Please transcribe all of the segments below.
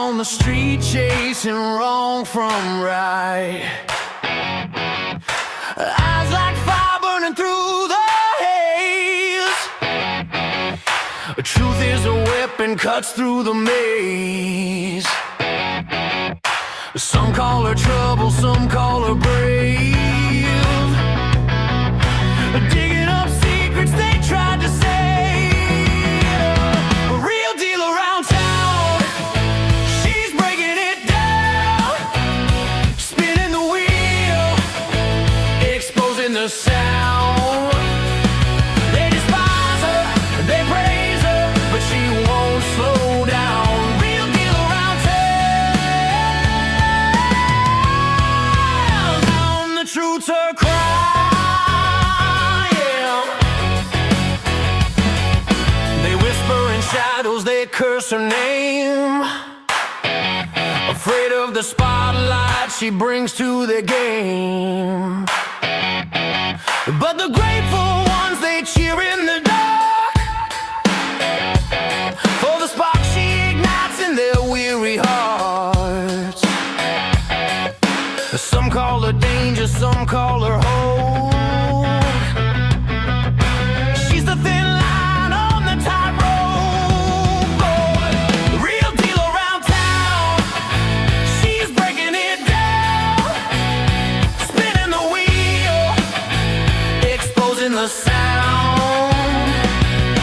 on the street chasing wrong from right. Eyes like fire burning through the haze. Truth is a weapon, cuts through the maze. Some call her trouble, some call her brave. Digging up secrets they tried to save. A real deal around town. She's breaking it down, spinning the wheel, exposing the sound. They despise her, they praise her, but she won't slow down. Real deal around town. The truth's her cry. Shadows, they curse her name. Afraid of the spotlight she brings to the game. But the grateful ones, they cheer in the dark for the spark she ignites in their weary hearts. Some call her danger, some call her hope. She's the thin line on the tightrope. The sound.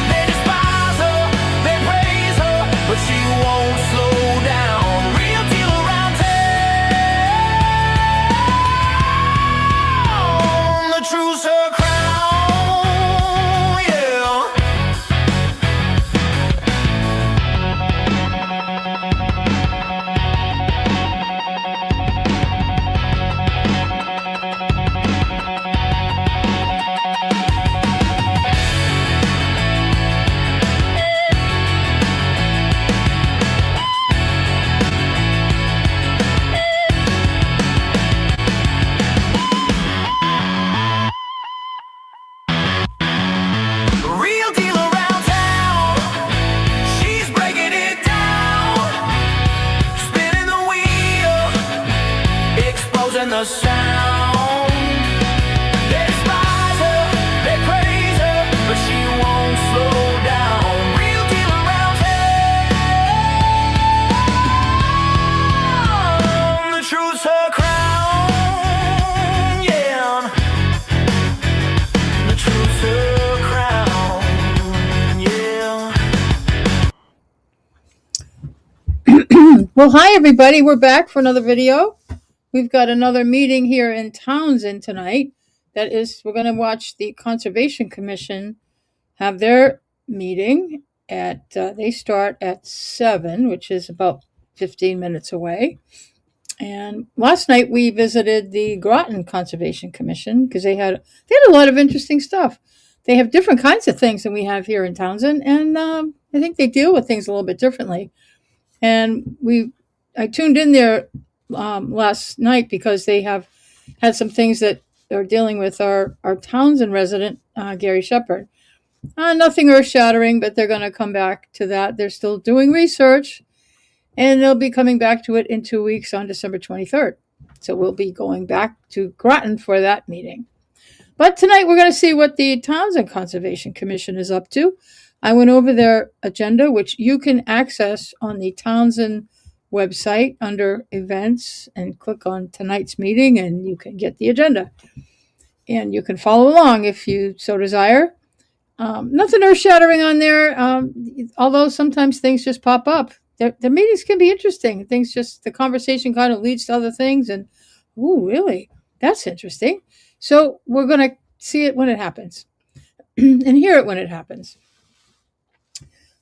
They despise her, they praise her, but she won't slow down. Real deal around town. The truth's her crown, yeah. The sound. They despise her, they praise her, but she won't slow down. Real deal around town. The truth's her crown, yeah. The truth's her crown, yeah. Well, hi everybody, we're back for another video. We've got another meeting here in Townsend tonight. That is, we're going to watch the Conservation Commission have their meeting at, they start at 7, which is about 15 minutes away. And last night we visited the Groton Conservation Commission because they had a lot of interesting stuff. They have different kinds of things than we have here in Townsend, and I think they deal with things a little bit differently. And I tuned in there last night because they have had some things that are dealing with our Townsend resident, Gary Shepard. Nothing earth-shattering, but they're going to come back to that. They're still doing research, and they'll be coming back to it in 2 weeks on December 23rd. So we'll be going back to Groton for that meeting. But tonight we're going to see what the Townsend Conservation Commission is up to. I went over their agenda, which you can access on the Townsend website under events and click on tonight's meeting and you can get the agenda. And you can follow along if you so desire. Nothing earth-shattering on there, although sometimes things just pop up. The meetings can be interesting. The conversation kind of leads to other things and, ooh, really? That's interesting. So we're going to see it when it happens and hear it when it happens.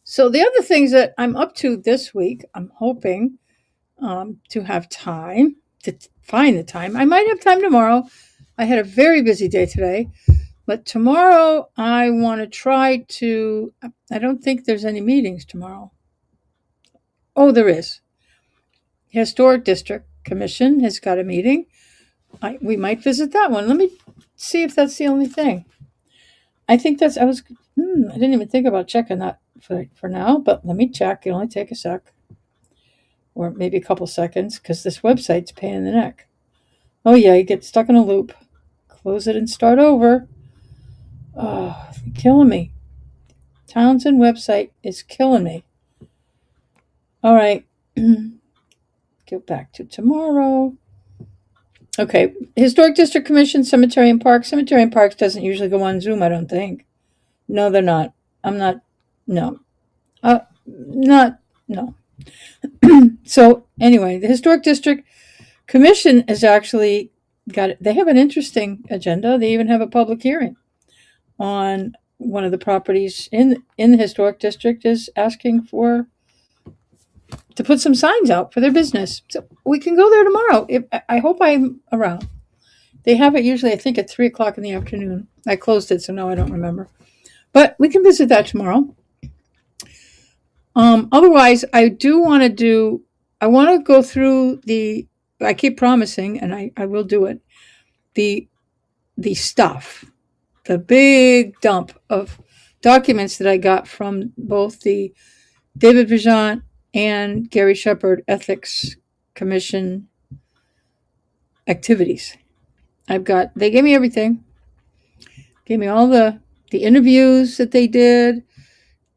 So the other things that I'm up to this week, I'm hoping to have time, to find the time. I might have time tomorrow. I had a very busy day today, but tomorrow I want to try to, I don't think there's any meetings tomorrow. Oh, there is. Historic District Commission has got a meeting. We might visit that one. Let me see if that's the only thing. I think I didn't even think about checking that for now, but let me check. It'll only take a sec. or maybe a couple seconds, because this website's a pain in the neck. Oh yeah, you get stuck in a loop. Close it and start over. Oh, you're killing me. Townsend website is killing me. All right. Get back to tomorrow. Okay. Historic District Commission, Cemetery and Parks. Cemetery and Parks doesn't usually go on Zoom, I don't think. No, they're not. I'm not. No. No. So anyway, the Historic District Commission has actually they have an interesting agenda. They even have a public hearing on one of the properties in the historic district is asking to put some signs out for their business. So we can go there tomorrow. I hope I'm around. They have it usually, I think, at 3:00 in the afternoon. I closed it, so now I don't remember. But we can visit that tomorrow. Otherwise, I want to go through I keep promising, and I will do it, the stuff, the big dump of documents that I got from both the David Vigeant and Gary Shepard Ethics Commission activities. They gave me everything. Gave me all the interviews that they did.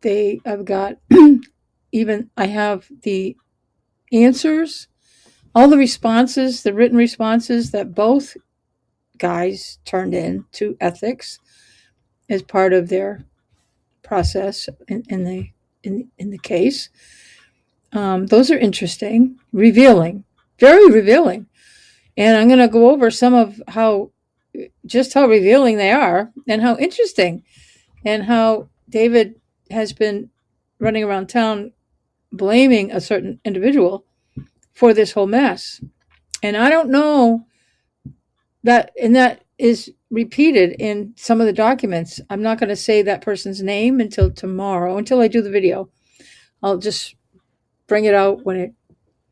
I've got I have the answers, all the responses, the written responses that both guys turned in to ethics as part of their process in the case. Those are interesting, revealing, very revealing. And I'm going to go over some of how revealing they are and how interesting, and how David has been running around town blaming a certain individual for this whole mess. And I don't know that is repeated in some of the documents. I'm not going to say that person's name until tomorrow, until I do the video. I'll just bring it out when it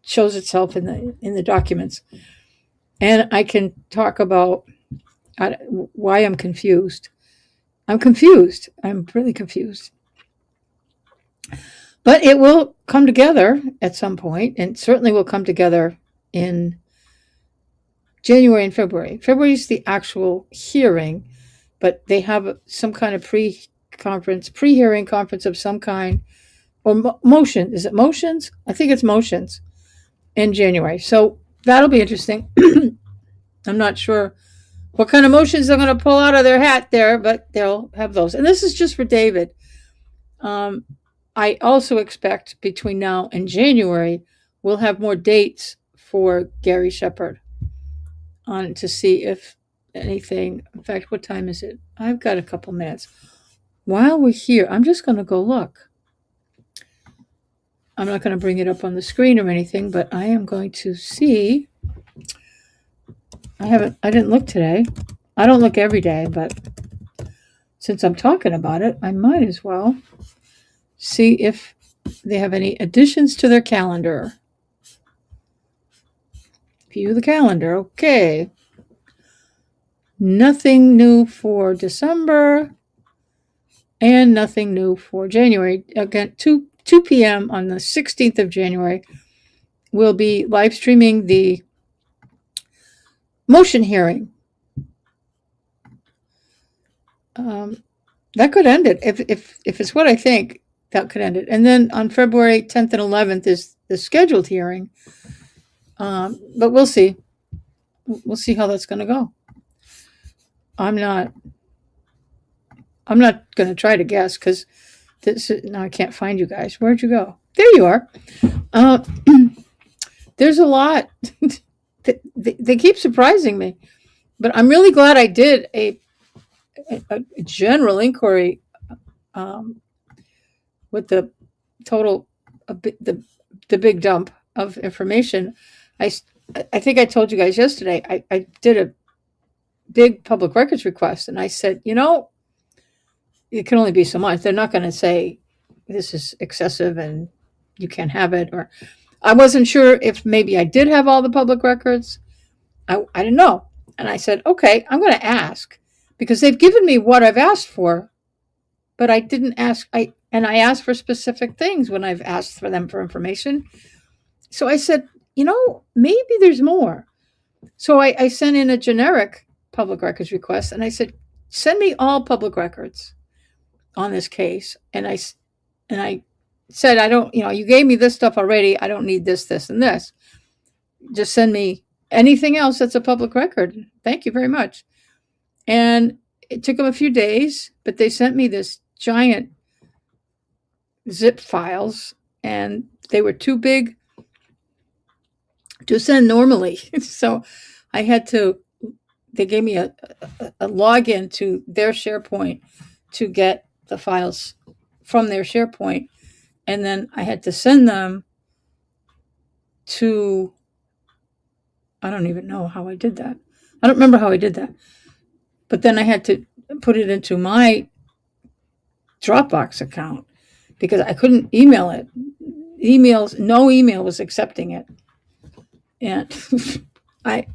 shows itself in the documents. And I can talk about why I'm confused. I'm confused. I'm really confused. But it will come together at some point, and certainly will come together in January and February. February is the actual hearing, but they have some kind of pre-hearing conference of some kind, or motion. Is it motions? I think it's motions in January. So that'll be interesting. I'm not sure what kind of motions they're going to pull out of their hat there, but they'll have those. And this is just for David. I also expect between now and January, we'll have more dates for Gary Shepard on to see if anything. In fact, what time is it? I've got a couple minutes. While we're here, I'm just going to go look. I'm not going to bring it up on the screen or anything, but I am going to see. I didn't look today. I don't look every day, but since I'm talking about it, I might as well see if they have any additions to their calendar. View the calendar. Okay. Nothing new for December and nothing new for January. Again, 2 p.m. on the 16th of January, we'll be live streaming the motion hearing. That could end it. If it's what I think, that could end it. And then on February 10th and 11th is the scheduled hearing. But we'll see. We'll see how that's going to go. I'm not going to try to guess, because now I can't find you guys. Where'd you go? There you are. There's a lot. They keep surprising me, but I'm really glad I did a general inquiry with the total, the big dump of information. I think I told you guys yesterday, I did a big public records request, and I said, it can only be so much. They're not going to say this is excessive and you can't have it. Or I wasn't sure if maybe I did have all the public records. I didn't know. And I said, okay, I'm going to ask, because they've given me what I've asked for, but I didn't ask. I asked for specific things when I've asked for them for information. So I said, maybe there's more. So I sent in a generic public records request, and I said, send me all public records on this case. And I said, I don't, you gave me this stuff already. I don't need this, this, and this. Just send me anything else that's a public record. Thank you very much. And it took them a few days, but they sent me this giant zip files, and they were too big to send normally. So I had to, they gave me a login to their SharePoint to get the files from their SharePoint. And then I had to send them to, I don't even know how I did that. I don't remember how I did that. But then I had to put it into my Dropbox account because I couldn't email it. No email was accepting it. And I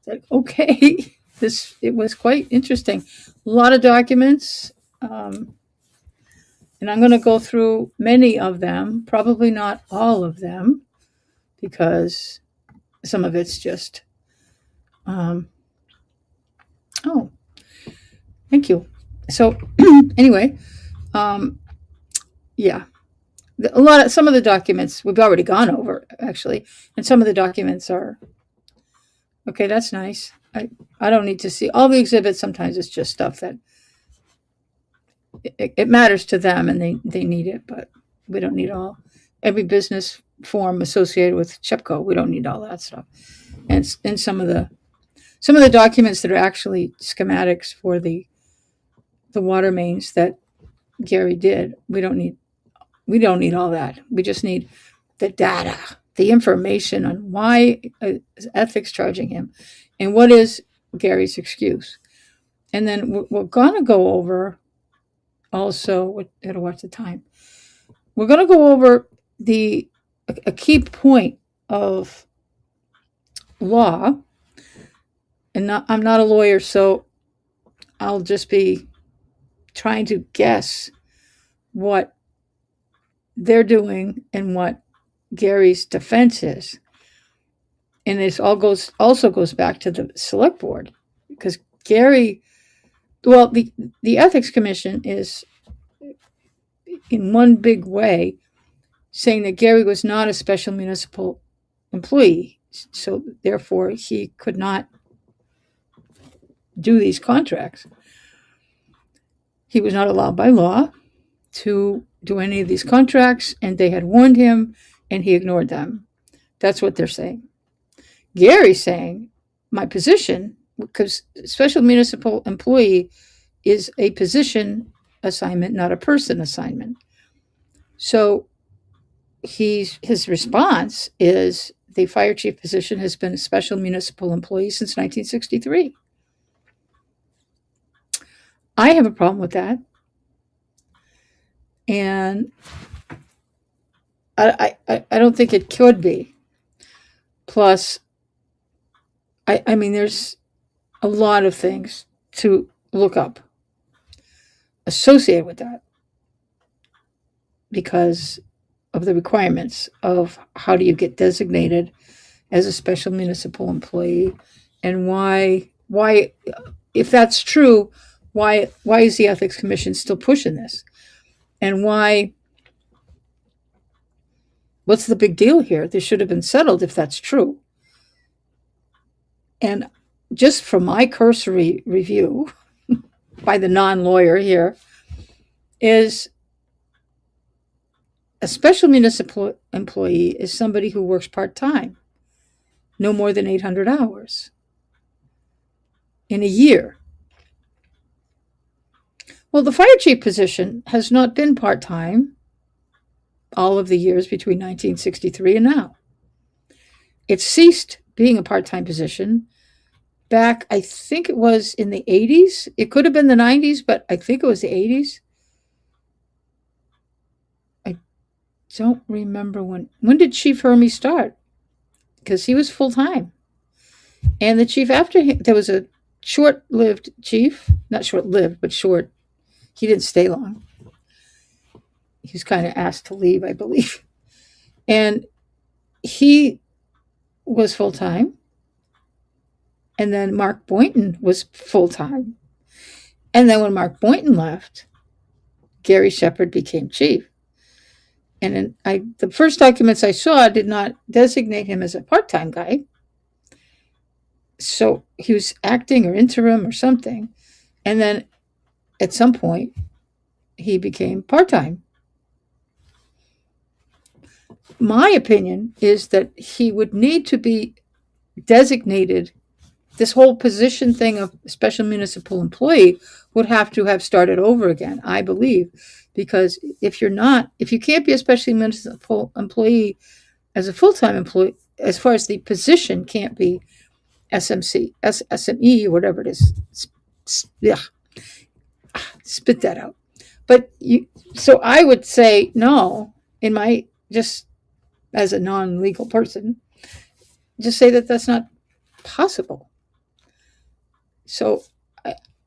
said, okay, it was quite interesting. A lot of documents. And I'm going to go through many of them, probably not all of them, because some of it's just, oh, thank you. So anyway, yeah, some of the documents we've already gone over, actually, and some of the documents are, okay, that's nice. I don't need to see all the exhibits. Sometimes it's just stuff that it matters to them and they need it, but we don't need every business form associated with CHEPCO. We don't need all that stuff. And some of the documents that are actually schematics for the water mains that Gary did, we don't need all that. We just need the data, the information on why is ethics charging him and what is Gary's excuse. And then we're going to go over also, I gotta watch the time. We're going to go over a key point of law. And I'm not a lawyer, so I'll just be trying to guess what they're doing and what Gary's defense is. And this also goes back to the select board, because Gary, well, the ethics commission is in one big way saying that Gary was not a special municipal employee, so therefore he could not do these contracts. He was not allowed by law to do any of these contracts, and they had warned him and he ignored them. That's what they're saying. Gary's saying, my position, because special municipal employee is a position assignment, not a person assignment. So his response is the fire chief position has been a special municipal employee since 1963. I have a problem with that. And I don't think it could be. Plus, I mean, there's a lot of things to look up associated with that because of the requirements of how do you get designated as a special municipal employee, and why if that's true, why is the ethics commission still pushing this, and what's the big deal here? This should have been settled if that's true. And just from my cursory review by the non-lawyer here, is a special municipal employee is somebody who works part-time, no more than 800 hours in a year. Well, the fire chief position has not been part-time all of the years between 1963 and now. It ceased being a part-time position back, I think it was in the 80s. It could have been the 90s, but I think it was the 80s. I don't remember when did Chief Hermy start? Because he was full-time. And the chief after him, there was a short-lived chief, not short-lived, but short. He didn't stay long. He was kind of asked to leave, I believe. And he was full-time, and then Mark Boynton was full-time. And then when Mark Boynton left, Gary Shepard became chief. And the first documents I saw did not designate him as a part-time guy. So he was acting or interim or something. And then at some point, he became part-time. My opinion is that he would need to be designated. This whole position thing of special municipal employee would have to have started over again, I believe, because if you can't be a special municipal employee as a full-time employee, as far as the position can't be SMC, SME, whatever it is, yeah, spit that out. But so I would say no, just as a non-legal person, just say that that's not possible. So,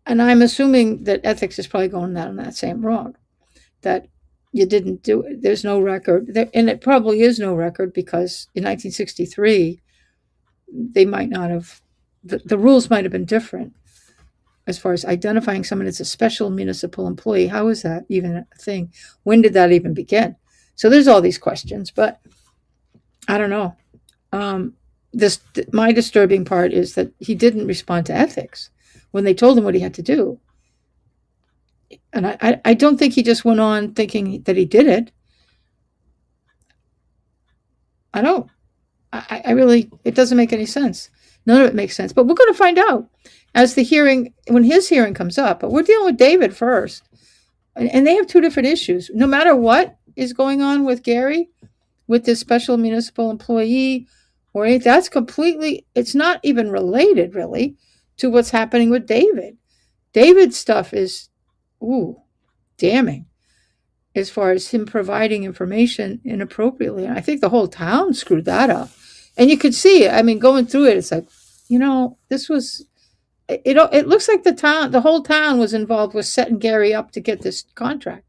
and I'm assuming that ethics is probably going down that same road, that you didn't do it. There's no record, and it probably is no record because in 1963, they might not have, the rules might have been different as far as identifying someone as a special municipal employee. How is that even a thing? When did that even begin? So there's all these questions, but I don't know. My disturbing part is that he didn't respond to ethics when they told him what he had to do. And I don't think he just went on thinking that he did it. I don't. I really, it doesn't make any sense. None of it makes sense. But we're going to find out as when his hearing comes up. But we're dealing with David first. And they have two different issues. No matter what is going on with Gary, with this special municipal employee, or anything, that's completely, it's not even related really to what's happening with David. David's stuff is, damning as far as him providing information inappropriately. And I think the whole town screwed that up. And you could see, going through it, it's like, this was, it looks like the whole town was involved with setting Gary up to get this contract.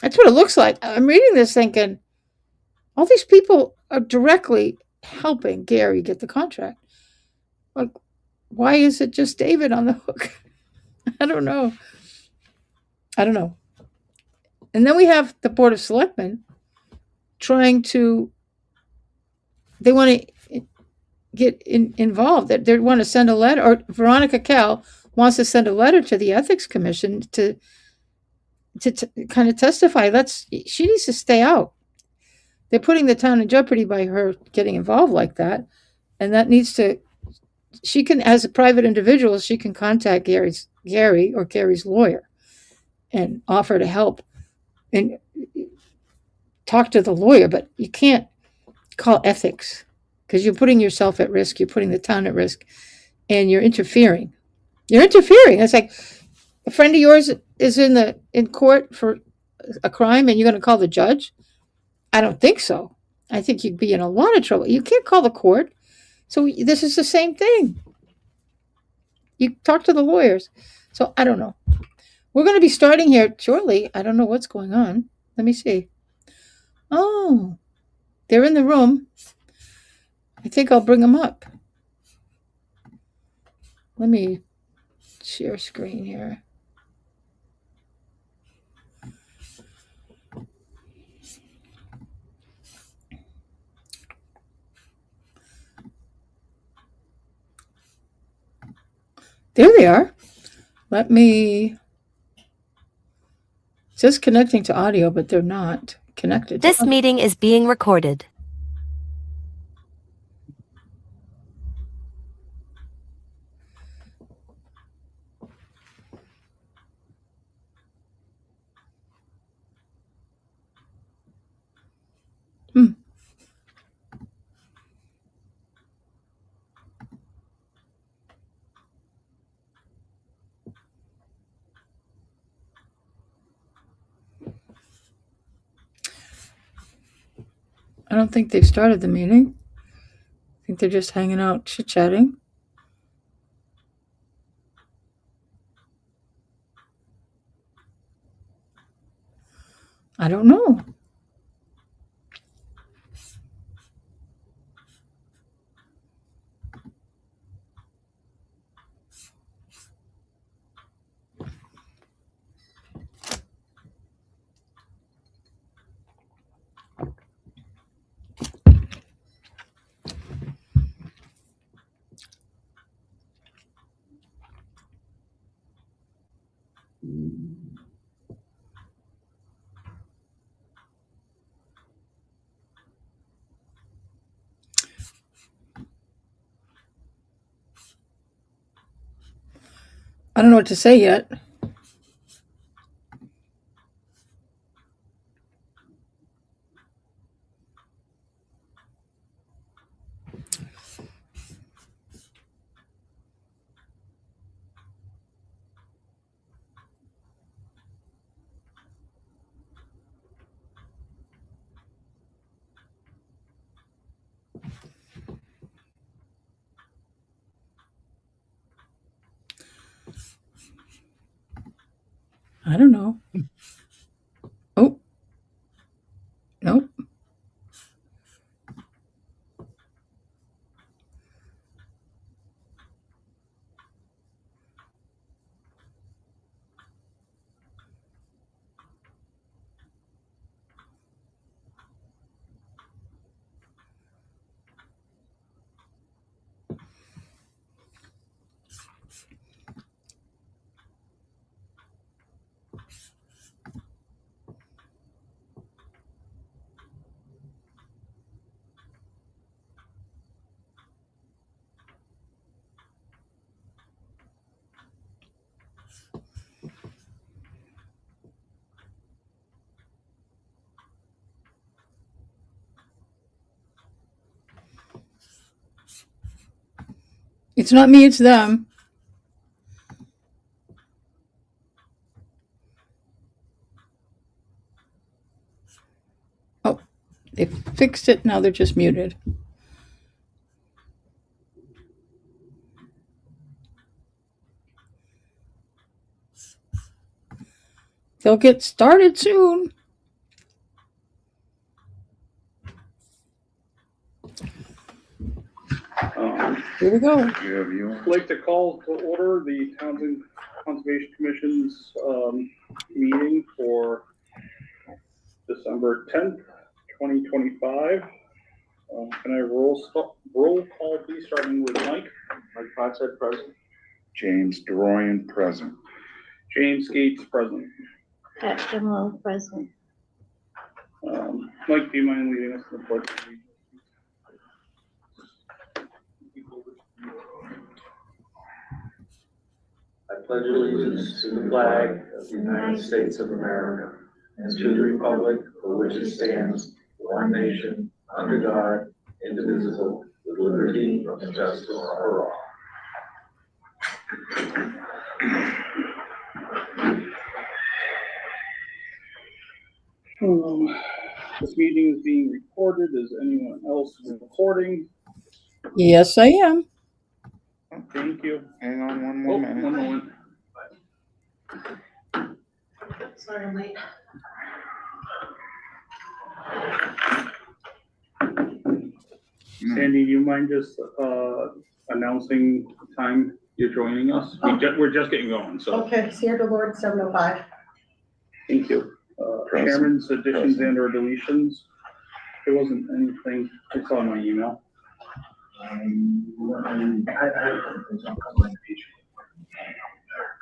That's what it looks like. I'm reading this thinking, all these people are directly helping Gary get the contract. Like, why is it just David on the hook? I don't know. And then we have the Board of Selectmen they want to get involved. They want to send a letter, or Veronica Kell wants to send a letter to the Ethics Commission to kind of testify. She needs to stay out. They're putting the town in jeopardy by her getting involved like that. And that she can, as a private individual, she can contact Gary or Gary's lawyer and offer to help and talk to the lawyer, but you can't call ethics because you're putting yourself at risk. You're putting the town at risk and you're interfering. It's like a friend of yours is in court for a crime and you're going to call the judge. I don't think so. I think you'd be in a lot of trouble. You can't call the court. So this is the same thing. You talk to the lawyers. So I don't know. We're going to be starting here shortly. I don't know what's going on. Let me see. Oh, they're in the room. I think I'll bring them up. Let me share screen here. There they are. Let me just connecting to audio, but they're not connected. This meeting is being recorded. I don't think they've started the meeting. I think they're just hanging out, chit-chatting. I don't know. I don't know what to say yet. I don't know. Oh, nope. It's not me, it's them. Oh, they fixed it. Now they're just muted. They'll get started soon. Here we go. I'd like to call to order the Townsend Conservation Commission's meeting for December 10th, 2025. Can I roll call please, starting with Mike? Mike Potsett, present. James Doroyan, present. James Gates, present. Pat Kimmel, present. Mike, do you mind leading us in the pledge? I pledge allegiance to the flag of the United States of America and to the republic for which it stands, one nation, under God, indivisible, with liberty and justice for all. This meeting is being recorded. Is anyone else recording? Yes, I am. Thank you. Hang on one more minute. One moment. Sorry, I'm late. Sandy, do you mind just announcing the time you're joining us? We're just getting going, so Okay, Sierra Lord, 705. thank you. Present. Chairman's additions Present. and or deletions. There wasn't anything I saw in my email.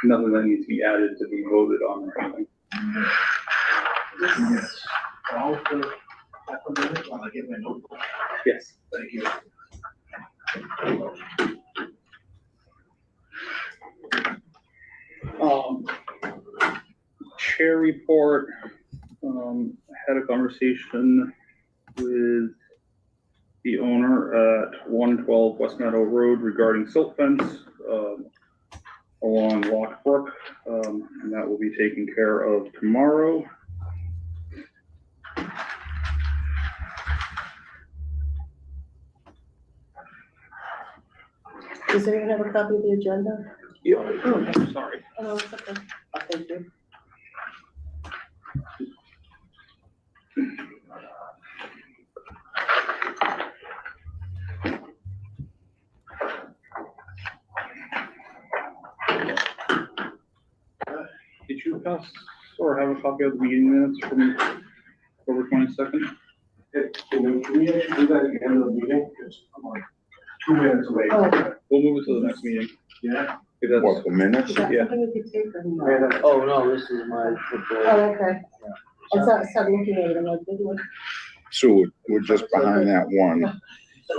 Nothing that needs to be added to be voted on or anything. Yes. Thank you. Chair report. Had a conversation with the owner at 112 West Meadow Road regarding silt fence along Lock Brook, and that will be taken care of tomorrow. Does anyone have a copy of the agenda? Yeah, oh, sorry. Oh, it's okay. Thank you. Did you pass or have a copy of the meeting minutes from October 22nd? Can we actually do that at the end of the meeting? Because I'm like 2 minutes away. Oh. We'll move it to the next meeting. Yeah. If that's- What, the minutes? Is that Yeah. something we could take or no? Oh, no, this is my football. Oh, okay. I started looking at it, I'm like, maybe So we're just behind that one.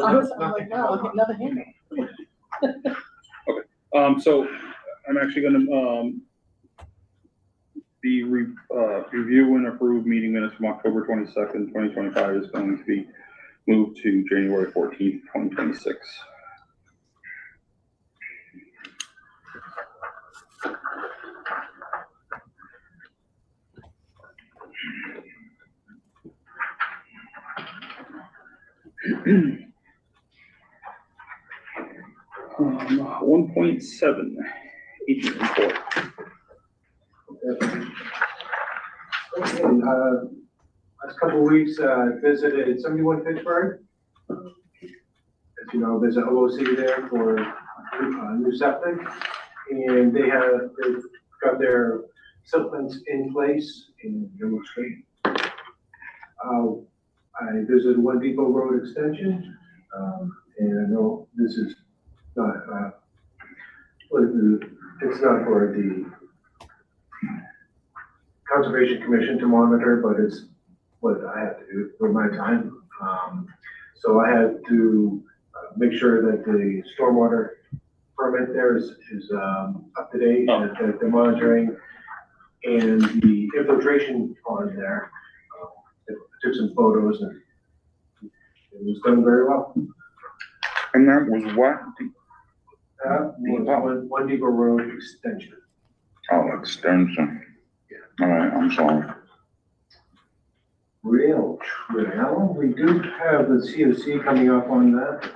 I'm like, no, I'll get another hand. So I'm actually gonna, the review and approve meeting minutes from October 22nd, 2025 is going to be moved to January 14th, 2026. Um, 1.7, agent report. Last couple of weeks, I visited 71 Pittsburgh. As you know, there's an OOC there for new septic, and they've got their supplements in place, and it looks great. I visited One Depot Road Extension, and I know this is not, it's not for the Conservation Commission to monitor, but it's what I have to do for my time. So I had to make sure that the stormwater permit there is up to date, that they're monitoring, and the infiltration pond there. I took some photos and it was done very well. And that was what? One Depot Road Extension. Oh, extension. All right, I'm sorry. Real trail, we do have the COC coming up on that.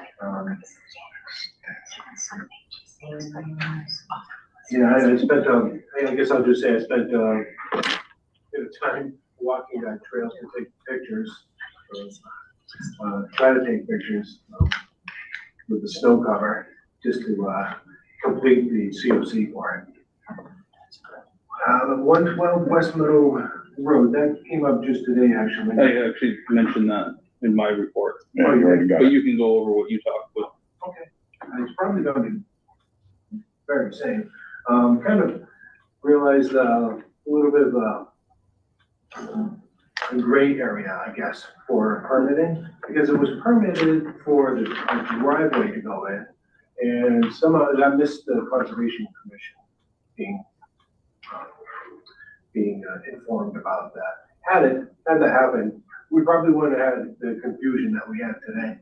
Yeah, I spent, I guess I'll just say I spent a bit of time walking that trail to take pictures. Try to take pictures with the snow cover just to complete the COC for it. 112 West Meadow Road, that came up just today, actually. I actually mentioned that in my report. Yeah, you already got But it. you can go over what you talked about. Okay, it's probably going to be very the same. Kind of realized a little bit of a gray area, I guess, for permitting, because it was permitted for the driveway to go in, and somehow I missed the Conservation Commission being informed about that. Had that happened, we probably wouldn't have had the confusion that we had today.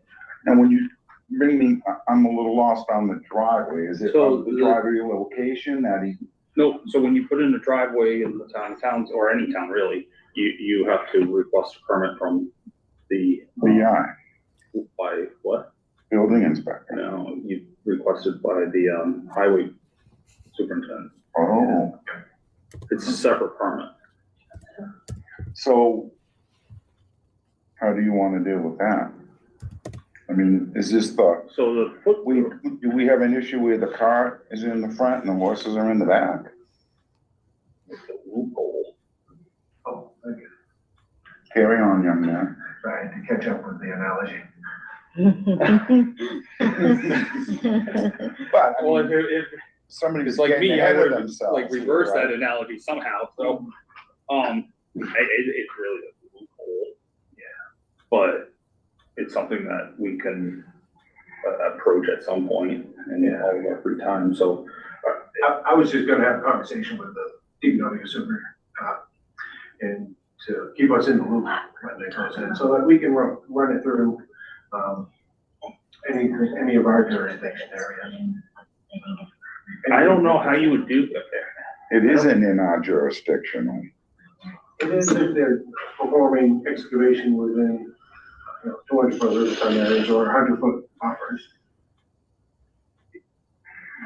And when you bring me, I'm a little lost on the driveway. Is it So the driveway location that he? No, so when you put in a driveway in the towns, or any town really, you have to request a permit from the. By what? Building inspector. No, you requested by the, highway superintendent. Oh, It's a separate permit. so how do you want to deal with that? I mean, is this the, So the foot, do we have an issue where the car is in the front and the horses are in the back? the loophole. Oh, thank you. Carry on, young man. Trying to catch up with the analogy. But I Well, mean, if somebody's it's like getting me, I ahead of would themselves. like reverse right? that analogy somehow, so, it's really a loophole. Yeah. But it's something that we can approach at some point in all of our free time, so. I was just gonna have a conversation with the DPW super, and to keep us in the loop when they goes in, so that we can run it through, any of our jurisdiction areas. I don't know how you would do that there. It isn't in our jurisdiction. It is if they're performing excavation within, 200-foot limits on areas or 100-foot buffers.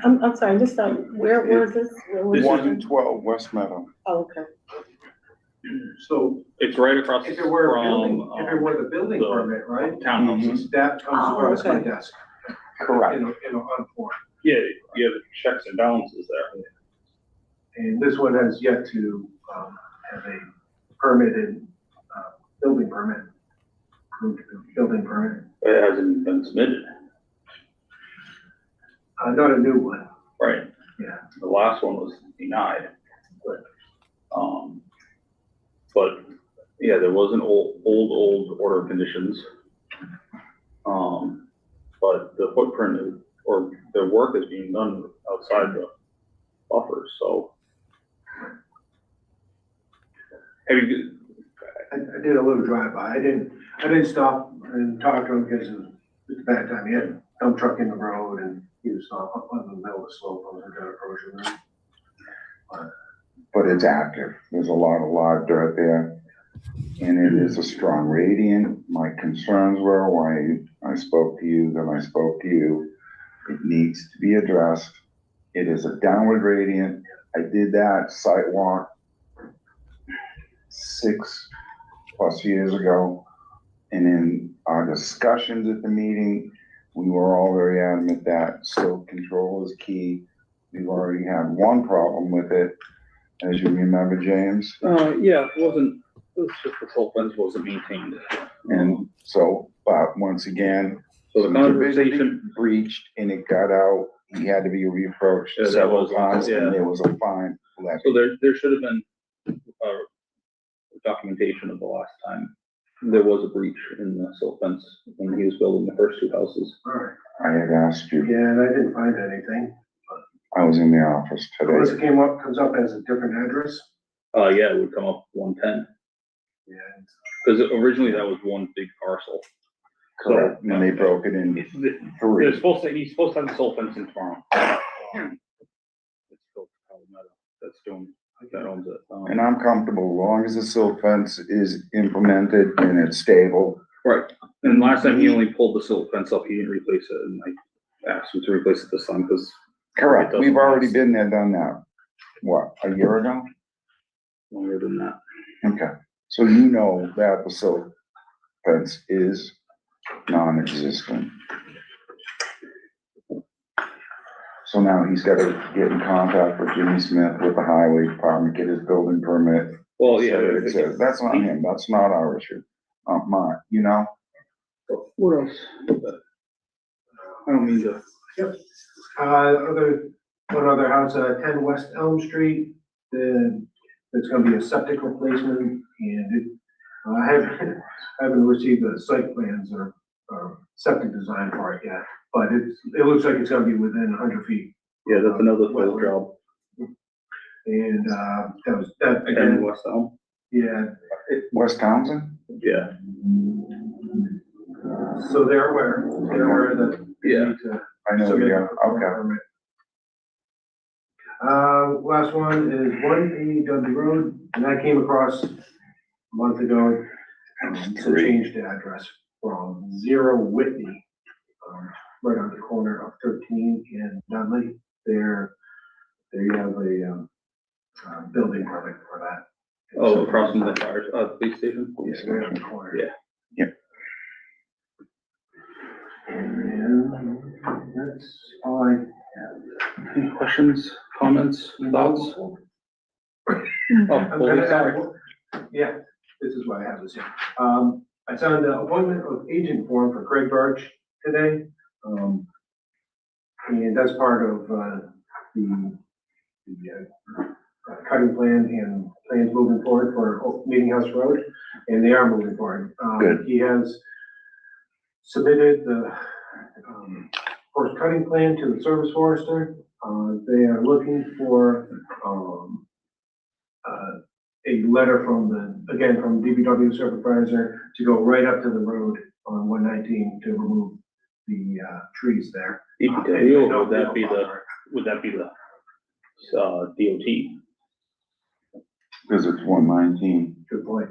I'm sorry, just, where is this? Where was this? 112 West Meadow. Oh, okay. So It's right across if it were a building, from, if it were the building the permit, right? townhouses. That comes across my desk. Correct. In on form. Yeah, you have checks and balances there. And this one has yet to, have a permitted, building permit. Approved building permit, It hasn't been submitted, not a new one. right? Yeah. The last one was denied. But yeah, there was an old order of conditions. But the footprint is, or the work is being done outside buffers, so. Have you, I did a little drive-by. I didn't stop and talk to him because it was a bad time. He had a dump truck in the road and he was up on the middle of the slope. I was gonna approach him. But it's active. There's a lot of live dirt there. And it is a strong gradient. My concerns were why I spoke to you, then I spoke to you. It needs to be addressed. It is a downward gradient. I did that sidewalk 6+ years ago. And in our discussions at the meeting, we were all very adamant that silt control is key. We've already had one problem with it, as you remember, James. yeah, it was just the silt fence wasn't maintained. And so, but once again, So the conversation, breached and it got out. He had to be reapproached Yeah, that several was- times yeah. and there was a fine left. so there should have been, documentation of the last time there was a breach in the silt fence when he was building the first 2 houses. All right. I had asked you, Yeah, and I didn't find anything. I was in the office Unless today. it comes up as a different address. Yeah, it would come up 110, Yeah. because originally that was one big parcel. Correct, and they broke it in He's 3. supposed to have the silt fence in tomorrow. It's still Palmetto that owns it. And I'm comfortable, as long as the silt fence is implemented and it's stable. Right, and last time he only pulled the silt fence up, he didn't replace it, and I asked him to replace it this time, because Correct, It we've doesn't already last. been there, done that. What, a year ago? longer than that. Okay, so you know that the silt fence is non-existent. So now he's gotta get in contact with Jimmy Smith with the highway department, get his building permit. Well, et yeah. cetera, et cetera. That's not him, that's not our issue, mine, you know? What else? I don't mean to. One other house, 10 West Elm Street, there's gonna be a septic replacement, and I haven't received the site plans or septic design for it yet, but it looks like it's gonna be within 100 feet. Yeah, that's another full job. And, that Again, again, West Elm. yeah, West Townsend? Yeah, so they're aware that. they Yeah. need to I know, submit yeah, a okay. permit. Last one is 180 Road, and I came across a month ago, to change the address from 0 Whitney, right on the corner of 13 and Dudley. They have a, building permit for that. oh, across from the fire, police station. Yes, right on the corner. Yeah. Yep. And that's all I have. Any questions, comments, thoughts? Oh, I'm well, gonna sorry. Yeah, this is why I have this here. I signed the appointment of agent form for Craig Birch today. And that's part of, the cutting plan and plans moving forward for Meeting House Road, and they are moving forward. Good. He has submitted the, first cutting plan to the service forester. They are looking for, a letter from from DPW supervisor to go right up to the road on 119 to remove the, trees there. DPW, or would that be the DOT? Because it's 119. Good point.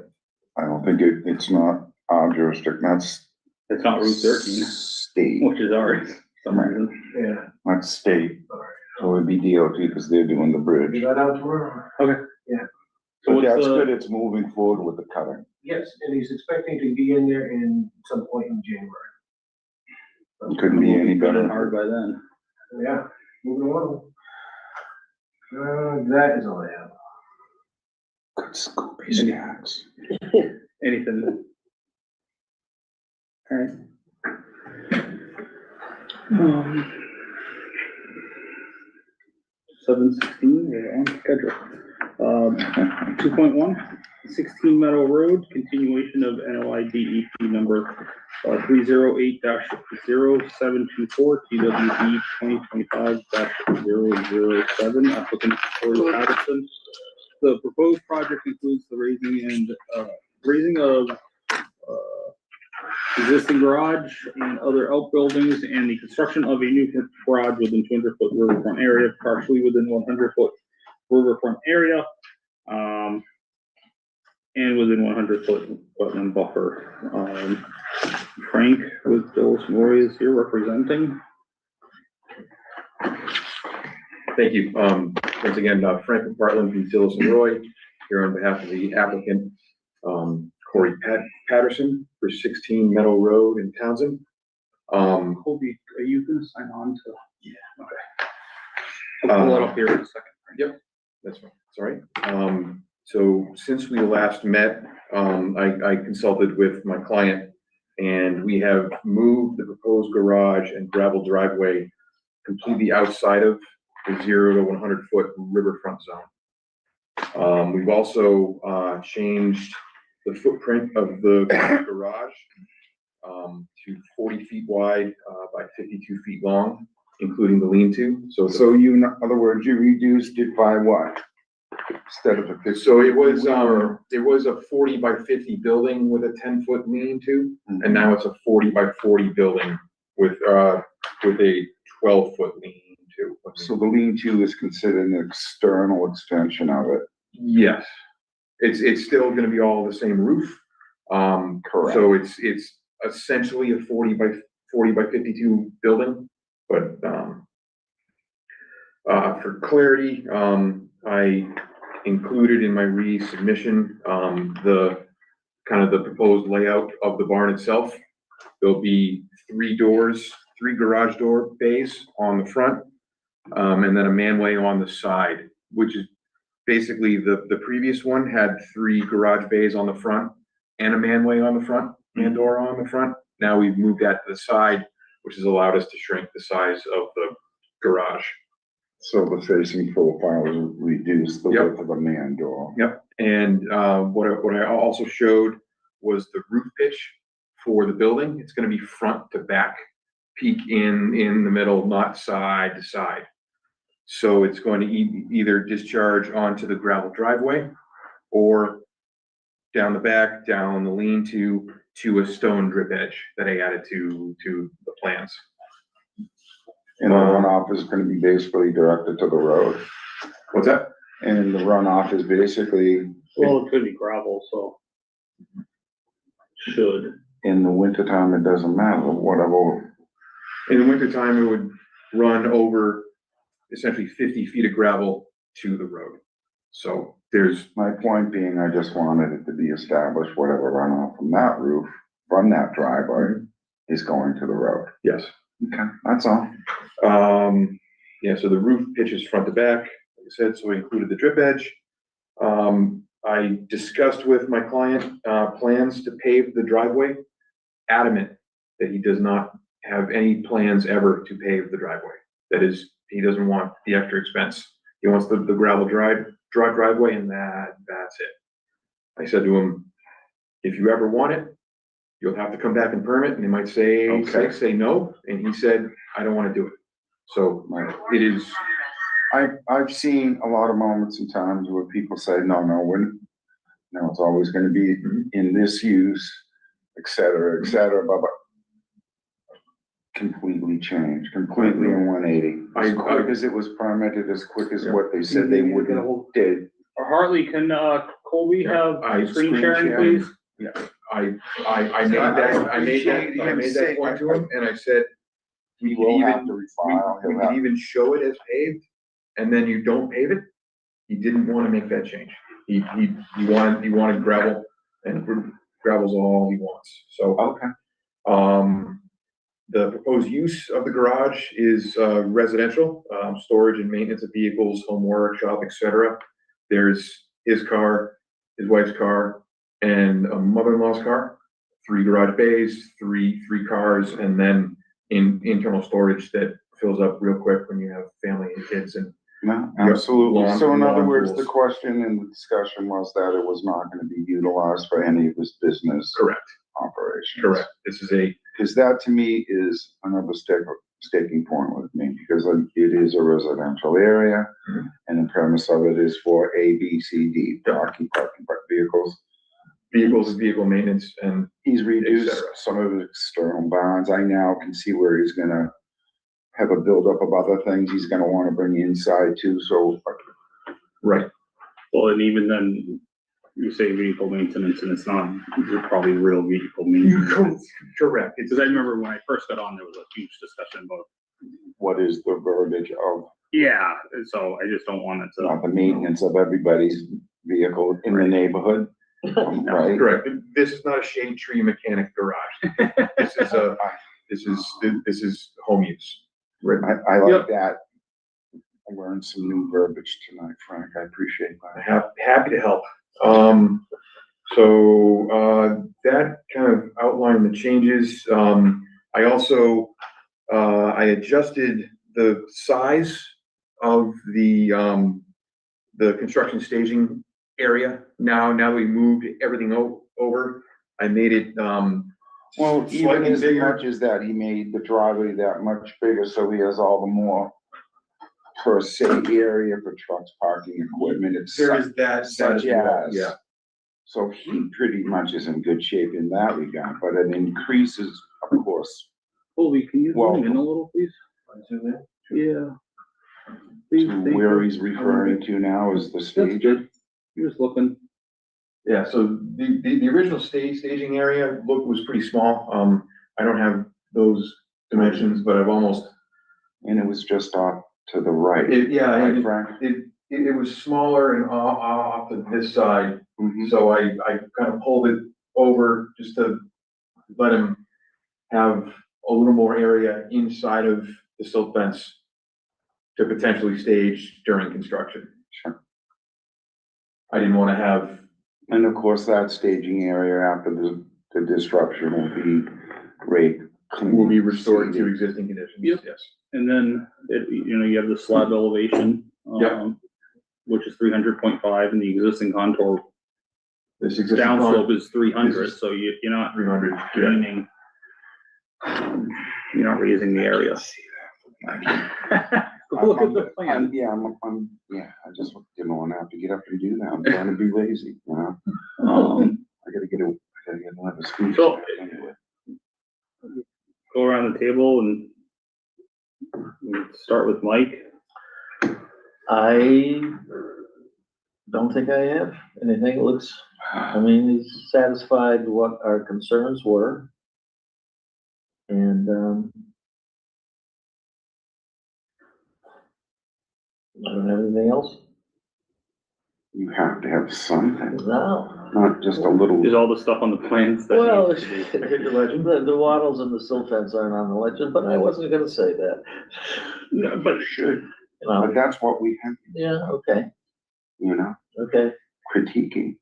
I don't think it's not our jurisdiction, that's It's not Route 13, state, which is ours, for some reason. Yeah. that's state. Alright. So it'd be DOT because they're doing the bridge. Get that out tomorrow. So But what's that's good, the, it's moving forward with the cutting. Yes, and he's expecting to be in there in some point in January. Couldn't be any good and better. hard by then? Yeah, moving along. That is all I have. Good Scooby snacks. Anything? Alright. 7:16, we're on schedule. 2.1, 16 Meadow Road, continuation of NOI-DEP number 308-0724, TWB 2025-007, applicant Corey Patterson. The proposed project includes the raising of existing garage and other outbuildings and the construction of a new garage within 200-foot riverfront area, partially within 100-foot riverfront area, and within 100-foot wetland buffer. Frank with Dillis Roy is here representing. Thank you. Once again, Frank McPartland from Dillis and Roy here on behalf of the applicant, Corey Patterson for 16 Meadow Road in Townsend. Colby, are you going to sign on to? Yeah. Okay. I'll pull it up here in a second. Yep, that's fine. It's all right. So since we last met, I consulted with my client, and we have moved the proposed garage and gravel driveway completely outside of the 0 to 100-foot riverfront zone. We've also changed the footprint of the garage to 40 feet wide by 52 feet long, including the lean-to. So you, in other words, you reduced it by what? Instead of a 50? So it was a 40 by 50 building with a 10-foot lean-to, and now it's a 40 by 40 building with a 12-foot lean-to. So the lean-to is considered an external extension of it? Yes. It's still gonna be all the same roof. Correct. So it's essentially a 40 by 52 building, but for clarity, I included in my resubmission the proposed layout of the barn itself. There'll be 3 garage door bays on the front, and then a manway on the side, which is basically the previous one had 3 garage bays on the front and a manway on the front, man door on the front. Now we've moved that to the side, which has allowed us to shrink the size of the garage. So the facing profile is reduced, the Yep. width of a man door. Yep. And what I also showed was the roof pitch for the building. It's going to be front to back, peak in the middle, not side to side. So it's going to either discharge onto the gravel driveway or down the back, down the lean-to a stone drip edge that I added to the plans. And the runoff is gonna be basically directed to the road. What's that? And the runoff is basically, Well, it could be gravel, so should. in the wintertime, it doesn't matter, whatever. In the wintertime, it would run over essentially 50 feet of gravel to the road. So there's, My point being, I just wanted it to be established, whatever runoff from that roof, from that driveway, is going to the road. yes. Okay, that's all. Yeah, so the roof pitches front to back, like I said, so we included the drip edge. I discussed with my client, plans to pave the driveway, adamant that he does not have any plans ever to pave the driveway. That is, he doesn't want the extra expense. He wants the gravel driveway, and that's it. I said to him, if you ever want it, you'll have to come back and permit, and they might say no. And he said, I don't want to do it. So it is. I've seen a lot of moments and times where people say, no, it's always gonna be in this use, et cetera, but completely changed, completely in 180. As quick as it was permitted, as quick as what they said they would did. Hartley, can Colby have screen sharing, please? Yeah, I made that point to him, and I said, we could even show it as paved, and then you don't pave it. He didn't want to make that change. He wanted gravel, and gravel's all he wants. So, okay. The proposed use of the garage is residential, storage and maintenance of vehicles, home workshop, etc. There's his car, his wife's car, and a mother-in-law's car. 3 garage bays, three cars, and then internal storage that fills up real quick when you have family and kids. And No, Yep. absolutely. Lawn- So in other lawn words, the tools. question in the discussion was that it was not gonna be utilized for any of his business Correct, operations. correct. This is a, Because that to me is another staking point with me, because it is a residential area. Mhm. And the premise of it is for A, B, C, D, parking vehicles. vehicle maintenance, and He's reduced cetera. some of his external bounds. I now can see where he's gonna have a buildup of other things he's gonna wanna bring inside too, so. right, Well, and even then, you say vehicle maintenance and it's not probably real vehicle maintenance. correct. Because I remember when I first got on, there was a huge discussion about, What is the verbiage of, yeah, and so I just don't want it not to. the maintenance of everybody's vehicle in the neighborhood, right? Correct. This is not a shade tree mechanic garage. This is home use. I like that. I learned some new verbiage tonight, Frank. I appreciate that. Happy to help. That kind of outlined the changes. I also, I adjusted the size of the construction staging area. Now we moved everything over. I made it, Well, even slightly as bigger. much as that, he made the driveway that much bigger, so he has all the more per se area for trucks, parking, equipment, it's there is that. such as. Yeah. So he pretty much is in good shape in that regard, but it increases, of course, Colby, can you Well- zoom in a little, please? Yeah. Please, to thank where you. he's referring to now is the That's stage. good. You're just looking. Yeah, so the original staging area was pretty small. I don't have those dimensions, but I've almost, And it was just off to the right. yeah, Right, Frank? it was smaller and off to this side. Mhm. So I kind of pulled it over just to let him have a little more area inside of the silt fence to potentially stage during construction. Sure. I didn't want to have, And of course, that staging area after the disruption will be clean. will be restored to seeded. existing conditions. Yep. Yes. And then, you have the slab elevation. Yep. Which is 300.5 and the existing contour This existing downslope is 300, This is- so you're not 300. Yeah. gaining. You're not raising the area. Look at the plan. I just didn't want to have to get up and do that. I'm trying to be lazy, you know? I gotta get another scoop. So- Anyway. Go around the table and we'll start with Mike. I don't think I have anything. It looks, I mean, he's satisfied what our concerns were. And, I don't have anything else. You have to have something, No. not just a little. Is all the stuff on the plans that. Well, needs to be- the wattles and the silt fence aren't on the legend, but I wasn't gonna say that. No, but But should, You know, but that's what we have, yeah, okay, you know, okay. critiquing.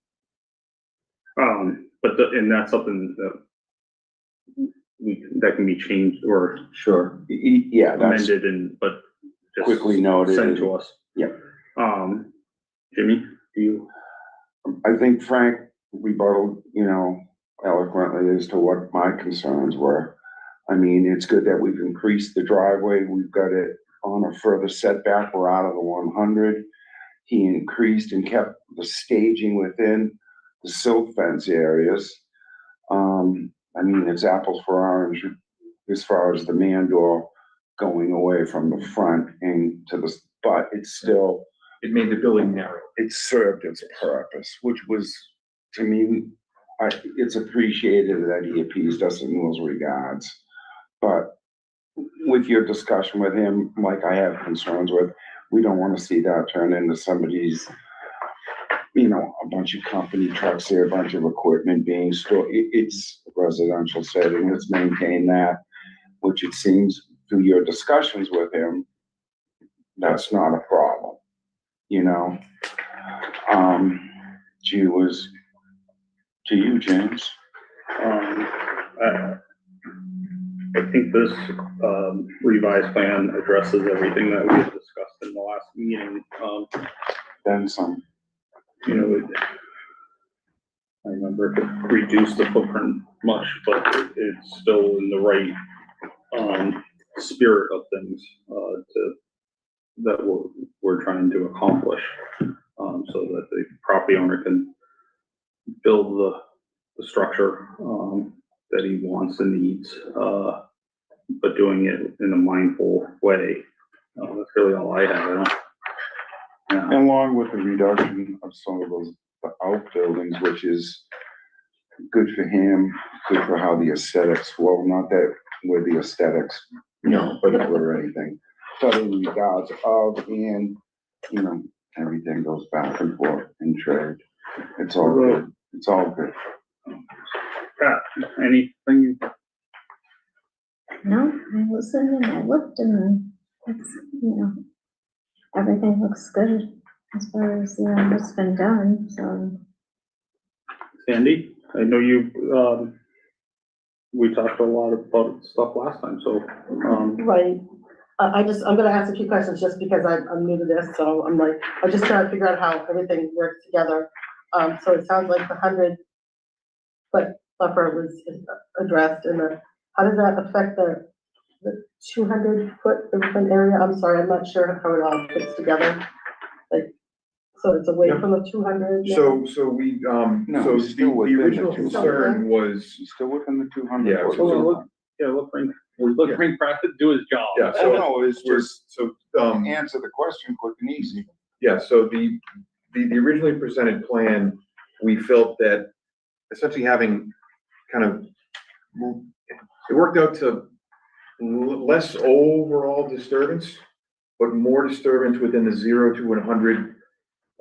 and that's something that that can be changed or Sure. Yeah, that's amended but just quickly noted. sent to us. Yep. Jimmy, do you? I think Frank rebutted, eloquently as to what my concerns were. I mean, it's good that we've increased the driveway. We've got it on a further setback. We're out of the 100. He increased and kept the staging within the silt fence areas. I mean, it's apples for orange as far as the man door going away from the front and to the, but it's still, It made the building narrow. it served its purpose, which was, to me, it's appreciated that he appeased us in those regards. But with your discussion with him, like I have concerns with, we don't want to see that turn into somebody's, a bunch of company trucks there, a bunch of equipment being stored. It's a residential setting, let's maintain that, which it seems through your discussions with him, that's not a problem, Gee was to you, James. I think this, revised plan addresses everything that we had discussed in the last meeting. Then some. You know, I remember it could reduce the footprint much, but it's still in the right, spirit of things, that we're trying to accomplish, so that the property owner can build the structure, that he wants and needs, but doing it in a mindful way. That's really all I have. I don't, yeah. Along with the reduction of some of those outbuildings, which is good for him, good for how the aesthetics, well, not that with the aesthetics, you know, but or anything, but in regards of, and, you know, everything goes back and forth in trade. It's all good. It's all good. Pat, anything? No, I listened and I looked and it's, you know, everything looks good as far as, you know, what's been done, so. Sandy, I know you, we talked a lot about stuff last time, so, Right. I'm gonna ask a few questions just because I'm new to this, so I'm like, I'm just trying to figure out how everything works together. So it sounds like the 100-foot buffer was addressed, and how does that affect the 200-foot riverfront area? I'm sorry, I'm not sure how it all fits together. Like, so it's away from the 200? So we, No, so it's still the within the original 200. concern was, It's still within the 200. Yeah, foot. so- let Frank Pratt do his job. yeah, Oh, so, no, it's just so, answer the question quick and easy. yeah, so the originally presented plan, we felt that essentially having kind of, it worked out to less overall disturbance, but more disturbance within the 0 to 100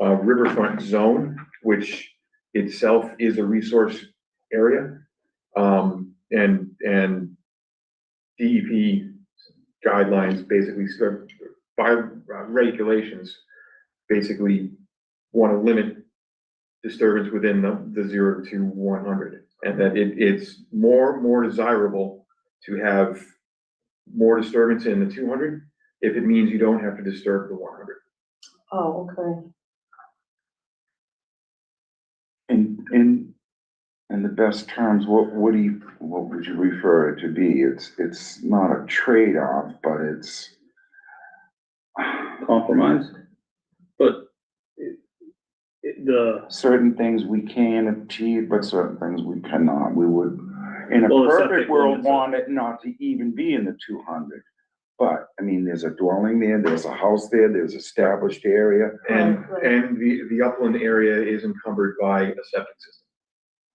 riverfront zone, which itself is a resource area. And DEP guidelines basically, by regulations, basically want to limit disturbance within the 0 to 100. And that it's more desirable to have more disturbance in the 200 if it means you don't have to disturb the 100. Oh, okay. In the best terms, what would you refer it to be? It's not a trade-off, but it's Compromise, but the, certain things we can achieve, but certain things we cannot. We would, in a Well, the perfect septic world, limits want it not to even be in the 200. But, I mean, there's a dwelling there, there's a house there, there's established area. And, Right. and the upland area is encumbered by a septic system.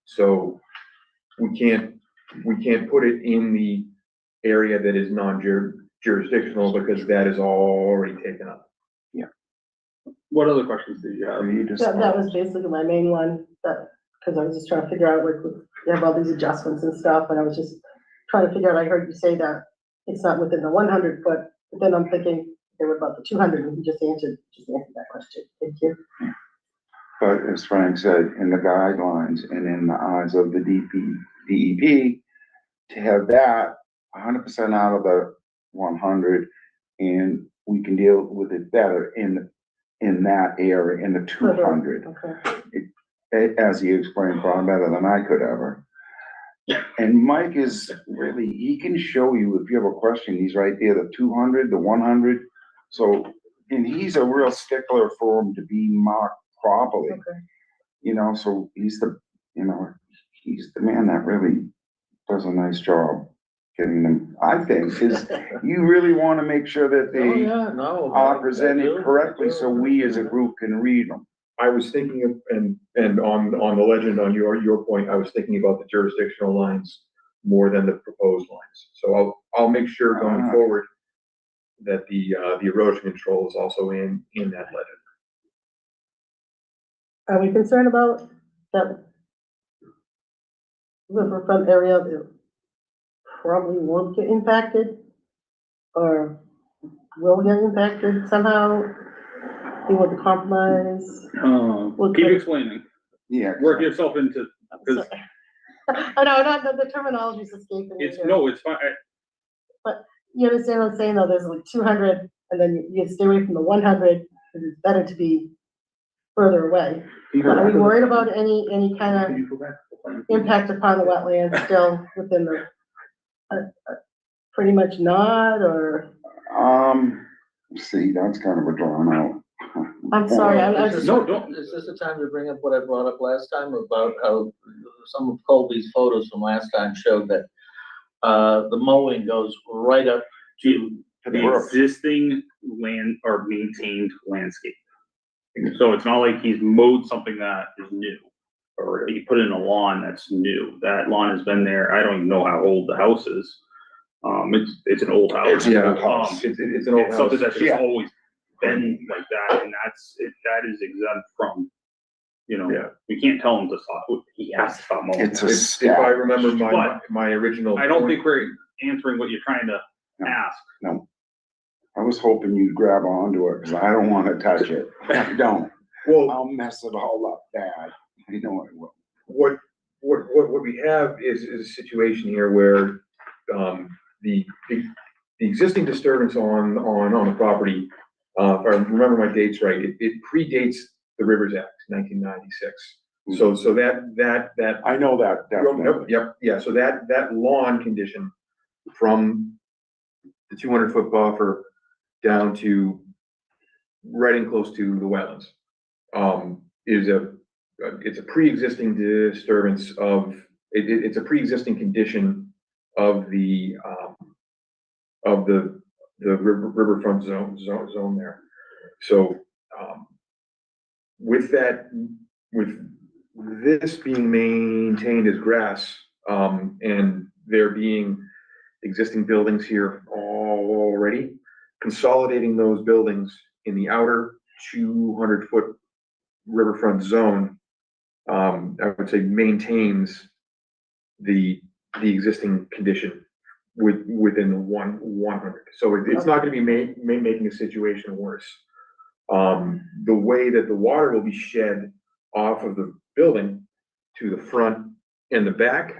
So we can't put it in the area that is non-jurisdictional because that is already taken up. what other questions did you have? You just- That was basically my main one, because I was just trying to figure out, like, you have all these adjustments and stuff, and I was just trying to figure out, I heard you say that it's not within the 100-foot, but then I'm thinking, okay, what about the 200? And you just answered that question. Thank you. But as Frank said, in the guidelines and in the eyes of the DEP, to have that 100% out of the 100, and we can deal with it better in that area, in the 200. Okay. As he explained far better than I could ever. And Mike is really, he can show you if you have a question, he's right there, the 200, the 100. So, and he's a real stickler for him to be marked properly. Okay. You know, so he's the man that really does a nice job getting them, I think, because you really want to make sure that Oh, they yeah, no. are presented correctly, so we as a group can read them. I was thinking of, and on the legend, on your point, I was thinking about the jurisdictional lines more than the proposed lines. So I'll make sure going forward that the erosion control is also in that legend. Are we concerned about that riverfront area that probably won't get impacted? Or will get impacted somehow? You want to compromise? Keep explaining, Yeah. work yourself into, because I know, the terminology's escaping me it's, here. no, it's fine. you understand what I'm saying, though, there's like 200, and then you stay away from the 100, because it's better to be further away. But are we worried about any kind of impact upon the wetlands still within the, pretty much not, or, See, that's kind of a drawn out. I'm sorry, I just. No, don't. Is this the time to bring up what I brought up last time about how some of Colby's photos from last time showed that the mowing goes right up to The existing land or maintained landscape. So it's not like he's mowed something that is new, or he put in a lawn that's new. That lawn has been there. I don't even know how old the house is. It's an old house. It's an old house. It's an old It's something house. that's just always been like that, and that is exempt from, Yeah. we can't tell him to stop. He has to stop mowing. It's a If I remember But my original. I don't point- think we're answering what you're trying to No. ask. No. I was hoping you'd grab onto it, because I don't want to touch it. I don't. Well, I'll mess it all up bad. I know I will. what we have is a situation here where, the existing disturbance on the property, if I remember my dates right, it predates the Rivers Act, 1996. So that. I know that definitely. Yep, yeah, so that lawn condition from the 200-foot buffer down to right in close to the wetlands, it's a pre-existing disturbance of, it's a pre-existing condition of the riverfront zone there. So, with this being maintained as grass, and there being existing buildings here already, consolidating those buildings in the outer 200-foot riverfront zone, I would say maintains the existing condition within the 100. So it's not gonna be making the situation worse. The way that the water will be shed off of the building to the front and the back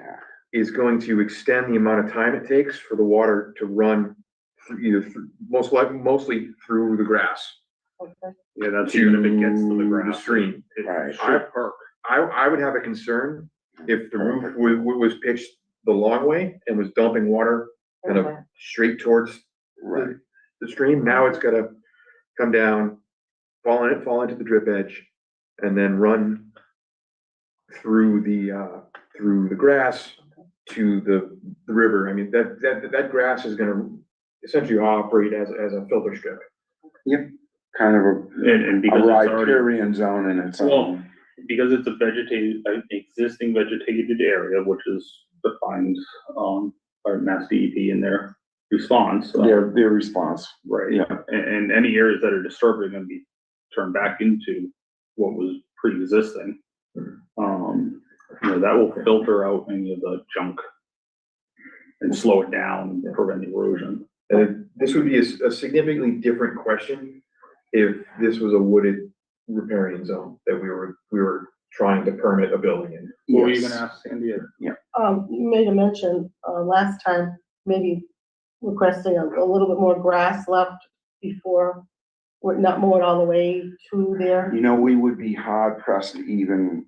is going to extend the amount of time it takes for the water to run mostly through the grass. Okay. Yeah, that's even if it gets to the The ground. stream. Right. I would have a concern if the roof was pitched the long way and was dumping water kind of Okay. straight towards Right. the stream. Now it's gotta come down, fall into the drip edge, and then run through the grass to the river. I mean, that grass is gonna essentially operate as a filter strip. Kind of And a because it's already, riparian zone in its well, own. because it's an existing vegetated area, which is defined, by Mass DEP in their response. Their response. Right. Yeah. And any areas that are disturbed are gonna be turned back into what was pre-existing. That will filter out any of the junk and slow it down and prevent erosion. And this would be a significantly different question if this was a wooded riparian zone that we were trying to permit a building in. What were you Yes. gonna ask, Sandy? You made a mention, last time, maybe requesting a little bit more grass left before, we're not mowing all the way to there. You know, we would be hard pressed to even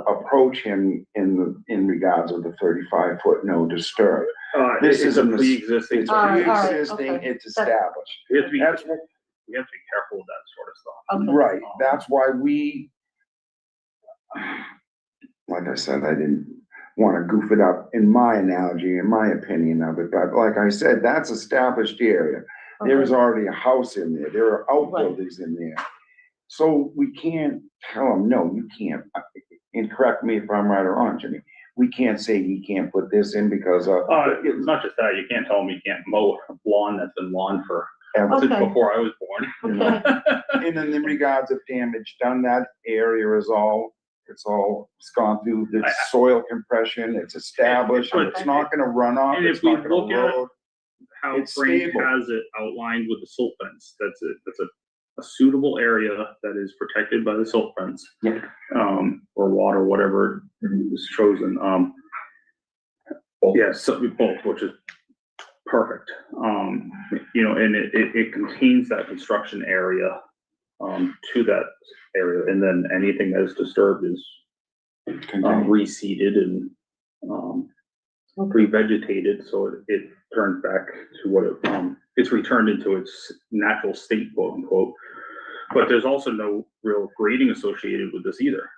approach him in regards of the 35-foot no disturb. This This is a isn't a- pre-existing. It's All right, pre-existing, okay. it's established. We have to be, That's what, we have to be careful with that sort of stuff. Okay. right, that's why like I said, I didn't want to goof it up in my analogy, in my opinion of it, but like I said, that's established area. There is already a house in there, there are outbuildings in there. So we can't tell them, no, you can't, and correct me if I'm right or wrong, Jimmy, we can't say he can't put this in because of. It's not just that, you can't tell them you can't mow a lawn that's been lawn for, ever. since Okay. before I was born. Okay. And in the regards of damage done, that area is it's gone through the soil compression, it's established, and it's not gonna run off, And if it's we not gonna look at road. How It's Frank stable. has it outlined with the silt fence, that's a suitable area that is protected by the silt fence. Yeah. Or water, whatever is chosen, yeah, so both, which is perfect. You know, and it contains that construction area, to that area, and then anything that is disturbed is, reseeded and, revegetated, so it turns back to what it, it's returned into its natural state, quote unquote. But there's also no real grading associated with this either.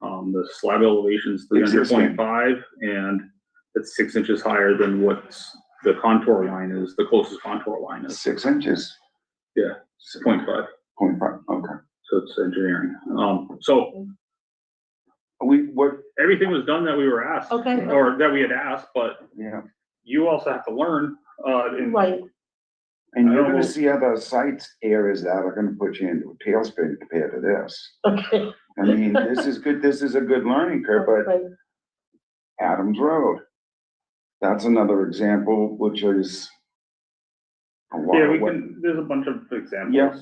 The slab elevation is 300.5, and it's 6 inches higher than what's the contour line is, the closest contour line is. 6 inches, Yeah, 0.5, 0.5, okay. so it's engineering. So What, everything was done that we were asked, Okay. or that we had asked, but yeah, you also have to learn, and Right, and I you're don't know. gonna see other sites, areas that are gonna put you into a tailspin compared to this. okay. I mean, this is good, this is a good learning curve, but Right. Adams Road, that's another example, which is a lot yeah, of we what, can, there's a bunch of examples. Yeah.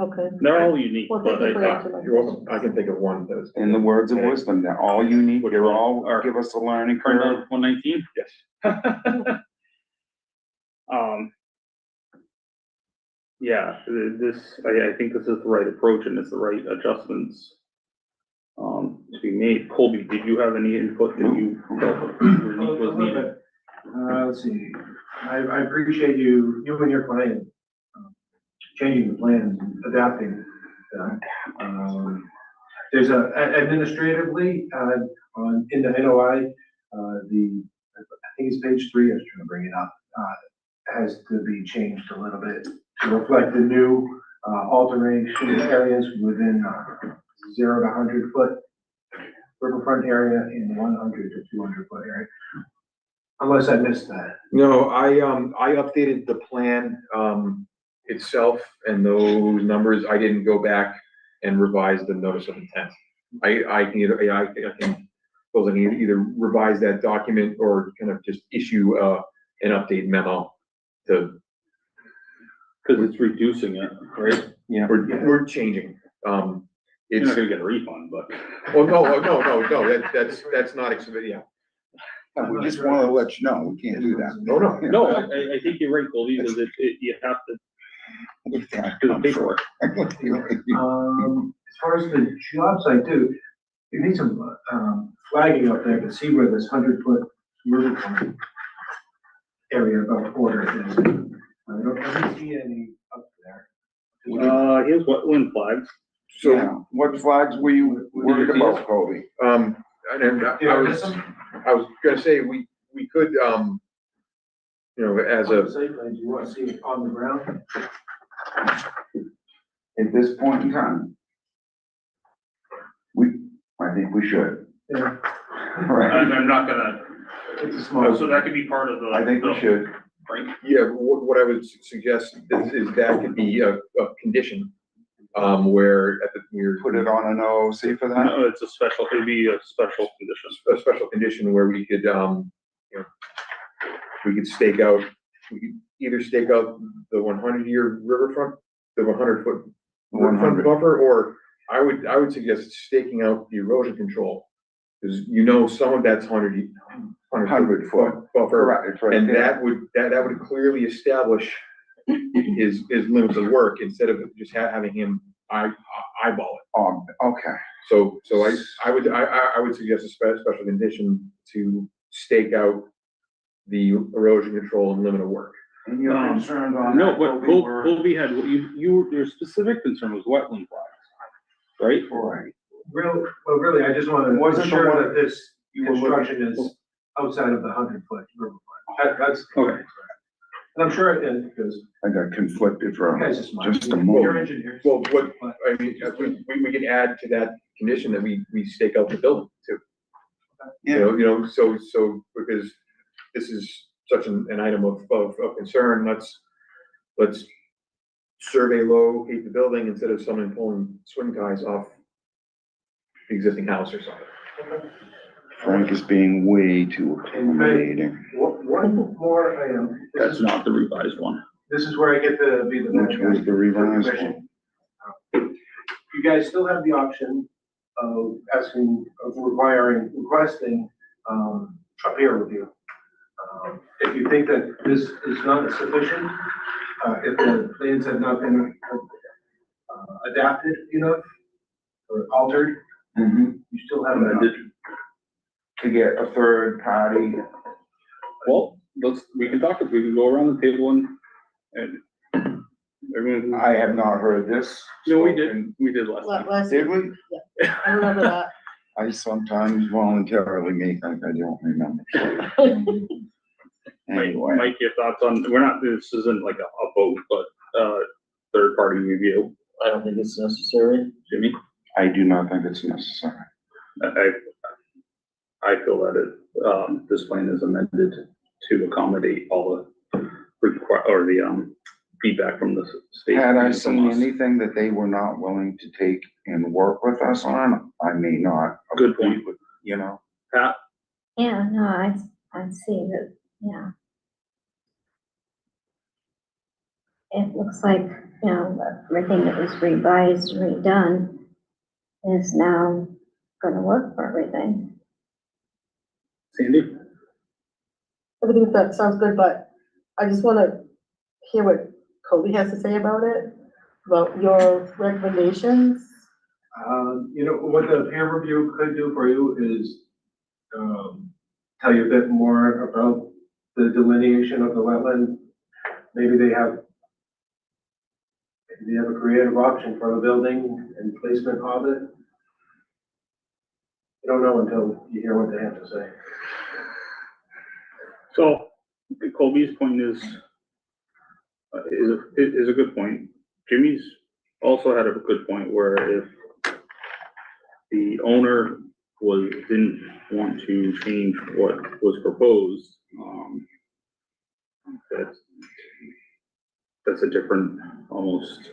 Okay. They're all unique, Well, but thank you for I, answering You're welcome. I can think of one that was. in the words of wisdom, they're all unique, Which they're one? all, Or- give us a learning Print curve. out 119? Yes. Yeah, I think this is the right approach and it's the right adjustments, to be made. Colby, did you have any input that you felt was needed? Let's see, I appreciate you and your client changing the plans, and adapting them. There's administratively, in the NOI, I think it's page 3, I was trying to bring it up, has to be changed a little bit to reflect the new, alteration areas within, 0 to 100 foot riverfront area and 100 to 200 foot area. Unless I missed that. No, I updated the plan, itself and those numbers. I didn't go back and revise the notice of intent. I can either, I can either revise that document or kind of just issue, an update memo to, Cause it's reducing it, right? Yeah. we're changing. You're It's, not gonna get a refund, but. well, no, that's not, yeah. No, we just wanna let you know, we can't do that. No. No, I think you're right, Colby, because you have to do the paperwork. As far as the job site too, you need some, flagging up there to see where this 100-foot riverfront area above quarter is. I don't see any up there. Here's wetland flags. So, Yeah. What flags were you worried about, Colby? and then I was gonna say, we could, you know, as a, Site plans, you want to see it on the ground? At this point in time, I think we should. Yeah. Right, I'm not gonna, It's a small. so that could be part of the. I think we should. Right? yeah, what I would suggest is that could be a condition, where at the, we're. Put it on an OC for that? No, it's a special, it'd be a special condition. A special condition where we could, you know, we could stake out, we could either stake out the 100-year riverfront, the 100-foot riverfront 100. buffer, or I would suggest staking out the erosion control. Because you know, some of that's 100 foot buffer, Correct, it's right and there. that would clearly establish his limits of work instead of just having him eyeball it. Okay, So I would suggest a special condition to stake out the erosion control and limit of work. and you're concerned on No, that, but Colby, we're- Colby had, your specific concern was wetland flags, right? Right. Really, I just want to Wasn't the ensure one- that this You were looking- construction is outside of the 100-foot riverfront. That's. Okay. And I'm sure it is, because I got conflicted for you guys are smart. just a You're moment. engineers. Well, what, I mean, we can add to that condition that we stake out the building too. Yeah, You know, so because this is such an item of concern, let's survey locate the building instead of someone pulling swing ties off the existing house or something. Frank is being way too accommodating. One more item. That's not the revised one. This is where I get to be the. Which was the revised Commission. You guys still have the option of requesting, a peer review. If you think that this is not sufficient, if the plans have not been adapted enough or altered, Mhm. you still have an option. To get a third party, Well, we can go around the table and everyone. I have not heard this. No, we spoken. did last time. Last, Did we? I remember that. I sometimes voluntarily make like I don't remember. Anyway, Mike, your thoughts on, this isn't like a vote, but, third party review, I don't think it's necessary. Jimmy? I do not think it's necessary. I feel that this plan is amended to accommodate all the feedback from the state. Had I and from seen us. anything that they were not willing to take and work with us on, I may not. Good point. You know, Pat, Yeah, no, I see that, yeah. It looks like, you know, everything that was revised, redone is now gonna work for everything. Sandy? Everything that sounds good, but I just wanna hear what Cody has to say about it, about your recommendations. You know, what the peer review could do for you is, tell you a bit more about the delineation of the wetland. Maybe they have a creative option for the building and placement of it. You don't know until you hear what they have to say. So Colby's point is a good point. Jimmy's also had a good point where if the owner didn't want to change what was proposed, that's a different, almost,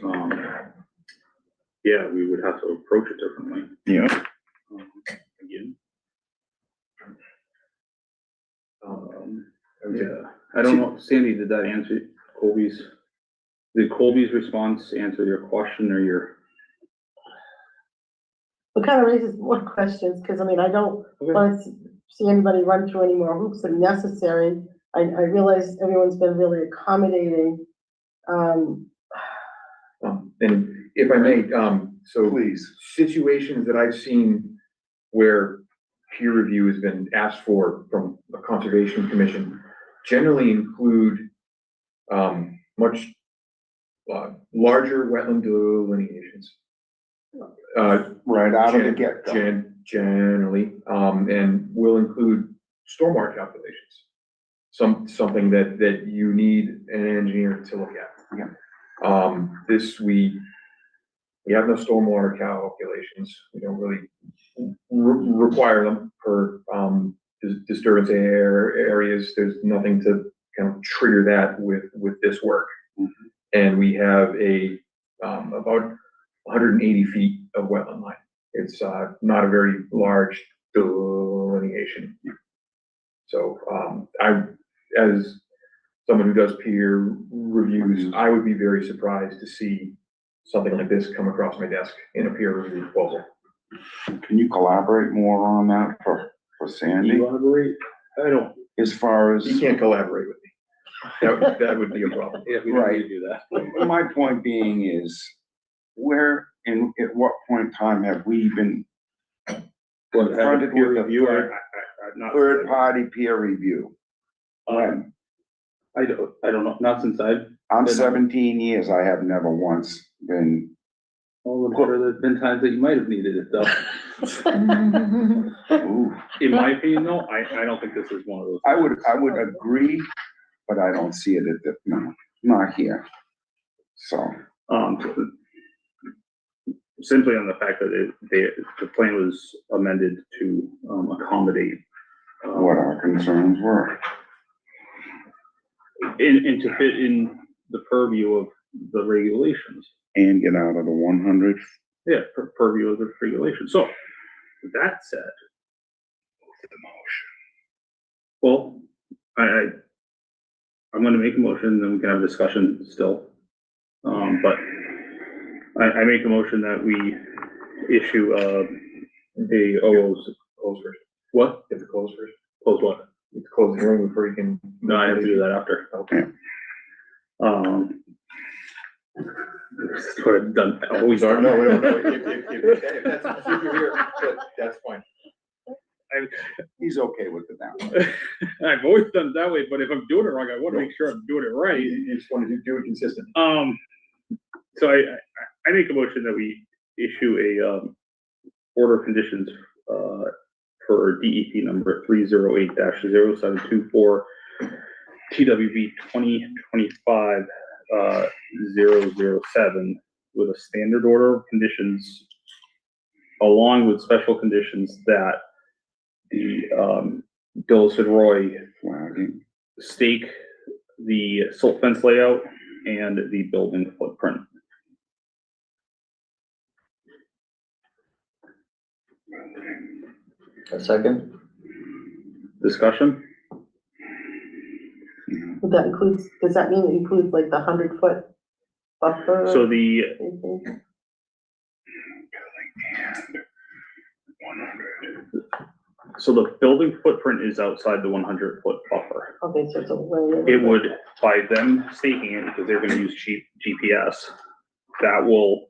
yeah, we would have to approach it differently. yeah. Again. Yeah, I don't know, Sandy, did that answer did Colby's response answer your question or your? It kind of raises more questions, because I mean, I don't want to see anybody run through any more hoops than necessary. I realize everyone's been really accommodating. And if I may, so Please. situations that I've seen where peer review has been asked for from a conservation commission generally include much larger wetland delineations. Right out of the get-go. Generally, and will include stormwater calculations. Something that you need an engineer to look at. Yeah. We have no stormwater calculations. We don't really require them for, disturbance areas. There's nothing to kind of trigger that with this work. Mhm. And we have about 180 feet of wetland line. It's, not a very large delineation. So, as someone who does peer reviews, I would be very surprised to see something like this come across my desk in a peer review proposal. Can you collaborate more on that for Sandy? Elaborate? I don't. As far as. You can't collaborate with me. That would be a problem. Yeah, we don't need to do that. My point being is, where and at what point in time have we been confronted Peer with a review, not. third party peer review? When? I don't know, not since I'm 17 years, I have never once been. well, I'm sure there's been times that you might have needed it though. Ooh. In my opinion though, I don't think this is one of those. I would agree, but I don't see it no, not here. So. Simply on the fact that the plan was amended to accommodate. What our concerns were. And to fit in the purview of the regulations. And get out of the 100. Yeah, purview of the regulations. So, with that said. Well, I'm gonna make a motion, then we can have a discussion still. But I make a motion that we issue, close first. What? If it close first. Close what? Let's close the hearing before you can. No, I have to do that after. Okay. That's what I've done, always Sorry, done. no, we don't know. If that's the procedure here, but that's fine. He's okay with it now. I've always done it that way, but if I'm doing it wrong, I want to make sure I'm doing it right. You just want to do it consistent. So I make a motion that we issue a, order of conditions, for DEP number 308-0724, TWB 2025, 007, with a standard order of conditions, along with special conditions that the, Billis and Roy Flagging. stake the silt fence layout and the building footprint. A second? Discussion? Would that includes, does that mean it includes like the 100-foot buffer? So the, Anything? so the building footprint is outside the 100-foot buffer. Okay, so it's a way. It would, by them staking it, because they're gonna use GPS, that will,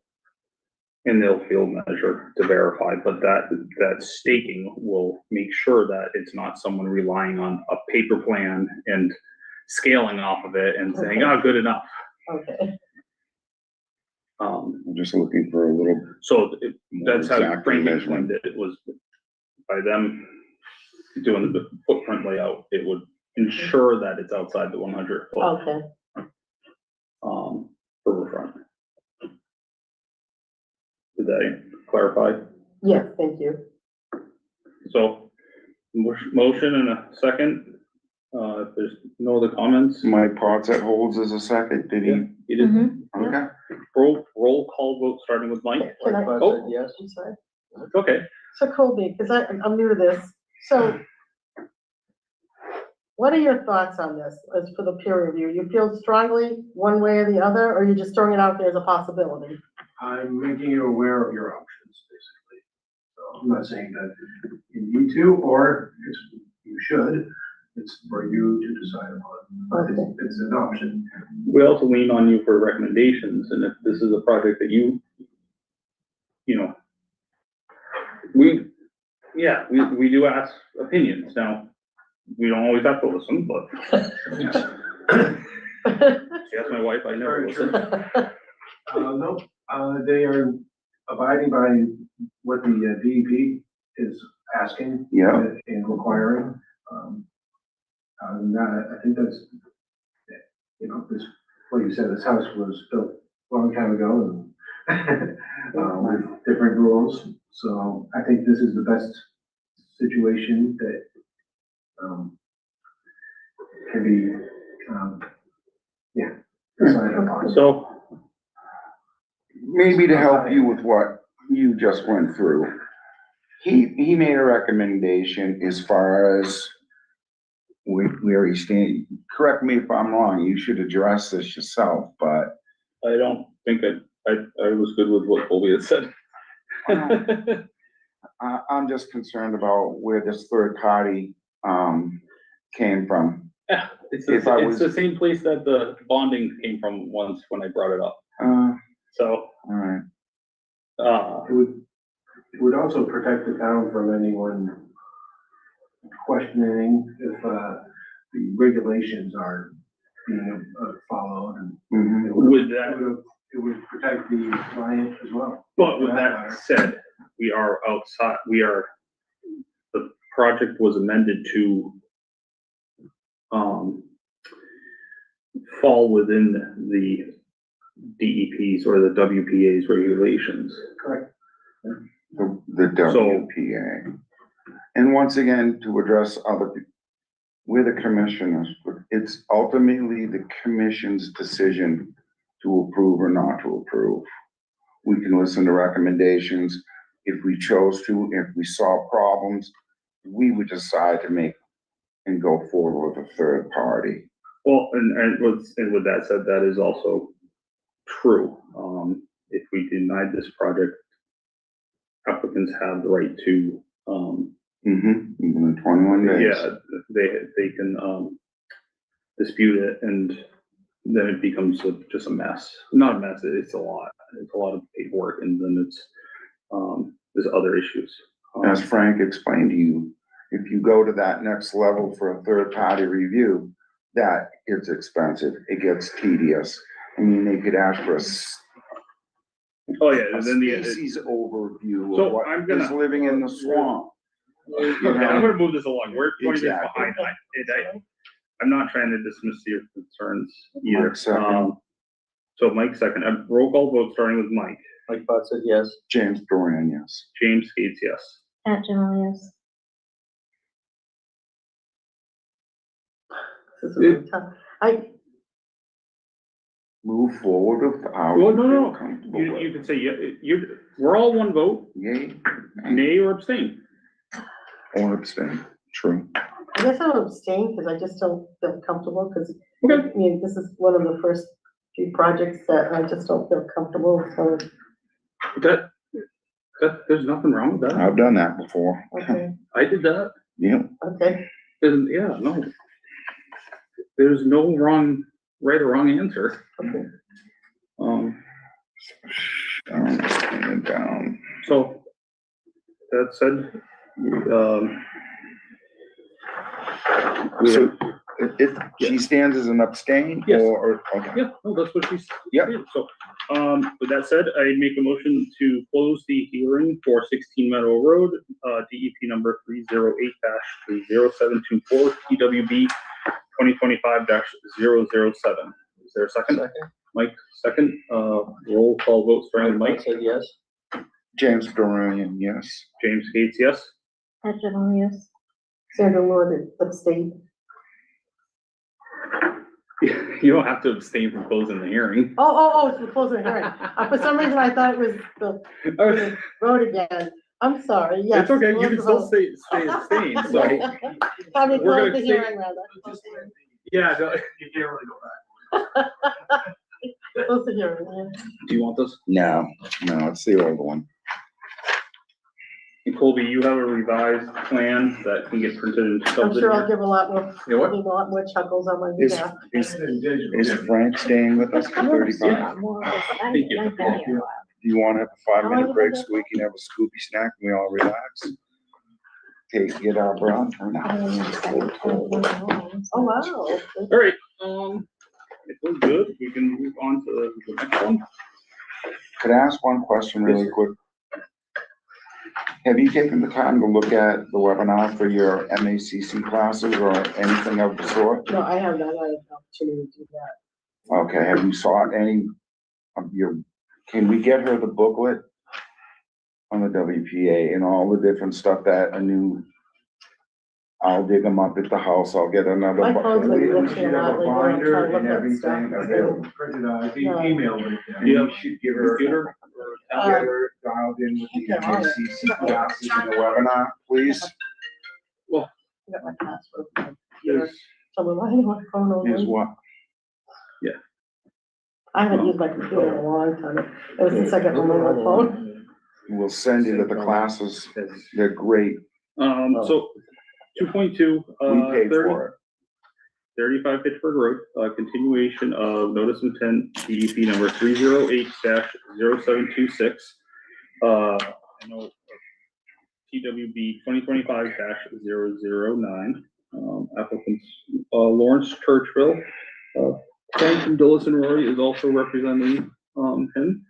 and they'll field measure to verify, but that staking will make sure that it's not someone relying on a paper plan and scaling off of it and saying, oh, good enough. Okay, I'm just looking for a little. So that's how exact Frank measurement. explained it. It was by them doing the footprint layout, it would ensure that it's outside the 100 foot, okay. riverfront. Did that clarify? Yes, thank you. So, motion and a second. If there's no other comments, Mike Potts that holds as a second, did he? you did Mm-hmm. Okay. roll call vote starting with Mike. Can I- Mike Potts Oh. said yes. I'm sorry. Okay. So Colby, because I'm new to this, so what are your thoughts on this as for the peer review? You feel strongly one way or the other, or are you just throwing it out there as a possibility? I'm making you aware of your options, basically. So I'm not saying that you need to, or you should. It's for you to decide upon, but it's an option. We also lean on you for recommendations, and if this is a project that you know, we do ask opinions. Now, we don't always have to listen, but she asked my wife, I never Very true. listen. No, they are abiding by what the DEP is asking. Yeah. And requiring. And I think that's, this, like you said, this house was built a long time ago and with different rules. So I think this is the best situation that can be, decided upon. So, Maybe to help you with what you just went through. He made a recommendation as far as where he stands. Correct me if I'm wrong, you should address this yourself, but. I don't think I was good with what Colby had said. I'm just concerned about where this third party, came from. Yeah, it's If I it's was- the same place that the bonding came from once when I brought it up. So, All right. It would also protect the town from anyone questioning if the regulations are being followed, and Mhm. with that, it would protect the client as well. but with that said, we are outside, the project was amended to fall within the DEP's or the WPA's regulations. Correct. The WPA. And once again, to address we're the commissioners, but it's ultimately the commission's decision to approve or not to approve. We can listen to recommendations. If we chose to, if we saw problems, we would decide to make and go forward with a third party. Well, and with that said, that is also true. If we denied this project, applicants have the right to, Even in 21 days. Yeah, they can, dispute it, and then it becomes just a mess. Not a mess, it's a lot of paperwork, and then it's, there's other issues. As Frank explained to you, if you go to that next level for a third-party review, that gets expensive, it gets tedious. I mean, they could ask for Oh, yeah, a and then species overview So of what I'm gonna- is living in the swamp. Okay, I'm gonna move this along, we're 20 days Exactly. behind. I'm not trying to dismiss your concerns either. Mike second. So Mike second, roll call vote starting with Mike. Mike Potts said yes. James Duran, yes. James Gates, yes. At Jamal, yes. This is really tough. Move forward with how Well, you feel no, comfortable you with. can say, we're all one vote, Yay, nay or abstain. or abstain, true. I guess I'll abstain because I just don't feel comfortable because, Okay. I mean, this is one of the first few projects that I just don't feel comfortable, so, That, there's nothing wrong with that. I've done that before. okay, I did that, Yeah, okay. and yeah, no. There's no right or wrong answer. Okay. and down. So, that said, So, she stands as an abstain Yes. or, okay. yeah, no, that's what she's. Yep. So, with that said, I make a motion to close the hearing for 16 Meadow Road, DEP number 308-30724, TWB 2025-007. Is there a second? Second. Mike, second, roll call vote starting with Mike Mike. Potts said yes. James Duran, yes. James Gates, yes. At Jamal, yes. Sandra Lord abstained. You don't have to abstain from closing the hearing. Oh, it's closing the hearing. For some reason, I thought it was the road again. I'm sorry, yes. It's okay, you close can the still vote. stay abstained, so, I mean, We're close gonna the stay- hearing rather. yeah, You can't really go back. Close the hearing, yeah. do you want this? No, it's the old one. And Colby, you have a revised plan that can get printed and I'm stuff. sure I'll give a lot more, You know what? a lot more chuckles on my Is, behalf. is Frank staying with us for 35? Thank you. Do you want to have a 5-minute break so we can have a Scooby snack and we all relax? Get our breath or not? Oh, wow. All right, if we're good, we can move on to the next one. Could I ask one question really quick? Have you taken the time to look at the webinar for your MACC classes or anything of the sort? No, I have not had an opportunity to do that. Okay, have you sought any of your, can we get her the booklet on the WPA and all the different stuff that a new, I'll dig them up at the house, I'll get another. My phone's been We glitching should a have lot lately, I'm binder trying to and look at everything stuff. available. Printed out, emailed it. Yeah. We should give her, Computer? get her dialed in with the MACC classes and the webinar, please. I got my password. for my computer. There's- So I'm relying on my phone Is only. what? I haven't used my computer in a long time. Ever since I got my mobile phone. We'll send you to the classes, they're great, So 2.2, we paid 30 for it. 35 Pittsburgh Road, continuation of notice of intent, DEP number 308-0726. I know TWB 2025-009. Applicants, Lawrence Churchville, Frank from Dillis and Rory is also representing, him.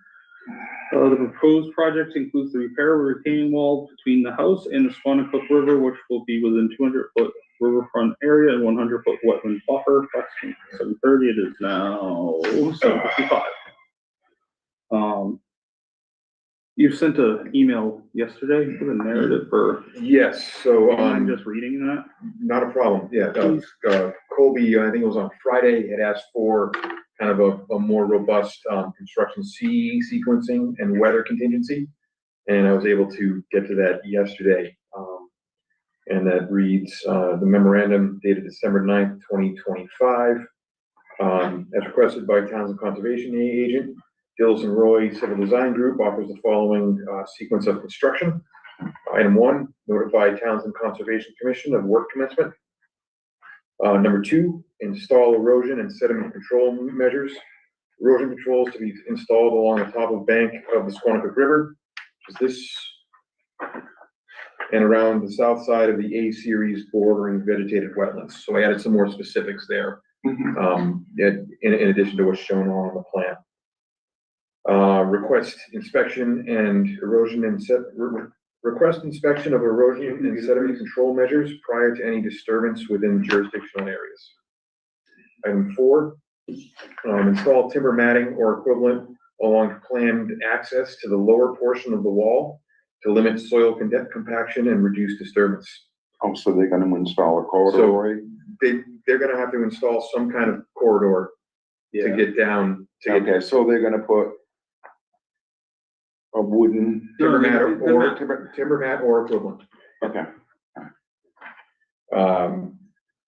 The proposed project includes the repair of a retaining wall between the house and the Squanicook River, which will be within 200-foot riverfront area and 100-foot wetland buffer. Approximately 7:30, it is now 7:55. You sent an email yesterday with a narrative for, Yes, so, I'm just reading that. not a problem, yeah, Colby, I think it was on Friday, had asked for kind of a more robust, construction sequencing and weather contingency. And I was able to get to that yesterday. And that reads, the memorandum dated December 9th, 2025. As requested by Townsend Conservation Agent, Dillis and Roy Civil Design Group offers the following sequence of construction. Item 1, notify Townsend Conservation Commission of work commencement. Number 2, install erosion and sediment control measures. Erosion controls to be installed along the top of bank of the Squanicook River, which is this, and around the south side of the A-series bordering vegetated wetlands. So I added some more specifics there, in addition to what's shown on the plan. Request inspection and erosion and request inspection of erosion and sediment control measures prior to any disturbance within jurisdictional areas. Item 4, install timber matting or equivalent along planned access to the lower portion of the wall to limit soil compaction and reduce disturbance. Oh, so they're gonna install a corridor? They're gonna have to install some kind of corridor to get down. Okay, so they're gonna put a wooden. Timber mat or equivalent. Okay.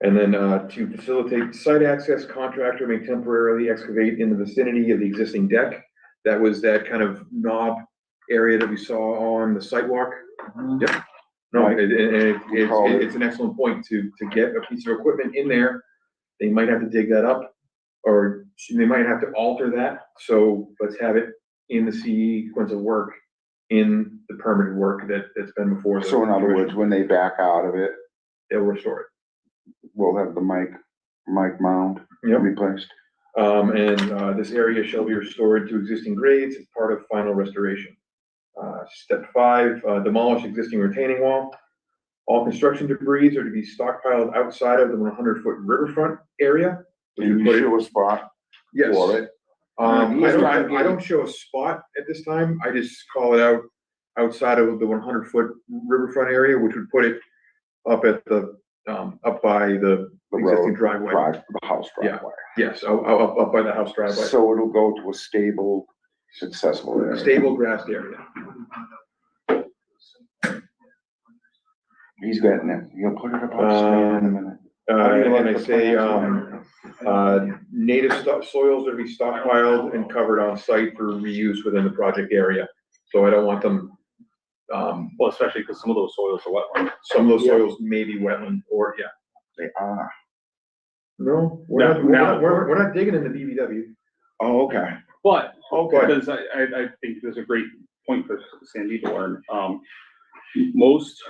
And then, to facilitate site access, contractor may temporarily excavate in the vicinity of the existing deck. That was that kind of knob area that we saw on the sidewalk. Yep. No, it's an excellent point to get a piece of equipment in there. They might have to dig that up, or they might have to alter that. So let's have it in the sequence of work, in the permitted work that's been before. So in other words, when they back out of it, they'll restore it. we'll have the mic mound replaced. This area shall be restored to existing grades as part of final restoration. Step 5, demolish existing retaining wall. All construction debris are to be stockpiled outside of the 100-foot riverfront area. Can you show a spot Yes. for it? I don't show a spot at this time. I just call it out outside of the 100-foot riverfront area, which would put it up at the, up by the existing driveway. The house driveway. Yes, up by the house driveway. So it'll go to a stable, successful area. Stable grassed area. He's getting it. He'll put it up on stand in a minute. And I say, native soils are to be stockpiled and covered on site for reuse within the project area. So I don't want them, Well, especially because some of those soils are wetland. some of those soils may be wetland or, They are. No, No, we're not digging in the BBW. Oh, okay. But, Okay. because I think there's a great point for Sandy to learn. Most,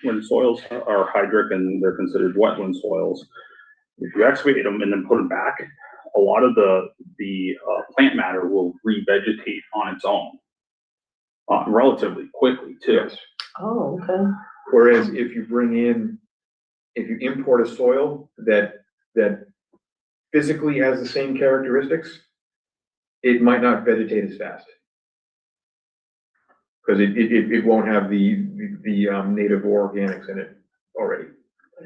when soils are hydric and they're considered wetland soils, if you excavate them and then put them back, a lot of the plant matter will revegetate on its own. Relatively quickly too. Yes. Oh, okay. Whereas if you import a soil that physically has the same characteristics, it might not vegetate as fast. Because it won't have the native organics in it already.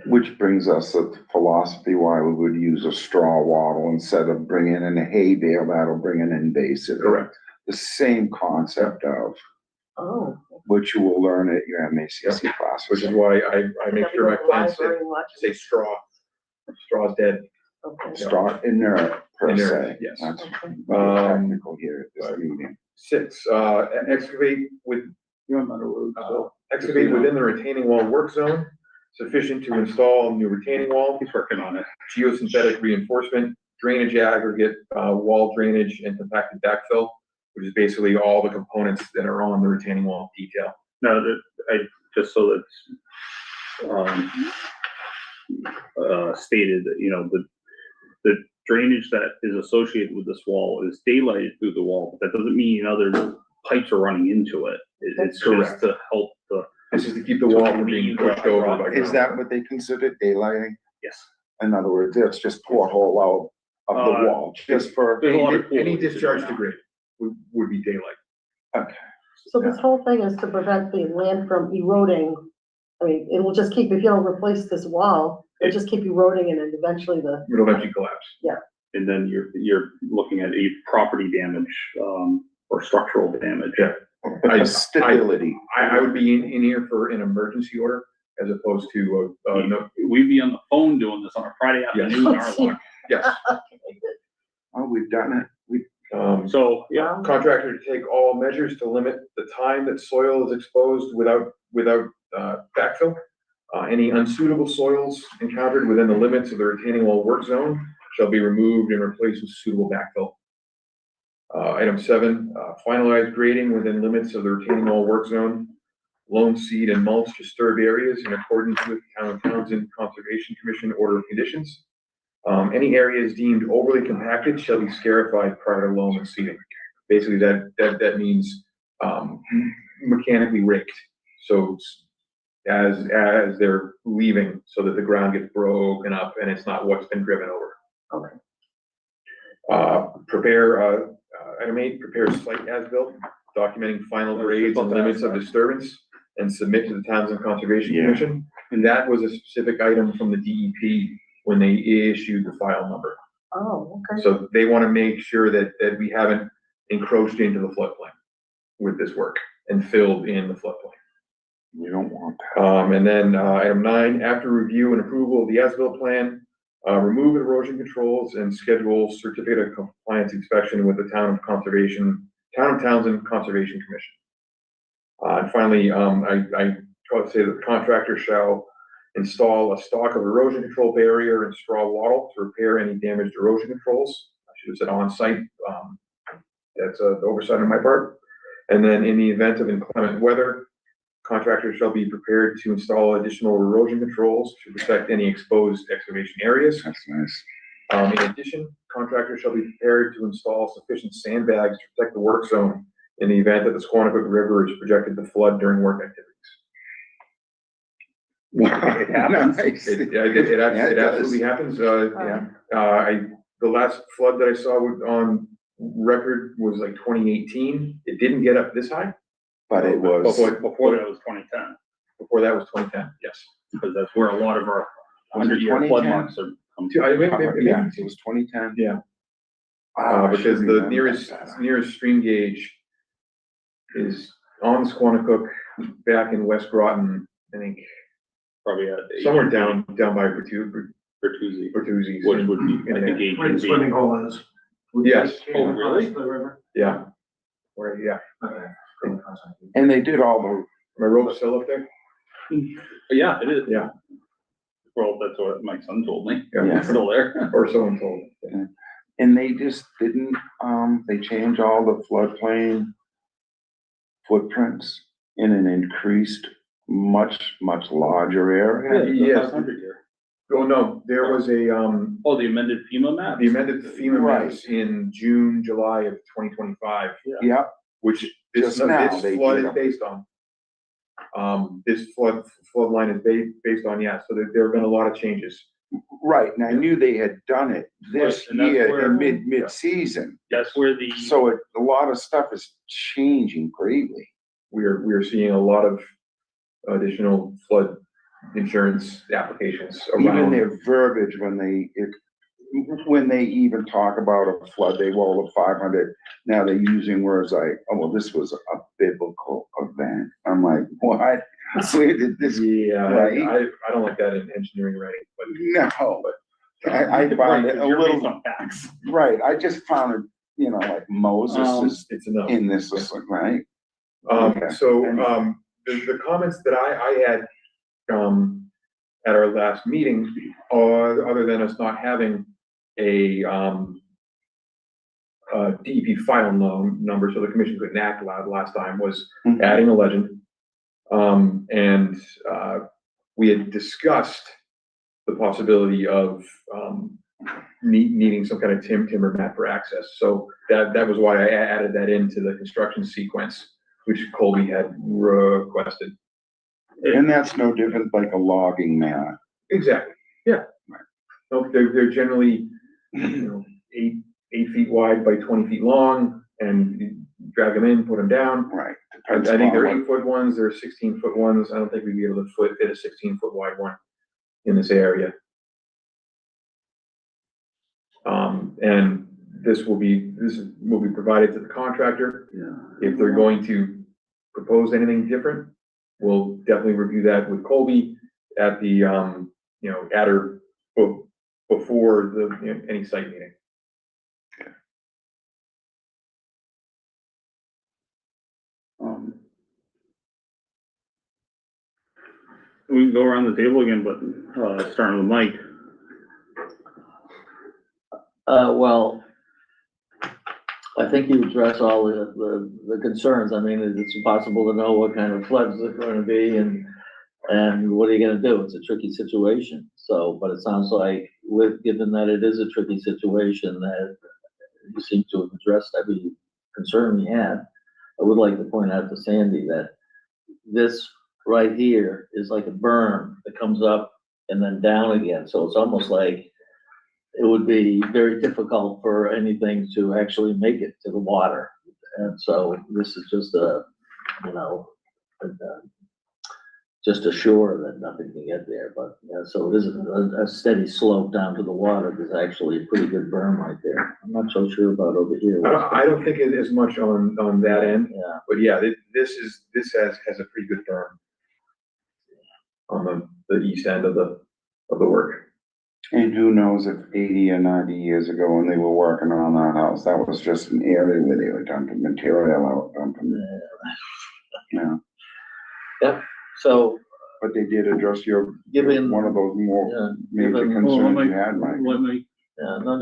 Which brings us to philosophy why we would use a straw wattle instead of bringing in a hay bale that'll bring an invasive. Correct. The same concept of, Oh. which you will learn at your MACC class. Which is why I make sure my plans say straw. Straw's dead. Okay. Straw inert per Inert, se. yes. That's Okay. technical here at this meeting. 6, excavate within the retaining wall work zone, sufficient to install a new retaining wall. He's working on it. Geosynthetic reinforcement, drainage aggregate, wall drainage, and compacted backfill, which is basically all the components that are on the retaining wall detail. No, just so that's stated that, you know, the drainage that is associated with this wall is daylighted through the wall, but that doesn't mean other pipes are running into it. It's just to help the. This is to keep the wall from being pushed over by. Is that what they consider daylighting? Yes. In other words, it's just porthole out of the wall, just for. There's a lot of Any cool- discharge to grade would be daylight. Okay. So this whole thing is to prevent the land from eroding. I mean, it will just keep, if you don't replace this wall, it'll just keep eroding and then eventually It'll eventually collapse. And then you're looking at a property damage, or structural damage. Yeah. Stability. I would be in here for an emergency order as opposed to, no, We'd be on the phone doing this on a Friday afternoon. Our luck. yes. Oh, we've done it. So, yeah, Contractor to take all measures to limit the time that soil is exposed without without, backfill. Any unsuitable soils encountered within the limits of the retaining wall work zone shall be removed and replaced with suitable backfill. Item 7, finalize grading within limits of the retaining wall work zone, loam seed and mulch disturbed areas in accordance with Town of Townsend Conservation Commission order of conditions. Any areas deemed overly compacted shall be scarified prior to loam and seeding. Basically, that means mechanically raked. So it's as they're leaving, so that the ground gets broken up and it's not what's been driven over. Okay. Prepare item 8, prepare site as-built, documenting final grades and limits of disturbance, and submit to the Townsend Conservation Commission. And that was a specific item from the DEP when they issued the file number. Oh, okay. So they want to make sure that we haven't encroached into the floodplain with this work and filled in the floodplain. You don't want that. And then item 9, after review and approval of the as-built plan, remove erosion controls and schedule certificate of compliance inspection with the Town of Townsend Conservation Commission. And finally, I try to say that the contractor shall install a stock of erosion control barrier and straw wattle to repair any damaged erosion controls. I should have said on-site. That's the oversight on my part. And then in the event of inclement weather, contractors shall be prepared to install additional erosion controls to protect any exposed excavation areas. That's nice. In addition, contractors shall be prepared to install sufficient sandbags to protect the work zone in the event that the Squanicook River is projected to flood during work activities. It happens. It absolutely happens. The last flood that I saw on record was like 2018. It didn't get up this high. But it was. Before that was 2010, Before that was 2010, yes. because that's where a lot of our Was it 100-year flood 2010? marks are. Yeah, it was 2010. Yeah. Wow, I should Because the remember nearest that. stream gauge is on Squanicook, back in West Groton, I think, Probably at somewhere down by Bertuzzi, Bertuzzi, which would be, I think, Where the 18 swimming feet. hole is. Yes. Oh, really? Across the river? yeah. Where, yeah, Okay. And they did all the, my rope's still up there? Yeah, it is. Yeah. Well, that's what my son told me. Yeah. It's still there. Or someone told me. and they just didn't, they changed all the floodplain footprints in an increased, much larger area. Yes. 500-year. Oh, no, there was a, Oh, the amended FEMA map? the amended FEMA Right. maps in June, July of 2025, Yeah, which this Just now this they flood did is them. based on. This flood line is based on, yeah, so there have been a lot of changes. right, and I knew they had done it this Right, and that's year where- in mid-season. That's where the. So a lot of stuff is changing greatly. We're seeing a lot of additional flood insurance applications Even around. their verbiage when they even talk about a flood, they roll a 500. Now they're using words like, oh, well, this was a biblical event. I'm like, what? Where did this? Yeah, Right. I don't like that in engineering writing, but No, I found Right, it 'cause a you're based little, on facts. right, I just found it, like Moses is it's enough. in this, right? Okay. So, the comments that I had, at our last meeting, other than us not having a DEP file number, so the commission couldn't act last time, was Mhm. adding a legend. And we had discussed the possibility of needing some kind of timber map for access. So that was why I added that into the construction sequence, which Colby had requested. And that's no different like a logging map. Exactly, yeah. No, they're generally, 8 feet wide by 20 feet long, and you drag them in, put them down. Right. I Depends think they're upon 8-foot ones, they're 16-foot ones. I don't think we'd be able to fit a 16-foot wide one in this area. And this will be provided to the contractor. If they're going to propose anything different, we'll definitely review that with Colby at the, at or before any site meeting. we can go around the table again, but, starting with Mike. Well, I think you address all the concerns. I mean, it's impossible to know what kind of floods are gonna be and what are you gonna do? It's a tricky situation. So, but it sounds like given that it is a tricky situation, that you seem to have addressed every concern we had. I would like to point out to Sandy that this right here is like a berm that comes up and then down again. So it's almost like it would be very difficult for anything to actually make it to the water. And so this is just just a shore that nothing can get there. But yeah, so it isn't a steady slope down to the water. There's actually a pretty good berm right there. I'm not so sure about over here. I don't think it is much on that end, Yeah, but yeah, this has a pretty good berm on the east end of the work. And who knows if 80 or 90 years ago when they were working on that house, that was just an area where they were dumping material out, Yep, so But they did address given. one of those more Yeah, major given- concerns you had, Mike. Let me, Yeah, no,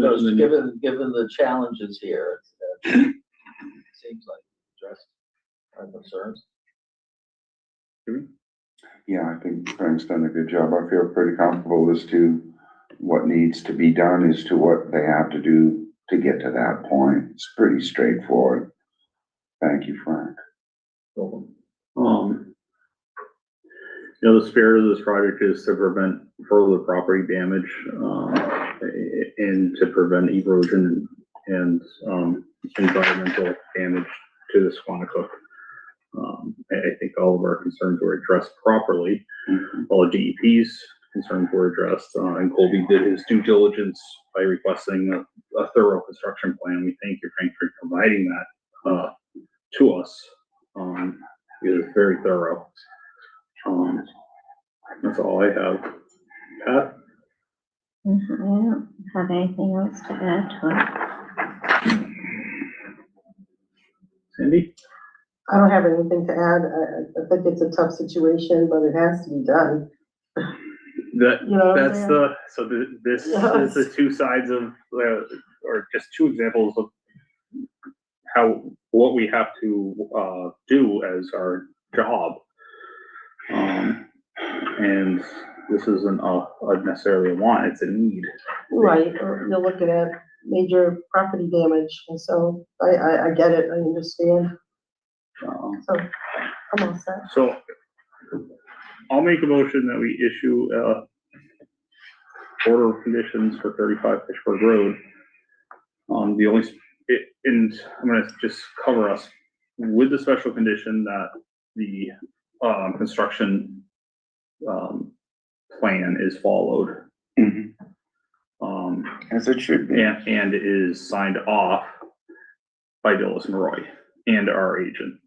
given the challenges here, it seems like addressed our concerns. Yeah, I think Frank's done a good job. I feel pretty comfortable as to what needs to be done as to what they have to do to get to that point. It's pretty straightforward. Thank you, Frank. The spirit of this project is to prevent further property damage, and to prevent erosion and, environmental damage to the Squanicook. I think all of our concerns were addressed properly. All of DEP's concerns were addressed, and Colby did his due diligence by requesting a thorough construction plan. We thank you, Frank, for providing that, to us. It was very thorough. That's all I have. Pat? I don't have anything else to add to it. Cindy? I don't have anything to add. I think it's a tough situation, but it has to be done. That, You know what I'm that's saying? this Yes. is the two sides of, or just two examples of what we have to, do as our job. And this isn't necessarily a want, it's a need. Right, or you're looking at major property damage, and so I get it, I understand. So, I'm all set. So I'll make a motion that we issue order of conditions for 35 Fishburg Road. And I'm gonna just cover us with the special condition that the construction plan is followed. As it should be. And is signed off by Dillis and Roy and our agent.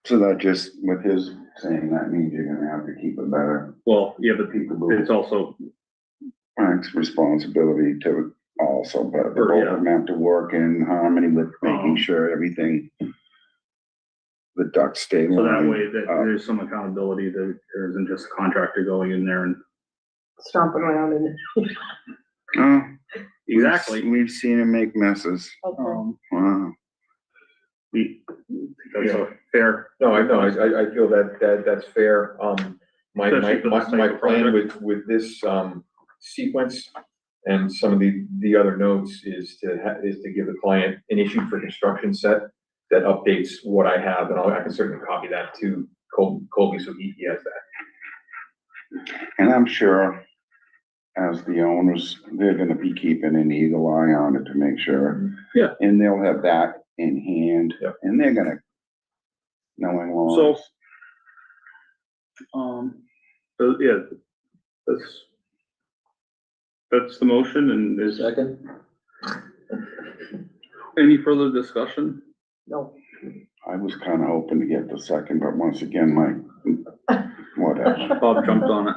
So that just, with his saying, that means you're gonna have to keep it better. Well, yeah, but People it's also, Frank's responsibility to also, but the Sure, both yeah. of them have to work in harmony with making sure everything, the ducks stay so that lined way that up. there's some accountability, that there isn't just a contractor going in there and. Stomping around in it. Oh, Exactly. We've seen him make messes. Okay. Wow. That's a fair. No, I know, I feel that's fair. My Especially for this type of plan project. with this, sequence and some of the other notes is to give the client an issue for construction set that updates what I have, and I can certainly copy that to Colby, so he has that. And I'm sure as the owners, they're gonna be keeping an eagle eye on it to make sure. Yeah. And they'll have that in hand. Yep. And they're gonna, knowing laws. So yeah, that's the motion, and is Second? any further discussion? No. I was kinda hoping to get the second, but once again, Mike, whatever. Bob jumped on it.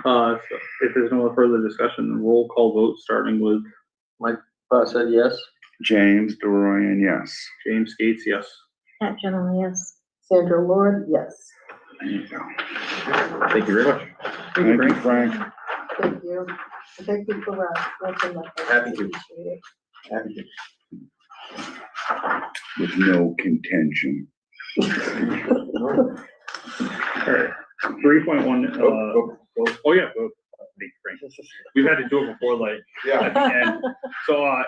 So if there's no further discussion, roll call vote, starting with I said yes. James DeRoyan, yes. James Gates, yes. Pat General, yes. Sandra Lord, yes. There you go. Thank you very much. Thank you, Frank. Thank you. And thank you for, mentioning that. Happy to. Appreciate it. Happy to. With no contention. Alright, 3.1, oh yeah, thank you, Frank. We've had to do it before, like, at the end. So,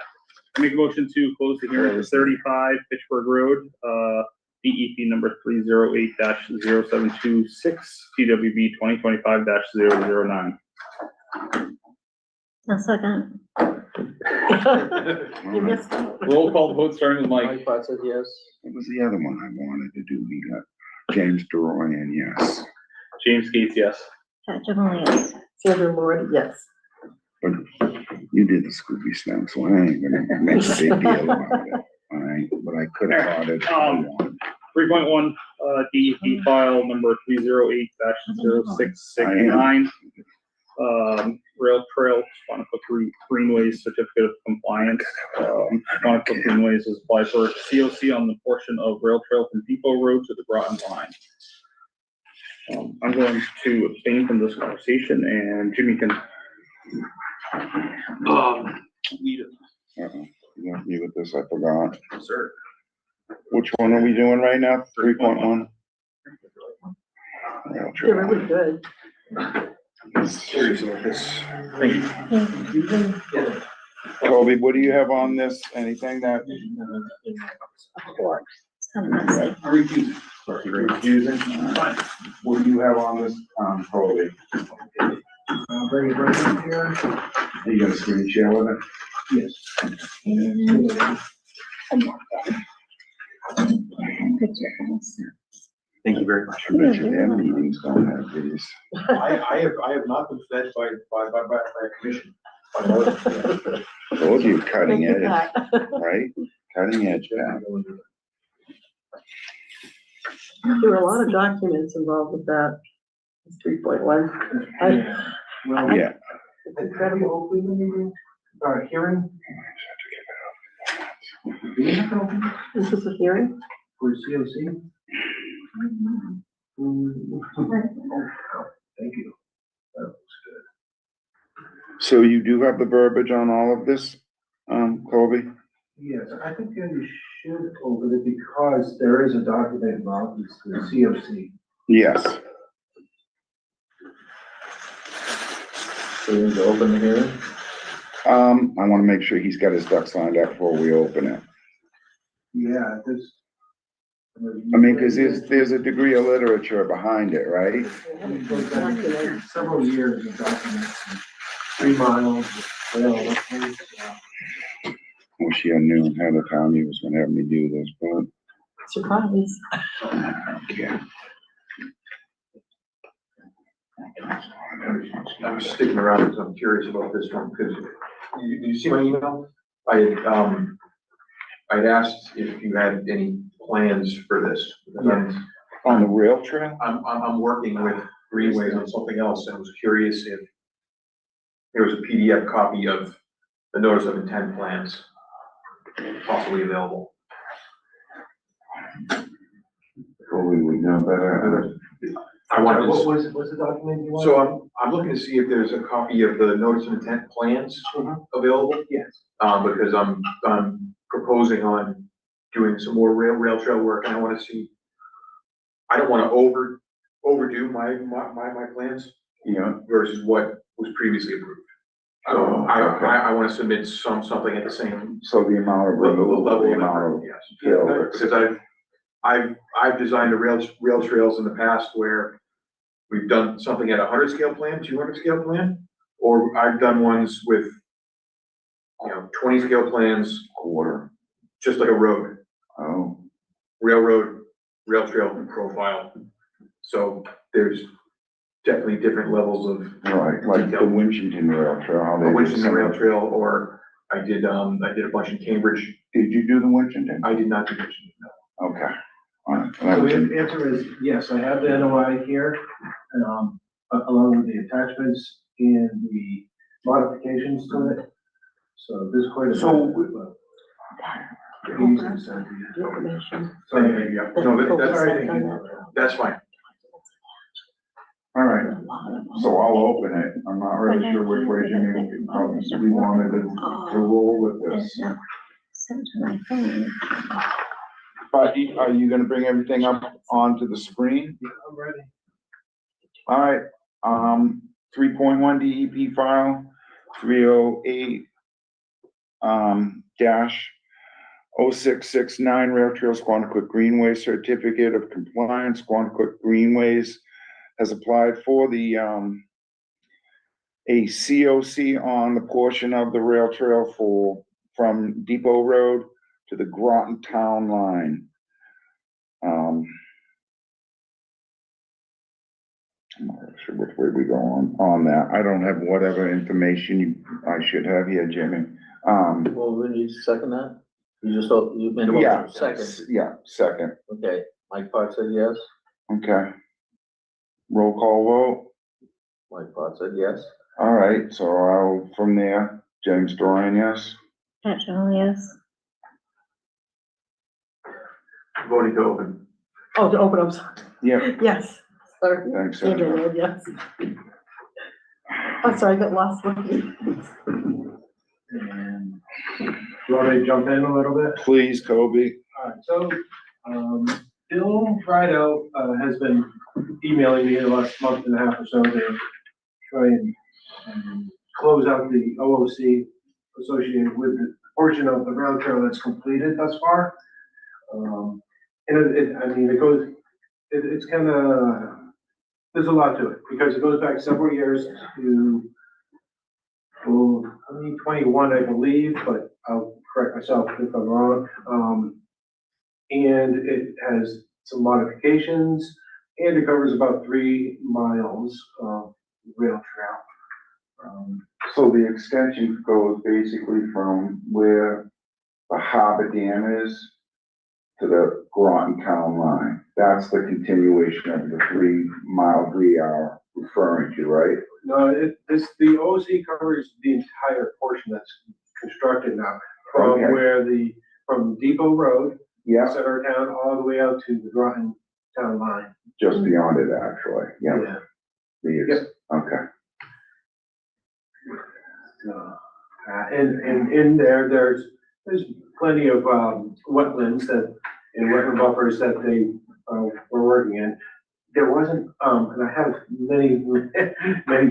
make a motion to close the hearing for 35 Fitchburg Road, DEP number 308-0726, TWB 2025-009. A second. You missed it. Roll call vote starting with Mike. Mike Pot said yes. What was the other one I wanted to do? We got James Doroyan, yes. James Gates, yes. Pat Javalier. Sandra Lord, yes. But you did the Scooby Snacks, so I ain't gonna make a big deal about it. All right, but I could have thought it. 3.1, DEP file number 308-0669. Rail Trail, Quantico Greenways Certificate of Compliance. Quantico Greenways has applied for COC on the portion of Rail Trail from Depot Road to the Groton line. I'm going to abstain from this conversation, and Jimmy can lead it. Yeah, you with this, I forgot. Sir. Which one are we doing right now? 3.1? You're really good. Seriously, this. Thank you. Kobe, what do you have on this? Anything that? It's kind of messy. Confusing? What do you have on this, Kobe? I'll bring it right up here. Are you gonna screen share with it? Yes. Thank you very much. I bet you their meetings don't have these. I have not been fed by a commission. Told you, cutting Thank you, edge, Pat. right? Cutting edge, Pat. There were a lot of documents involved with that. It's 3.1. Well, Yeah. it's incredible, hopefully, hearing. Is this a hearing? For COC? Thank you. That looks good. So you do have the verbiage on all of this, Kobe? Yes, I think that you should open it because there is a document involved, it's the COC. Yes. So you need to open the hearing? I wanna make sure he's got his ducks lined up before we open it. Yeah, this. I mean, cause there's a degree of literature behind it, right? It goes back several years of documents, 3 miles, well, Wish I knew ahead of time he was gonna have me do this, but Surprise. I don't care. I'm sticking around because I'm curious about this one, because you see my email? I'd asked if you had any plans for this. On the rail trail? I'm working with Greenways on something else, and I was curious if there was a PDF copy of the notice of intent plans possibly available. Kobe would know better. I wanted what to, was the document you wanted? so I'm looking to see if there's a copy of the notice of intent plans available. Yes. Because I'm proposing on doing some more rail trail work, and I wanna see, I don't wanna overdo my plans. Yeah. Versus what was previously approved. So Oh, okay. I wanna submit something at the same So the amount of removal, level the of amount effort, of yes. fill. Because I've designed a rail trails in the past where we've done something at 100 scale plan, 200 scale plan, or I've done ones with, 20 scale plans, Quarter. just like a road, Oh, railroad, rail trail profile. So there's definitely different levels of right, like the Winchton Rail Trail. how they a did Winchton Rail some- Trail, or I did a bunch in Cambridge. Did you do the Winchton? I did not do Winchton, no. Okay. All right. So the answer is, yes, I have the NOI here, along with the attachments and the modifications to it. So this quite a. So- Easy to send to you. Information. Sorry, yeah, no, Sorry. that's fine. All right, A lot of them. so I'll open it. I'm not really sure which way we wanted to roll with It's this. not sent to my phone. But are you gonna bring everything up onto the screen? I'm ready. All right, 3.1 DEP file, 308, dash 0669 Rail Trail Squanicook Greenway Certificate of Compliance. Squanicook Greenways has applied for the, a COC on the portion of the rail trail from Depot Road to the Groton Town Line. I'm not sure which way we go on that. I don't have whatever information I should have here, Jimmy. Well, we need to second that? You just, you made a Yeah, motion, second. yeah, second. Okay, Mike Potts said yes. Okay. Roll call vote. Mike Potts said yes. All right, so I'll, from there, James Dorian, yes? Pat Jones, yes. Voting to open. Oh, to open, I'm sorry. Yep, Yes, sorry. thanks, Sandra, Sandra. yes. I'm sorry, I got lost looking. And you want me to jump in a little bit? Please, Kobe. All right, so, Bill Frido, has been emailing me the last month and a half or so to try and close out the OOC associated with the portion of the rail trail that's completed thus far. And I mean, it's kind of, there's a lot to it, because it goes back several years to, 2021, I believe, but I'll correct myself if I'm wrong. And it has some modifications, and it covers about 3 miles of rail trail. So the extension goes basically from where the Harbor Dam is to the Groton Town Line. That's the continuation of the 3 mile we are referring to, right? No, the OC covers the entire portion that's constructed now, from Okay. where from Depot Road, Yeah, center of town, all the way out to the Groton Town Line. just beyond it, actually, yeah. Yep. Okay, And in there, there's plenty of, wetlands and wetland buffers that they, were working in. There wasn't, and I have many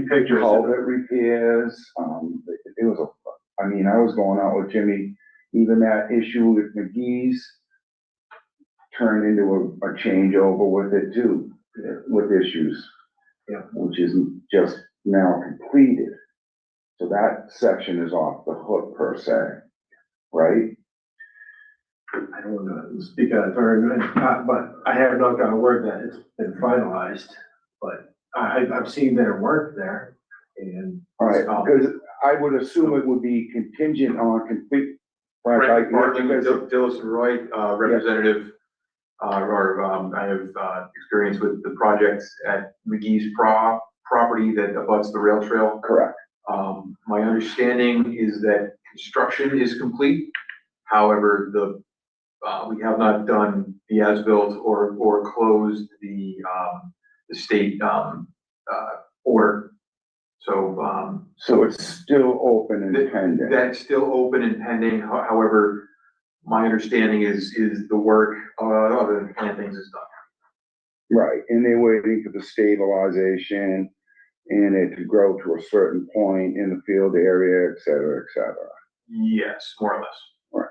pictures. culvert repairs, it was I mean, I was going out with Jimmy, even that issue with McGee's turned into a changeover with it too, with issues. Yeah. Which is just now completed. So that section is off the hook per se, right? I don't want to speak out of turn, but I have not got a word that it's been finalized, but I've seen their work there, and. All right, because I would assume it would be contingent on complete. Frank Bartley, because- Dillis and Roy, representative, I have experience with the projects at McGee's property that abuts the rail trail. Correct. My understanding is that construction is complete. However, we have not done the as-built or closed the state, order. So it's still open and pending. That's still open and pending. However, my understanding is the work, other than plantings, is done. Right, and they're waiting for the stabilization and it to grow to a certain point in the field area, et cetera, et cetera. Yes, more or less. Right.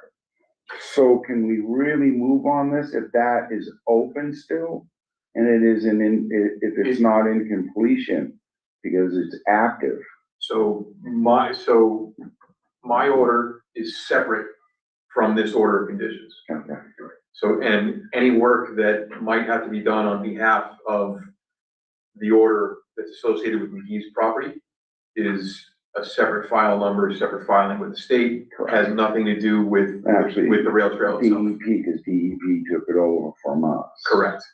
So can we really move on this if that is open still? And it isn't if it's not in completion because it's active? So my order is separate from this order of conditions. Okay. So, and any work that might have to be done on behalf of the order that's associated with McGee's property is a separate file number, separate filing with the state. Correct. Has nothing to do with Actually, the rail trail itself. DEP, because DEP took it over from us. Correct.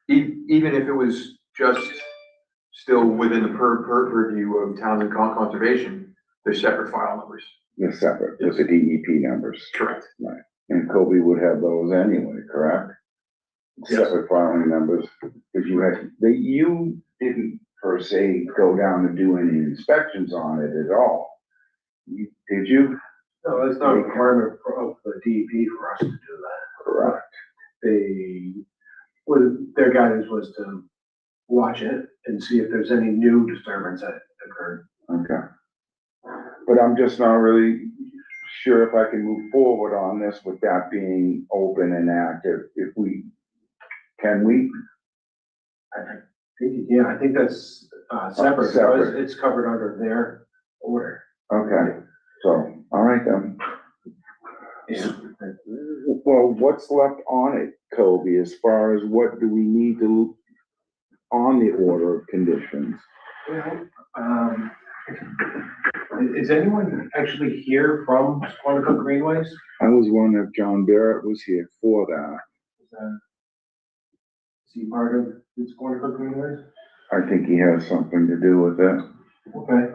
Even if it was just still within the purview of Townsend Conservation, they're separate file numbers. They're separate with the DEP numbers. Correct. And Kobe would have those anyway, correct? separate filing numbers, because you didn't per se go down to do any inspections on it at all. Did you? No, that's not a requirement of the DEP for us to do that. Correct. Their guidance was to watch it and see if there's any new disturbance that occurred. Okay. But I'm just not really sure if I can move forward on this with that being open and active. Can we? I think that's separate. Separate. It's covered under their order. Okay, so, all right then. Yeah. Well, what's left on it, Kobe, as far as what do we need to, on the order of conditions? Is anyone actually here from Quantico Greenways? I was wondering if John Barrett was here for that. Is he part of this Quantico Greenways? I think he has something to do with it. Okay.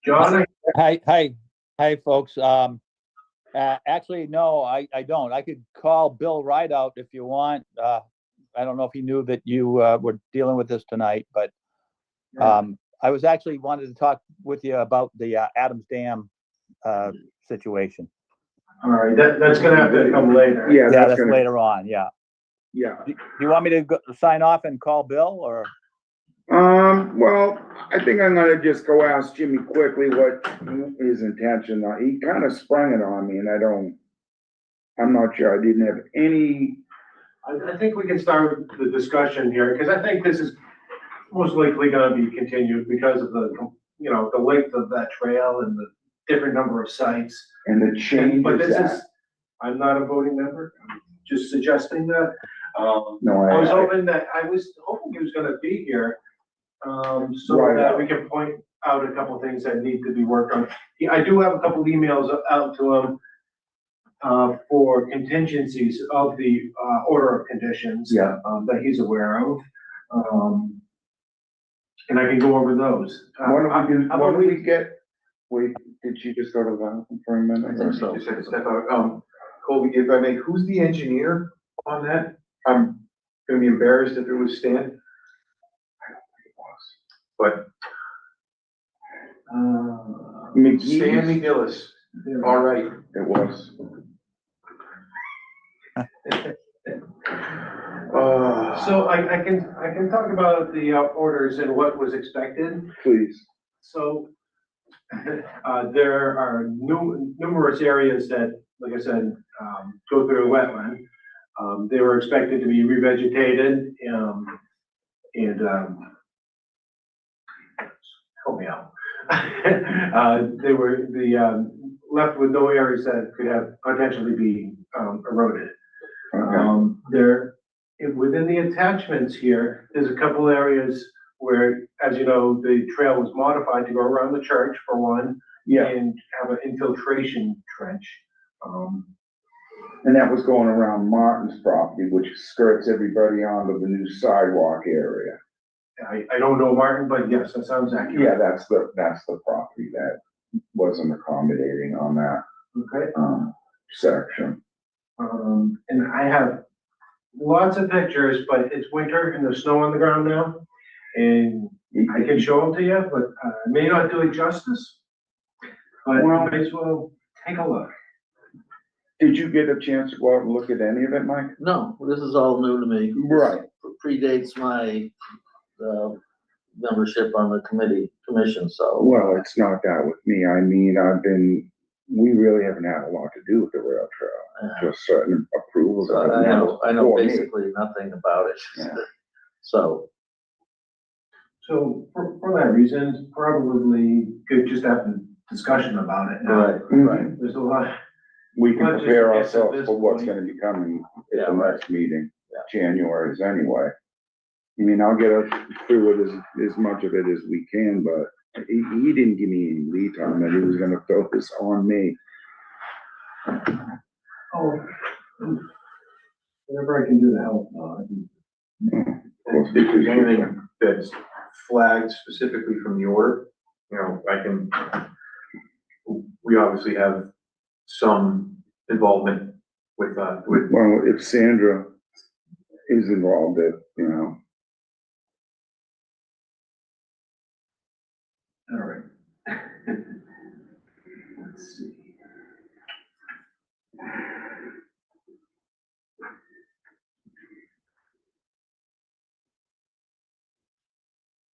John? Hi, folks. Actually, no, I don't. I could call Bill Rideout if you want. I don't know if he knew that you were dealing with this tonight, but I was actually wanted to talk with you about the Adams Dam situation. All right, that's gonna have to come later. Yeah, That's later on, yeah. Yeah. Do you want me to sign off and call Bill, or? Well, I think I'm gonna just go ask Jimmy quickly what his intention are. He kind of sprung it on me and I'm not sure. I didn't have any. I think we can start the discussion here, because I think this is most likely gonna be continued because of the length of that trail and the different number of sites. And the change But is this that. is, I'm not a voting member, I'm just suggesting that. No, I was hoping he was gonna be here, so Right. that we can point out a couple of things that need to be worked on. I do have a couple of emails out to him, for contingencies of the, order of conditions. Yeah. That he's aware of. And I can go over those. Wait, did she just go to the bathroom for a minute? I think so. Just had to step out. Colby, if I may, who's the engineer on that? I'm gonna be embarrassed if it was Stan. I don't think it was. But Stan McGillis, all right. It was. So I can talk about the orders and what was expected. Please. So, there are numerous areas that, like I said, go through a wetland. They were expected to be revegetated, and help me out. They were left with no areas that could have potentially be eroded. Okay. Within the attachments here, there's a couple areas where, as you know, the trail was modified to go around the church for one. Yeah. And have an infiltration trench. And that was going around Martin's property, which skirts everybody onto the new sidewalk area. I don't know Martin, but yes, that sounds accurate. Yeah, that's the property that wasn't accommodating on that, Okay. section. And I have lots of pictures, but it's winter and there's snow on the ground now. And I can show them to you, but I may not do it justice. But you may as well take a look. Did you get a chance to go out and look at any of it, Mike? No, this is all new to me. Right. This predates my, membership on the commission, so. Well, it's not that with me. I mean, we really haven't had a lot to do with the rail trail. Just certain approvals. So I know basically nothing about it. Yeah. So. So for that reason, probably could just have a discussion about it now. Right, right. There's a lot. We can Not just prepare at this ourselves for what's point. gonna be coming Yeah, at the right. next meeting, Yeah. January's anyway. I mean, I'll get us through it as much of it as we can, but he didn't give me any lead time that he was gonna throw this on me. Oh, whatever I can do to help. If there's anything that's flagged specifically from the order, we obviously have some involvement with. Well, if Sandra is involved in, you know. All right. Let's see.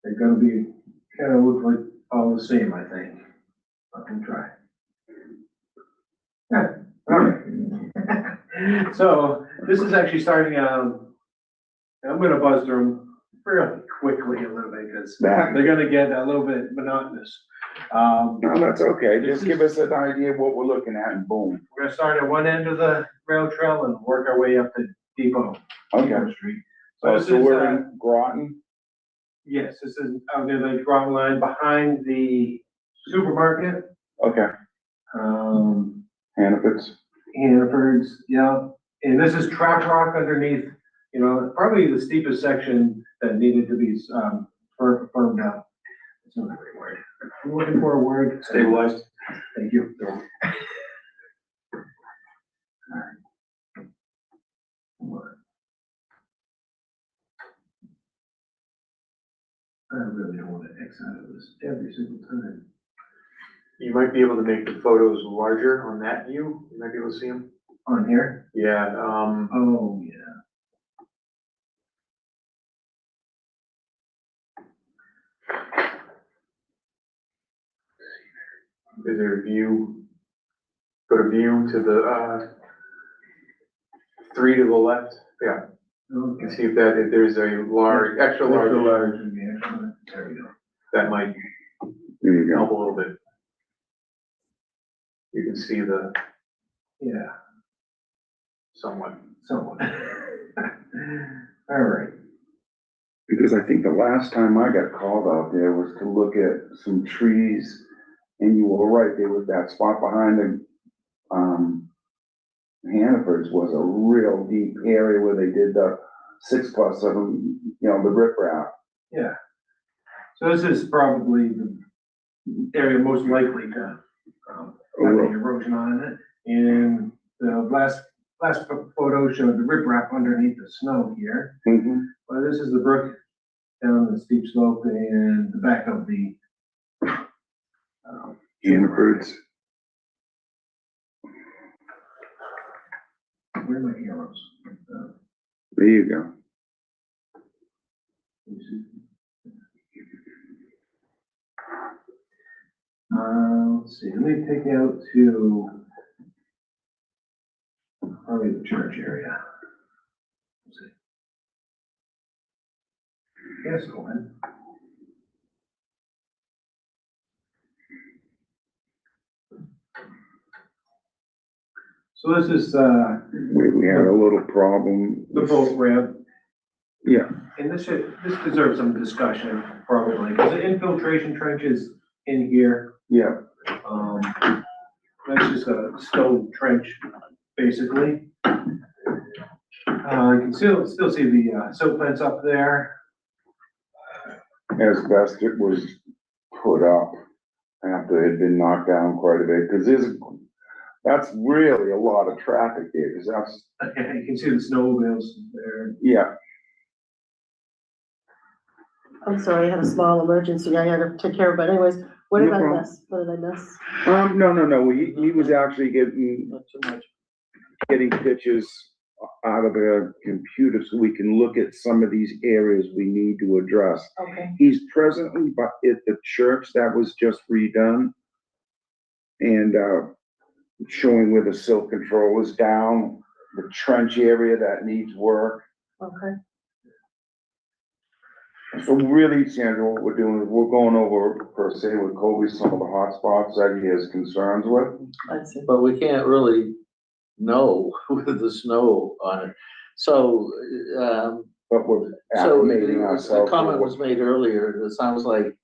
They're gonna be, kind of look like all the same, I think. Let me try. Yeah, all right. So this is actually starting, I'm gonna buzz through them fairly quickly a little bit, because they're gonna get a little bit monotonous. No, that's okay, This just give us an idea of what we're looking at and boom. We're gonna start at one end of the rail trail and work our way up to Depot. Okay. Depot Street. Oh, this so is, we're in Groton? yes, this is, the ground line behind the supermarket, Okay, Hannaford's, Hannaford's, yeah. And this is trap rock underneath, you know, probably the steepest section that needed to be, firmed up. It's not a great word. I'm looking for a word. Stabilized. Thank you. I really don't want to X out of this every single time. You might be able to make the photos larger on that view. You might be able to see them. On here? Yeah, Oh, yeah. is there a view? Go to view to the, 3 to the left. Yeah, you can Okay. see if there's a large, extra large, There we go. that might there you help go. a little bit. You can see the Yeah, somewhat. somewhat. All right. Because I think the last time I got called out there was to look at some trees, and you were right, there was that spot behind the, Hannaford's was a real deep area where they did the 6+7, you know, the riprap. Yeah. So this is probably the area most likely to, have the erosion on it. And the last photo showed the riprap underneath the snow here. Mm-hmm. But this is the brook down the steep slope and the back of the, Hannaford's. where are my arrows? There you go. Let's see, let me take you out to probably the church area. Let's see. Yes, go ahead. So this is, We had a little problem. the boat ramp, Yeah, and this deserves some discussion probably, because the infiltration trench is in here. yeah. That's just a stone trench, basically. You can still see the, silt fence up there. As best it was put up after it had been knocked down quite a bit, because that's really a lot of traffic there, because that's, You can see the snowmobiles there. yeah. I'm sorry, I had a small emergency I had to take care of, but anyways, what did No I problem. miss? What did I miss? No, he was actually Not too much. getting pictures out of the computer so we can look at some of these areas we need to address. Okay, He's presently at the church that was just redone, and showing where the silt control is down, the trench area that needs work. okay. So really, Sandra, what we're doing is we're going over, per se, with Kobe, some of the hot spots that he has concerns with. I see. But we can't really know with the snow on it. So, But we're so acclimating the ourselves. comment was made earlier, it sounds like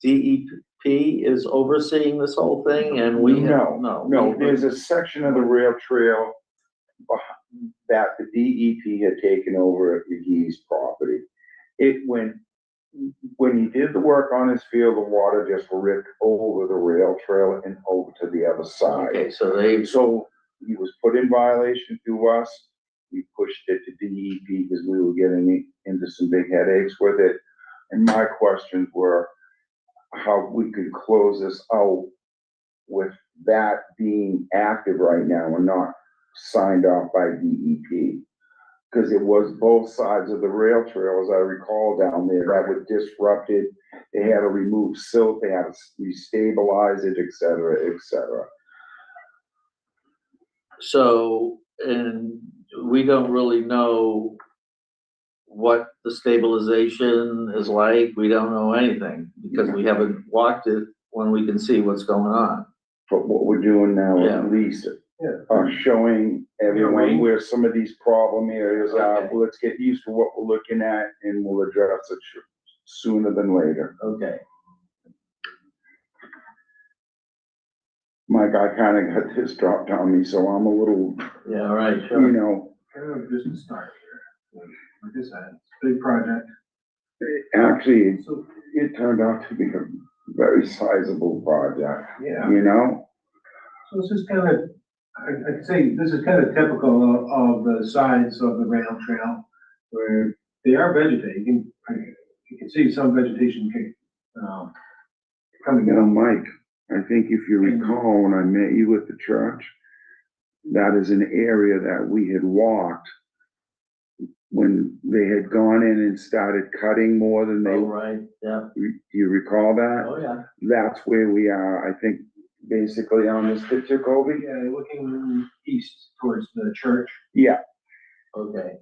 DEP is overseeing this whole thing and we have, No, there's a section of the rail trail that the DEP had taken over at McGee's property. When he did the work on his field, the water just ripped over the rail trail and over to the other side. Okay, so So he was put in violation to us. we pushed it to DEP because we were getting into some big headaches with it. And my questions were how we could close this out with that being active right now and not signed off by DEP. Because it was both sides of the rail trail, as I recall, down there, that would disrupt it. They had to remove silt, they had to restabilize it, et cetera, et cetera. So, and we don't really know what the stabilization is like. We don't know anything because we haven't walked it when we can see what's going on. But what we're doing now, Yeah. at least, showing everyone where some of these problem areas are. Okay. Well, let's get used to what we're looking at and we'll address it sooner than later. Okay. Mike, I kinda got this dropped on me, so I'm a little, Yeah, all right, you sure. know, Kind of just a start here. Like I said, it's a big project. actually, So, it turned out to be a very sizable project, yeah. you know? So this is kind of, I'd say this is kind of typical of the sides of the rail trail where they are vegetating. You can see some vegetation coming You know, down. Mike, I think if you recall, when I met you at the church, that is an area that we had walked when they had gone in and started cutting more than they, Oh, right, yeah. do you recall that? Oh, yeah. That's where we are, I think, basically on this picture, Kobe? Yeah, looking east towards the church. Yeah, Okay.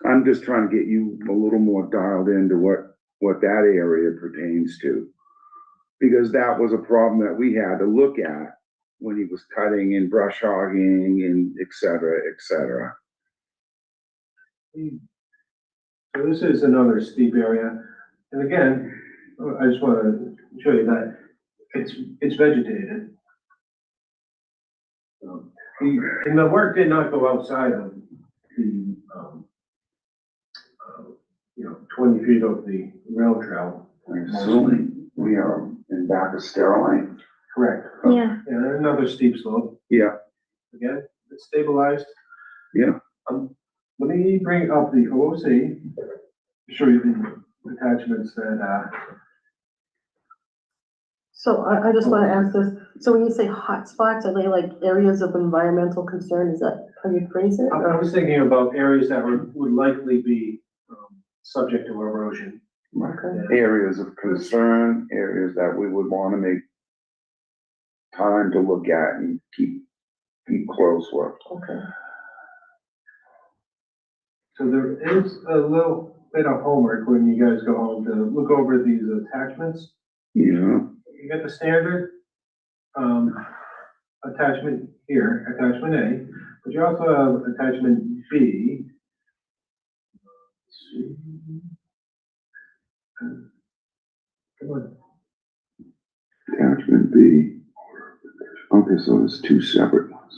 I'm just trying to get you a little more dialed into what that area pertains to. Because that was a problem that we had to look at when he was cutting and brush hogging and et cetera, et cetera. So this is another steep area. And again, I just want to show you that it's vegetated. And the work did not go outside of the, 20 feet of the rail trail. I'm assuming we are in back of Sterling. Correct. Yeah. And another steep slope. Yeah, Again, it's stabilized. yeah. Let me bring up the OOC, show you the attachments that, So I just want to ask this, so when you say hotspots, are they like areas of environmental concern? Is that how you phrase it? I was thinking about areas that would likely be subject to erosion. Okay. Areas of concern, areas that we would want to make time to look at and keep close with. Okay. So there is a little bit of homework when you guys go home to look over these attachments. Yeah, You got the standard, attachment here, attachment A, but you also have attachment B. Let's see. Come on. attachment B. Okay, so there's two separate ones.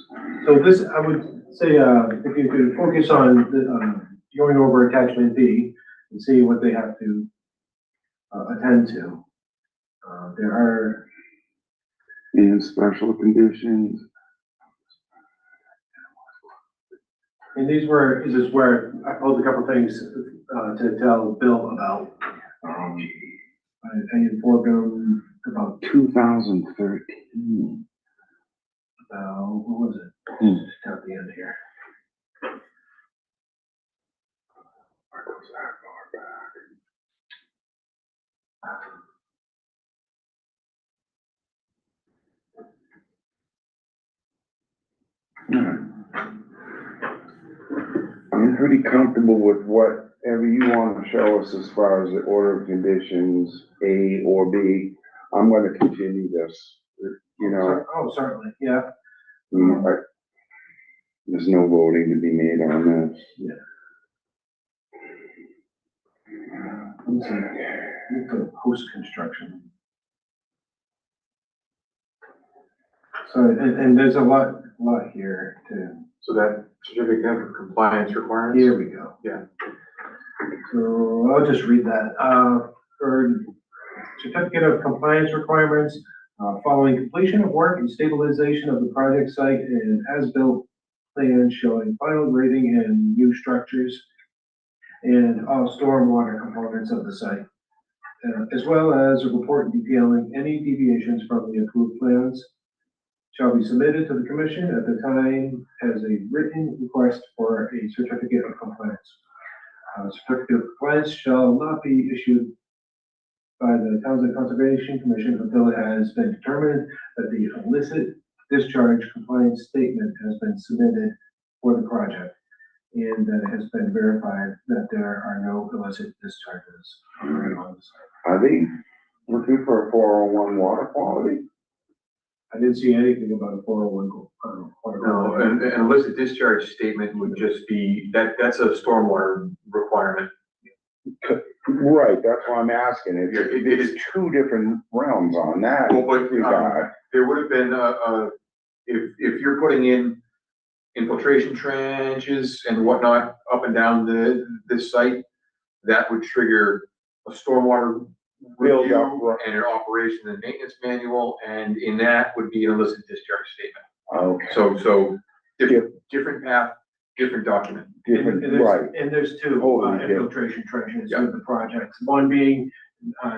So this, I would say, if you could focus on the, going over attachment B and see what they have to attend to. There are, And special conditions. and this is where I pulled a couple things to tell Bill about. I informed him about 2013. what was it? Just down at the end here. Where goes that far back? I'm pretty comfortable with whatever you want to show us as far as the order of conditions, A or B. I'm gonna continue this, you know, Oh, certainly, yeah. there's no voting to be made on this. Let's see, look at post-construction. So, and there's a lot here too. So that certificate of compliance requirements? Here we go. Yeah. So I'll just read that. For certificate of compliance requirements, following completion of work and stabilization of the project site and as-built plan showing final grading and new structures and all stormwater components of the site, as well as a report detailing any deviations from the approved plans shall be submitted to the commission at the time as a written request for a certificate of compliance. Certificate of compliance shall not be issued by the Townsend Conservation Commission until it has been determined that the illicit discharge compliance statement has been submitted for the project and that it has been verified that there are no illicit discharges occurring on the site. Are they looking for a 401 water quality? I didn't see anything about a 401. Water No, quality. an illicit discharge statement would just be, that's a stormwater requirement. Right, that's why I'm asking. Yeah, it It's is- two different realms on that Well, but, regard. there would have been if you're putting in infiltration trenches and whatnot up and down this site, that would trigger a stormwater Build review up, right. and an operation and maintenance manual, and in that would be an illicit discharge statement. Okay, So different path, different document. different, And there's- right. And there's two Totally different. infiltration trenches Yeah. with the projects, one being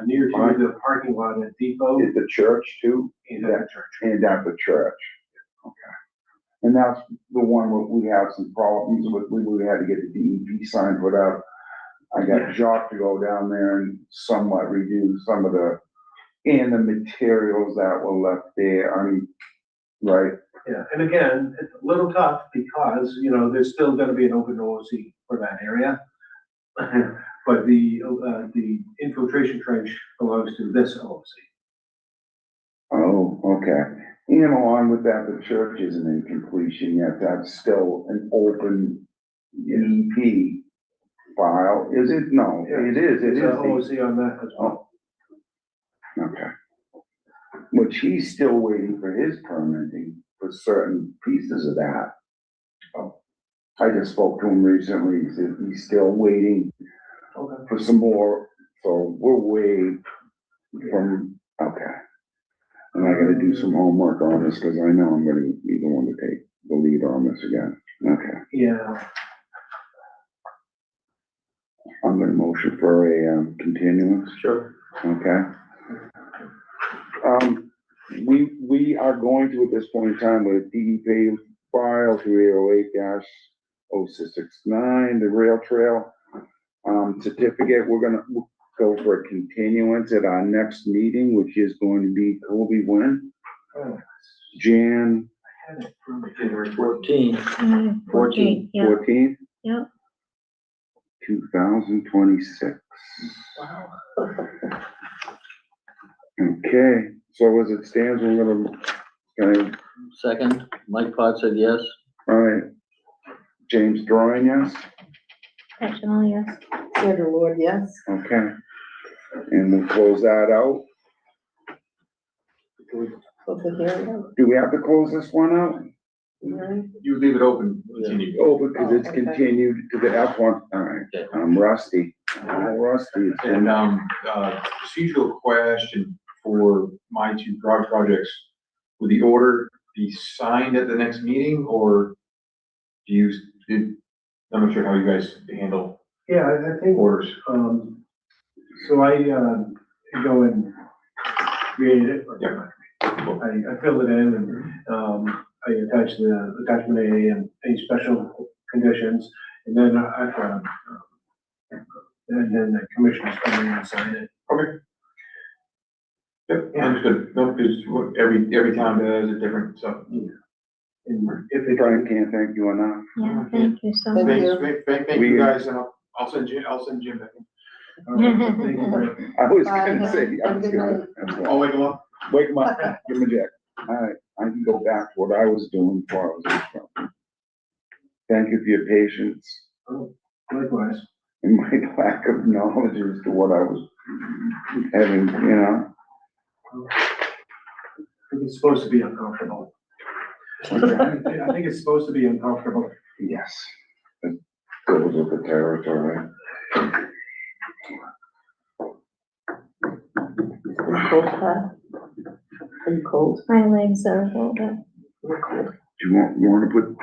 near to Fine. the parking lot at Depot Is the church too? and at the church. And at the church. Okay. And that's the one where we have some problems with, we had to get the DEP sign put out. I got Jacques to go down there and somewhat reduce some of the materials that were left there, I mean, right? Yeah, and again, it's a little tough because, you know, there's still gonna be an open OOC for that area. But the infiltration trench belongs to this OOC. Oh, okay. And along with that, the church isn't in completion yet, that's still an open EP file, is it? No, it is, it is. There's an OOC on that as well. Okay. Which he's still waiting for his permitting for certain pieces of that. Oh, I just spoke to him recently, he said he's still waiting Okay. for some more, so we're way from, okay. And I gotta do some homework on this, cause I know I'm gonna be the one to take the lead on this again. Okay, Yeah, I'm gonna motion for a, continuance. Sure. Okay. We are going to, at this point in time, with DEP file 308-0669, the rail trail, certificate, we're gonna go for a continuance at our next meeting, which is going to be, Kobe, when? Oh. Jan I had it from the January 14. 14, yeah, 14th, yeah. 2026. Wow. Okay, so as it stands, we're gonna, Second, Mike Pot said yes. all right. James Drawing, yes? Sectional, yes. Sandra Lord, yes. Okay. And we'll close that out. Close the hearing. Do we have to close this one out? Hearing. You leave it open, continue. Oh, because it's Oh, okay. continued to the F1, all right, Okay. I'm rusty, I'm all rusty. It's And, been- procedural question for my two projects. Would the order be signed at the next meeting, or do you, I'm not sure how you guys handle Yeah, I think, orders. so I go and create it. Yeah. I fill it in and, I attach the attachment A and any special conditions, and then and then the commissioners come in and sign it. Okay. Yep, understood. No, because every town does it different, so. And if it. Brian, can't thank you enough. Yeah, thank you so Thank much. you. Thank you guys, and I'll send Jim back in. Thank you, Rick. I was Bye. gonna say, I Have a was good gonna, I'll wake them up. wake him up, give him a jack. All right, I can go back to what I was doing before I was in trouble. Thank you for your patience Likewise. and my lack of knowledge as to what I was having, you know. I think it's supposed to be uncomfortable. I think it's supposed to be uncomfortable. Yes, it goes with the territory. Cold, Pat? Are you cold? My legs are a little bit. Do you want to put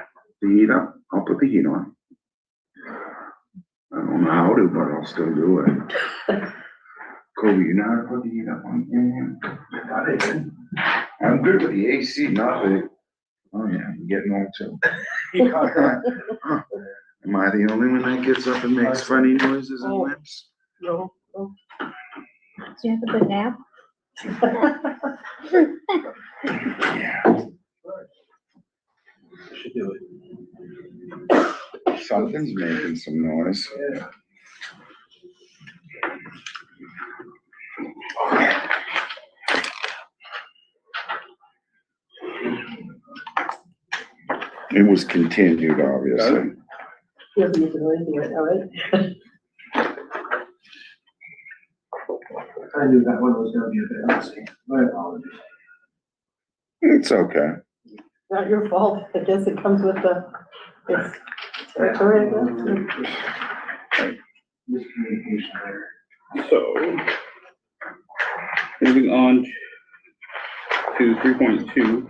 the heat up. I'll put the heat on. I don't know how to, but I'll still do it. Kobe, you know how to put the heat up on? Yeah. Got it. I'm good with the AC, not the, oh yeah, I'm getting old too. Am I the only one that gets up and makes funny noises and lips? No, no. Do you have a good nap? Yeah. Should do it. Something's making some noise. Yeah. It was continued, obviously. You have to use it or anything right now, right? I knew that one was gonna be a bit messy. My apologies. It's okay. Not your fault. I guess it comes with the, it's territory, I guess. Miscommunication there. So, moving on to 3.2.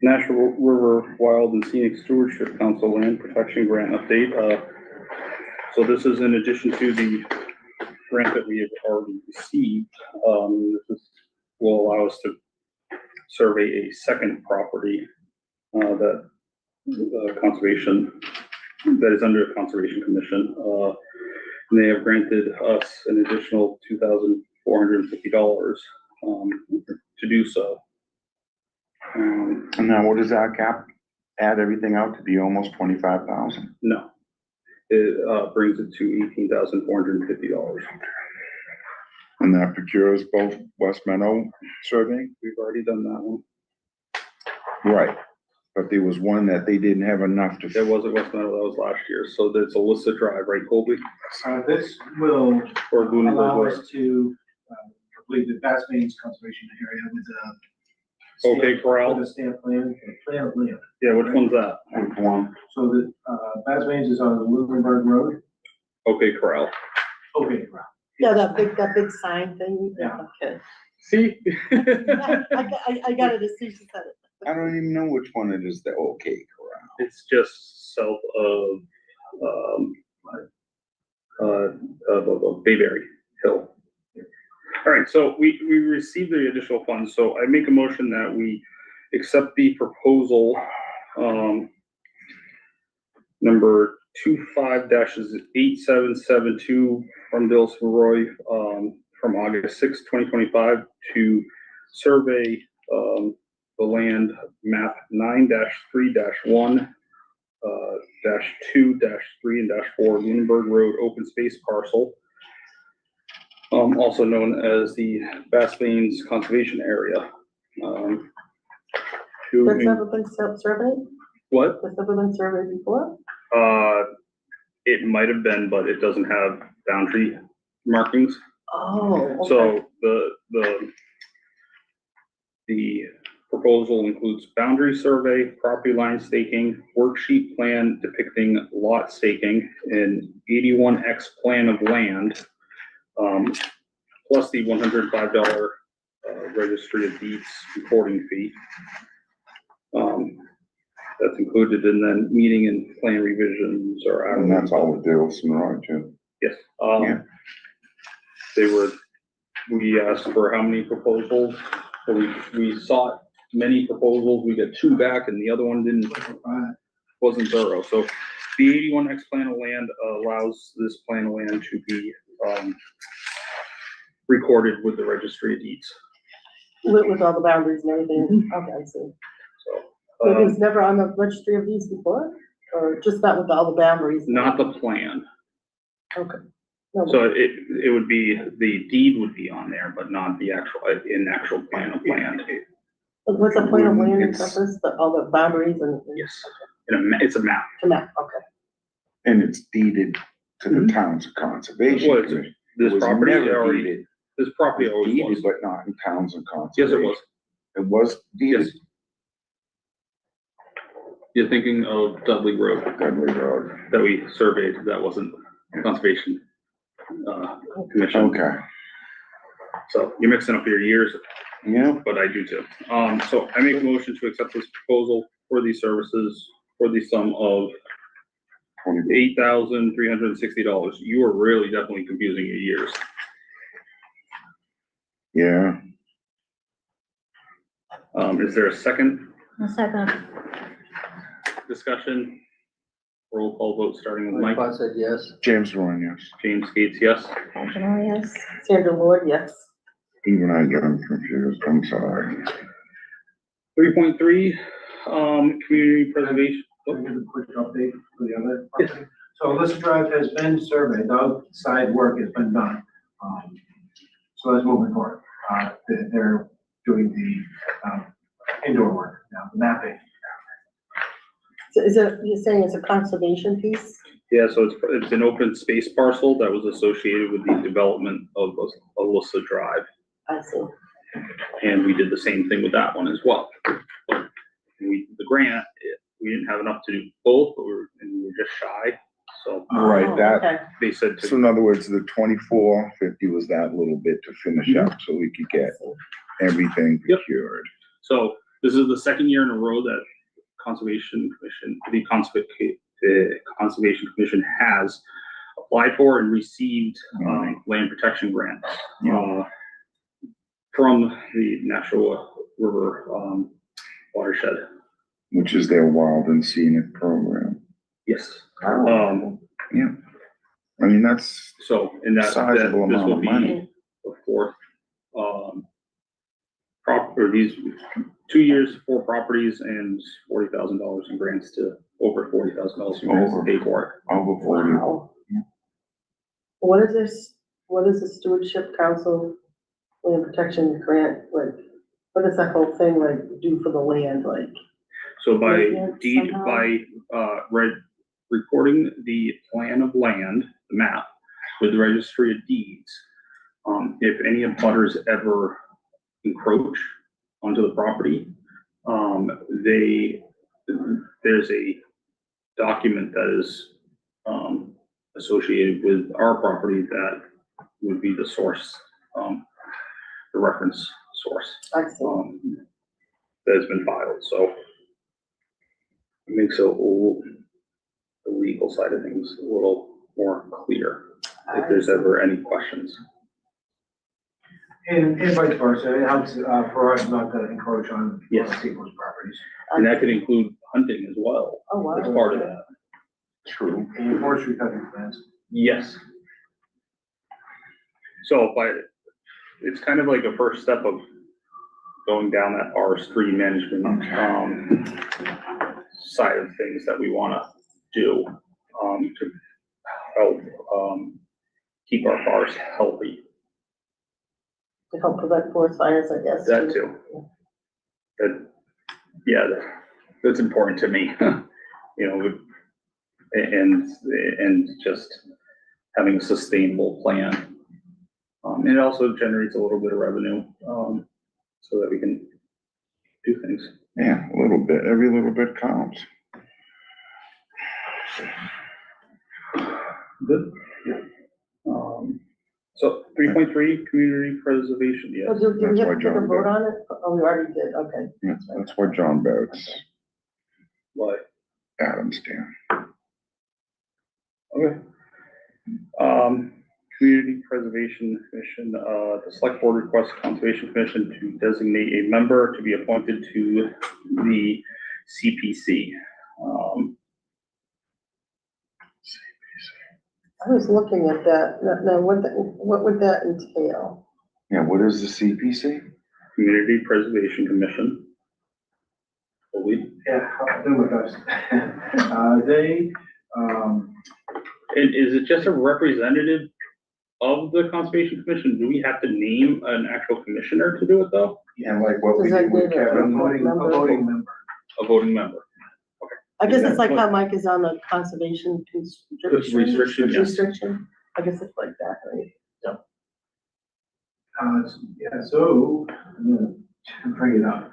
National River Wild and Scenic Stewardship Council Land Protection Grant Update. So this is in addition to the grant that we have already received. This will allow us to survey a second property that conservation, that is under the Conservation Commission. And they have granted us an additional $2,450 to do so. And now what does our cap add everything out to be almost 25,000? No, it brings it to $18,450. And that procures both West Meadow survey? We've already done that one. Right, but there was one that they didn't have enough to. There was a West Meadow, that was last year, so that's Alyssa Drive, right, Colby? This will Or Lunenburg allow Road. us to complete the Bass Plains Conservation Area with a. Okay, Corral. With a stamp plan, a plan of land. Yeah, which one's that? Which one? So the, Bass Plains is on Lunenburg Road. Okay, Corral. Okay, Corral. Yeah, that big sign thing. Yeah. Okay. See? I got it as soon as you said it. I don't even know which one it is, the OK Corral. It's just south of Bayberry Hill. All right, so we received the additional funds, so I make a motion that we accept the proposal, number 25-8772 from Bill Savoy, from August 6, 2025, to survey, the land map 9-3-1, -2, -3, and -4 Lunenburg Road open space parcel, also known as the Bass Plains Conservation Area. That's never been surveyed? What? That's never been surveyed before? It might have been, but it doesn't have boundary markings. Oh, okay. So the proposal includes boundary survey, property line staking, worksheet plan depicting lot staking, and 81X plan of land, plus the $105 registry of deeds recording fee. That's included, and then meeting and plan revisions are. And that's all with Dale Smith, too. Yes. Yeah. We asked for how many proposals? So we sought many proposals. We got 2 back, and the other one wasn't thorough. So the 81X plan of land allows this plan of land to be recorded with the registry of deeds. With all the boundaries and everything. Okay, I see. So It was never on the registry of deeds before, or just that with all the boundaries? not the plan. Okay. No, So it would be, the deed would be on there, but not the actual plan of land. but what's the point of land It's- encompass, all the boundaries and? Yes, it's a map. To map, okay. And it's deeded to the Towns of Conservation. What is it? Commission. This It was property never already, deeded. this property It was always deeded, was. but not in Towns of Yes, Conservation. it was. It was deeded. Yes. You're thinking of Dudley Road Dudley Road. that we surveyed, that wasn't conservation commission. Okay. So you're mixing up your years, Yeah, but I do too. So I make a motion to accept this proposal for these services for the sum of $8,360. You are really definitely confusing your years. yeah. Is there a second A second. discussion? Roll call vote starting with Mike Mike. Clark said yes. James Rowan, yes. James Gates, yes. Angela, yes. Sandra Lord, yes. Even I get them confused, I'm sorry. 3.3, community preservation. Can I give a quick update for the other property? So Alyssa Drive has been surveyed, the outside work has been done. So that's moving forward. They're doing the indoor work now, the mapping. So is it, you're saying it's a conservation piece? Yeah, so it's an open space parcel that was associated with the development of Alyssa Drive. I see. And we did the same thing with that one as well. But the grant, we didn't have enough to do both, but we were just shy. So Right, Oh, that, okay. they said so to, in other words, the 2450 was that little bit to finish up, so we could get everything Yep. procured. so this is the second year in a row that Conservation Commission, the Conservation Commission has applied for and received land protection grants from the Natural River watershed. Which is their wild and scenic program. Yes. Yeah. I mean, that's So in that, Sizable this amount will of be money. the fourth these 2 years, 4 properties and $40,000 in grants to over $40,000 in grants to pay for it. over 40. Wow. What is this, what is the Stewardship Council Land Protection Grant, like, what does that whole thing like do for the land, like? So by Maintenance deed, somehow? by recording the plan of land, the map, with the registry of deeds, if any abutters ever encroach onto the property, there's a document that is associated with our property that would be the source, the reference source, I see. that has been filed, so it makes the legal side of things a little more clear if there's ever any questions. And vice versa, it helps for us not to encroach on Yes. people's properties. And that could include hunting as well, Oh, wow. as part of that. True. And forestry cutting plans. Yes. So it's kind of like a first step of going down that R3 management, side of things that we wanna do, to help, keep our forests healthy. To help prevent forest fires, I guess. That too. That's important to me, you know, and just having a sustainable plan. And it also generates a little bit of revenue, so that we can do things. Yeah, a little bit, every little bit counts. Good. So 3.3, community preservation, Oh, yes. do we have That's why to take a John vote did. on it? Oh, we already did, okay. Yeah, that's what John Barrett's Why? Adams down. Okay. Community Preservation Commission, the select board requests Conservation Commission to designate a member to be appointed to the CPC. I was looking at that, now, what would that entail? Yeah, what is the CPC? Community Preservation Commission. Believe. Yeah, I'll do my best. They, And is it just a representative of the Conservation Commission? Do we have to name an actual commissioner to do it though? And like what we Does that did with mean a Kevin. voting a member? voting member. A voting member? I guess it's like how Mike is on the conservation Restriction, yes. restriction. I guess it's like that, right? Yeah, so, I'm gonna bring it up.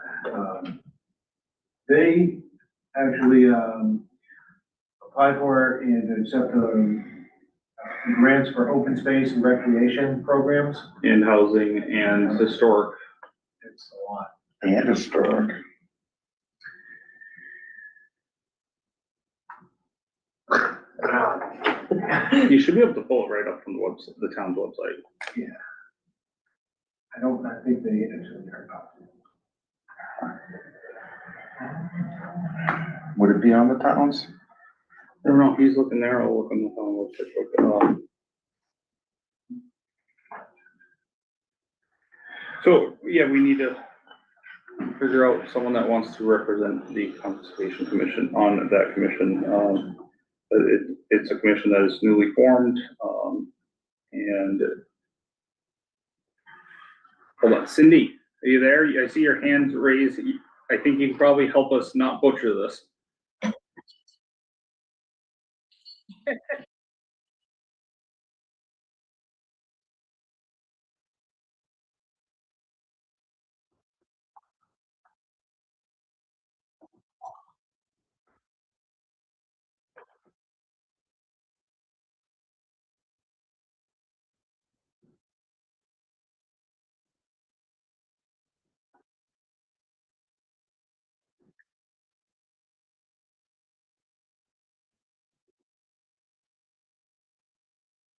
They actually, applied for and accepted grants for open space and recreation programs. In housing and historic. It's a lot. And historic. You should be able to pull it right up from the website, the town's website. Yeah. I think they actually are about. Would it be on the towns? I don't know, he's looking there, I'll look on the town website. So, yeah, we need to figure out someone that wants to represent the Conservation Commission on that commission. It's a commission that is newly formed, and hold on, Cindy, are you there? I see your hands raised. I think you can probably help us not butcher this.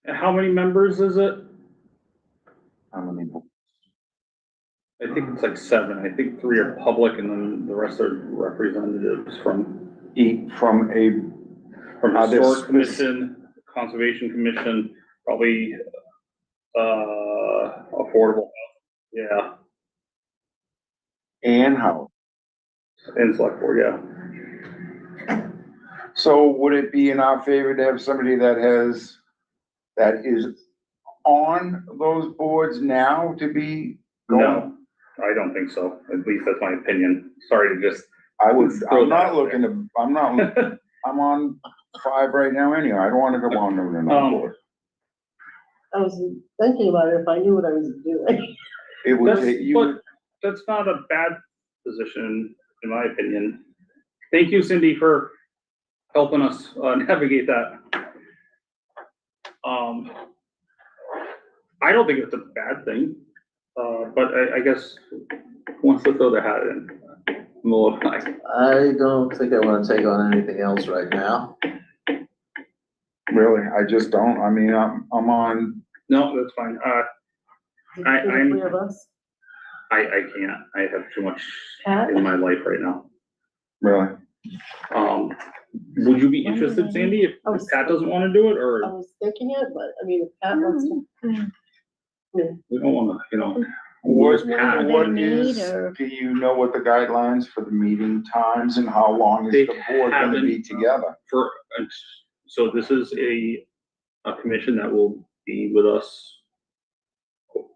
How many members is it? How many? I think it's like 7. I think 3 are public and then the rest are representatives from From this- Historic Commission, Conservation Commission, probably, affordable, yeah, and how? and select board, yeah. So would it be in our favor to have somebody that is on those boards now to be going? No, I don't think so. At least that's my opinion. Sorry to just. I'm not looking to, I'm on 5 right now anyhow. I don't wanna go on to another board. I was thinking about it if I knew what I was doing. It would That's, take but you, that's not a bad position, in my opinion. Thank you, Cindy, for helping us navigate that. I don't think it's a bad thing, but I guess once they throw their hat in, more like. I don't think I wanna take on anything else right now. really, I just don't. I mean, I'm on, No, that's fine. I'm- The 3 of us. I can't. I have too much Pat? in my life right now. really. Would you be interested, Sandy, if I was- Pat doesn't wanna do it, I or was thinking it, but I mean, if Pat wants to. we don't wanna, What, where's Pat? what need, is, or- do you know what the guidelines for the meeting times and how long is They the board gonna be haven't- together? So this is a commission that will be with us,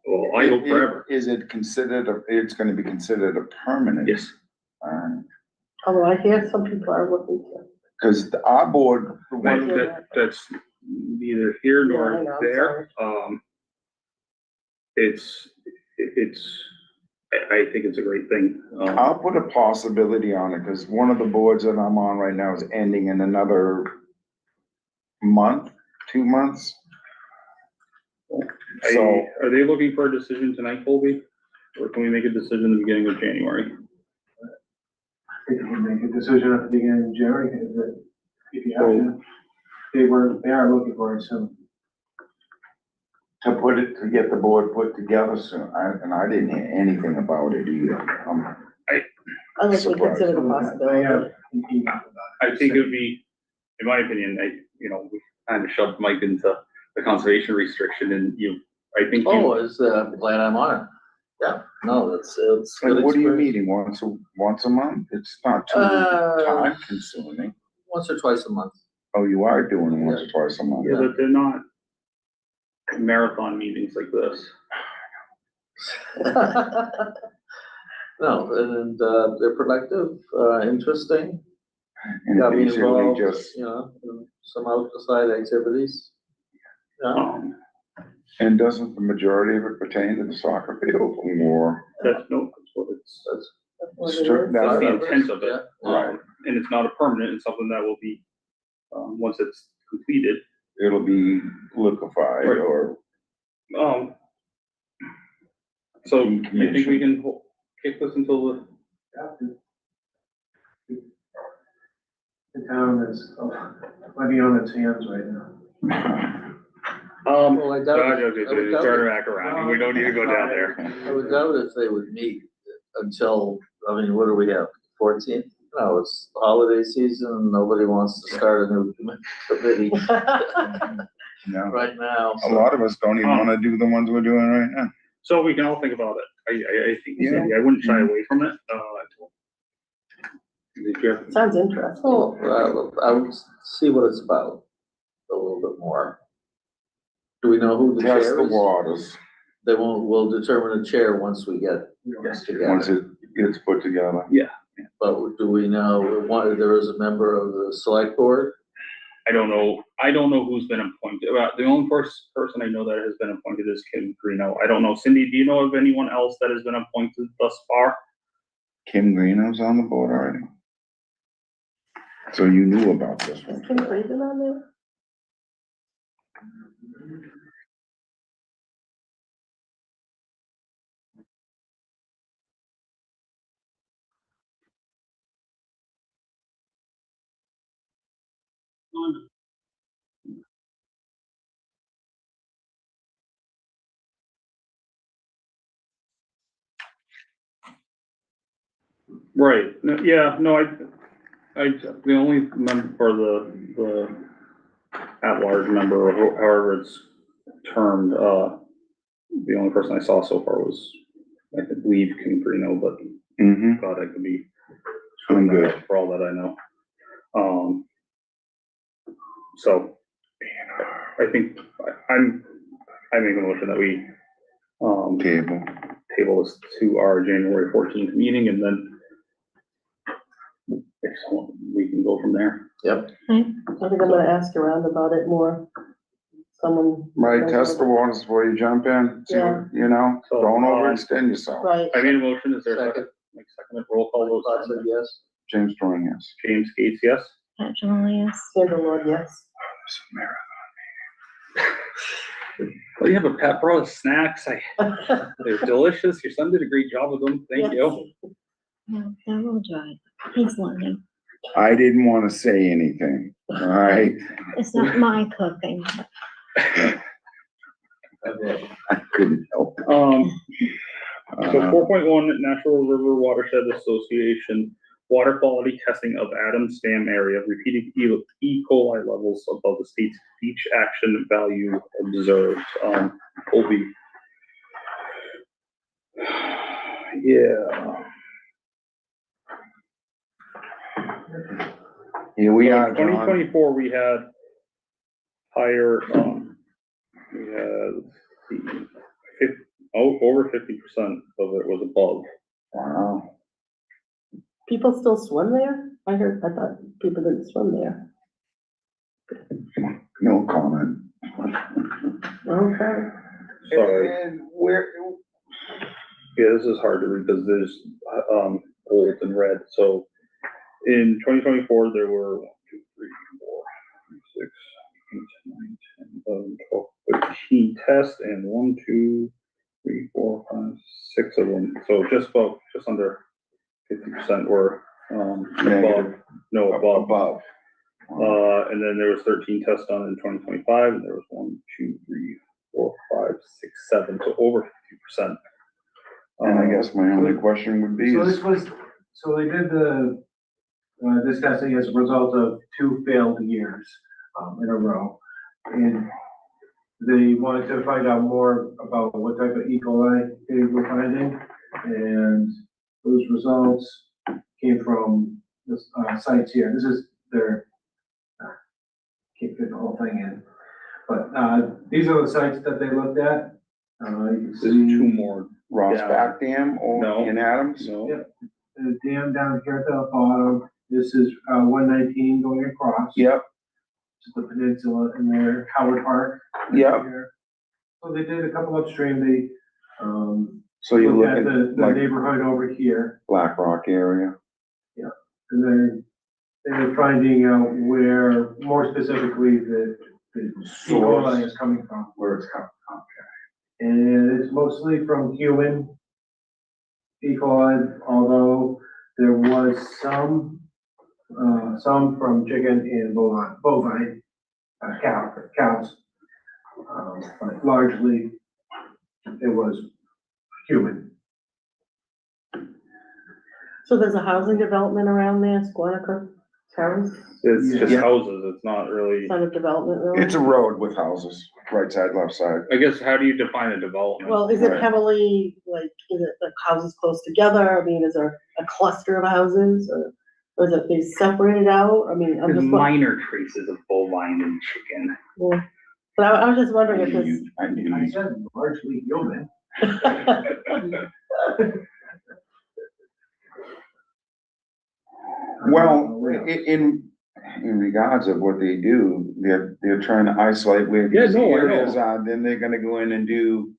well, I hope forever. Is it considered, it's gonna be considered a permanent? Yes. Although I hear some people are looking to. Cause our board, the one, That's neither here Yeah, I nor know, I'm there. I think it's a great thing. I'll put a possibility on it, cause one of the boards that I'm on right now is ending in another month, 2 months. So, Are they looking for a decision tonight, Colby? Or can we make a decision in the beginning of January? I think we can make a decision at the beginning of January, if you have to. They are looking for it soon. to get the board put together soon, and I didn't hear anything about it either. I like to Surprise. consider the I possibility. have emailed about it. I think it would be, in my opinion, we kind of shoved Mike into the conservation restriction and I think. Oh, is glad I'm on it. Yeah, no, it's good And what are you experience. meeting, once a month? It's not too time consuming. Once or twice a month. Oh, you are doing it once or twice a month? Yeah, but they're not marathon meetings like this. No, and they're productive, interesting. And Got me basically involved, just, in some outside activities. Yeah, and doesn't the majority of it pertain to the soccer field or? That's what it's, That's what it Strict- is. that's the Right. intent of it. Yeah. Right. And it's not a permanent, it's something that will be, once it's completed, it'll be liquefied Right. or So you think we can kick this until the, The town has plenty on its hands right now. Well, I doubt- turn back around, and we don't need to go down there. I would doubt if they would meet until, I mean, what do we have, 14th? No, it's holiday season, nobody wants to start a new committee No, right now. a lot of us don't even wanna do the ones we're doing right now. So we can all think about it. I think, Yeah. Cindy, I wouldn't shy away from it. If you're- Sounds interesting. Well, I would see what it's about a little bit more. Do we know who the Test chair the is? waters, We'll determine a chair once we get once together. it gets put together. But do we know, there is a member of the select board? I don't know who's been appointed. The only person I know that has been appointed is Kim Greeno. I don't know. Cindy, do you know of anyone else that has been appointed thus far? Kim Greeno's on the board already. So you knew about this Is one. Kim Craven on there? Right. Yeah, no, the only member for the at-large member, or however it's termed, the only person I saw so far was, I believe, Kim Greeno, but Mm-hmm, God, I could be I'm good. for all that I know. So I think I make a motion that we, table this to our January 14th meeting, and then if someone, we can go from there. Yep. I think I'm gonna ask around about it more. Someone. Right, test the waters before you jump in, see what, you know, So, don't overextend yourself. Right. I made a motion, is there a second? Like second, roll call vote. I said yes. James Thorne, yes. James Gates, yes? Sandra Lord, yes. Well, you have a pet, brought us snacks, they're delicious, your son did a great job with them, thank you. No, that will drive. He's learning. I didn't wanna say anything, all right? It's not my cooking. I couldn't help it. So 4.1, Natural River Watershed Association, water quality testing of Adams Dam area, repeated E. coli levels above the state's beach action value observed. Colby. Yeah. Here we So are, in John. 2024, we had higher, we had, let's see, over 50% of it was above. Wow. People still swim there? I thought people didn't swim there. No comment. Okay. Sorry. And where, Yeah, this is hard to read because there's, gold and red. So in 2024, there were 1, 2, 3, 4, 5, 6, 8, 9, 10, 11, 12, 13 tests, and 1, 2, 3, 4, 5, 6 of them. So just under 50% were, above, Negative. above. above? And then there was 13 tests done in 2025, and there was 1, 2, 3, 4, 5, 6, 7, so over 50%. And I guess my only question would be So is, this was, so they did this testing as a result of 2 failed years, in a row. And they wanted to find out more about what type of E. coli they were finding. And those results came from the sites here. This is their, can't fit the whole thing in. But, these are the sites that they looked at. You can There's see 2 more. Ross Yeah. Back Dam No. in Adams? No. Yep. The dam down here at the bottom. This is 119 going across. Yep, To the peninsula and there, Howard Park. Yep. Here. So they did a couple upstream. They, so you looked look at at the like neighborhood over here. Black Rock area. And then they were finding out where, more specifically, that the E. Source. coli is coming from. Where it's coming from. And it's mostly from human E. coli, although there was some from chicken and bovine cows. But largely, it was human. So there's a housing development around there, Squanico Terrace, It's just Yeah. houses, it's not really, kind of development really? It's a road with houses, right side, left side. I guess, how do you define a development? Well, is it Right. heavily, like, is it like houses close together? I mean, is there a cluster of houses or is it they separated out? I mean, I'm There's just, minor traces of bovine and chicken. yeah. But I was just wondering if this. I knew I you. said largely human. Well, in regards of what they do, they're trying to isolate where Yeah, these no, I know. areas are, then they're gonna go in and do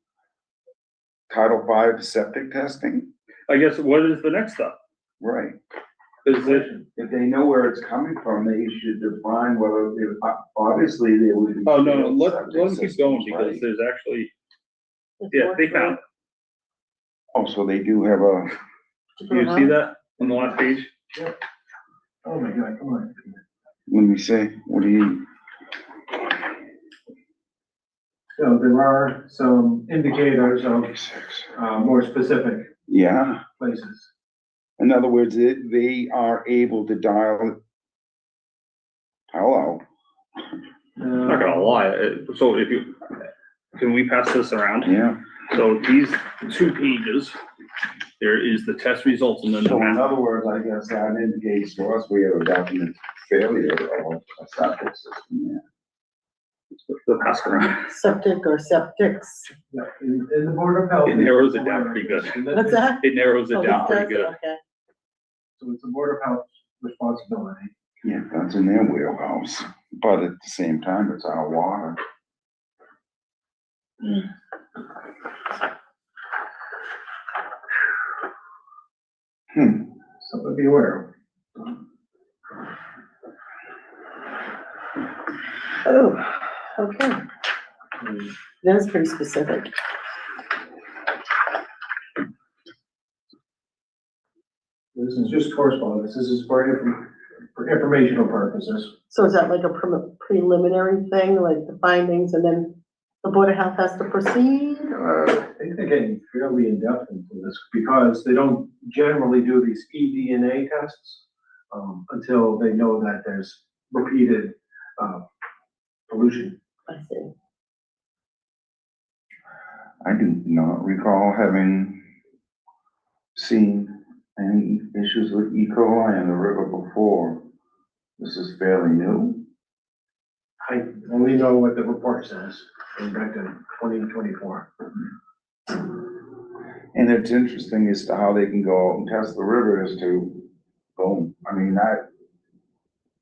Title V septic testing, I guess, what is the next step? right? Is it, If they know where it's coming from, they should define whether, obviously, they would. oh, no, let septic them keep going, systems, because right? there's actually, yeah, they found, Oh, so they do have a, it. Do you see that on the last page? Oh my God, come on. let me see, what do you, So there are some indicators of, more specific yeah, places. in other words, they are able to dial it. Hello, I'm not gonna lie, so if you, can we pass this around? yeah, So these 2 pages, there is the test results and then the so in map. other words, I guess that indicates to us we have a document failure of a septic system, yeah. The pass it around. Septic or septics. Yeah, in the Board of Health. It narrows it down pretty good. What's that? It narrows it Oh, down this pretty does? good. Okay. So it's the Board of Health responsibility. Yeah, that's in their wheelhouse, but at the same time, it's our water. Something to be aware Oh, okay. That's pretty specific. This is just correspondence. This is for informational purposes. So is that like a preliminary thing, like the findings, and then the Board of Health has to proceed, or? I think they're getting fairly in-depth into this because they don't generally do these eDNA tests until they know that there's repeated pollution. I see. I do not recall having seen any issues with E. coli in the river before. This is fairly new. I only know what the report says, going back to 2024. And it's interesting as to how they can go out and test the river as to, boom, I mean, that,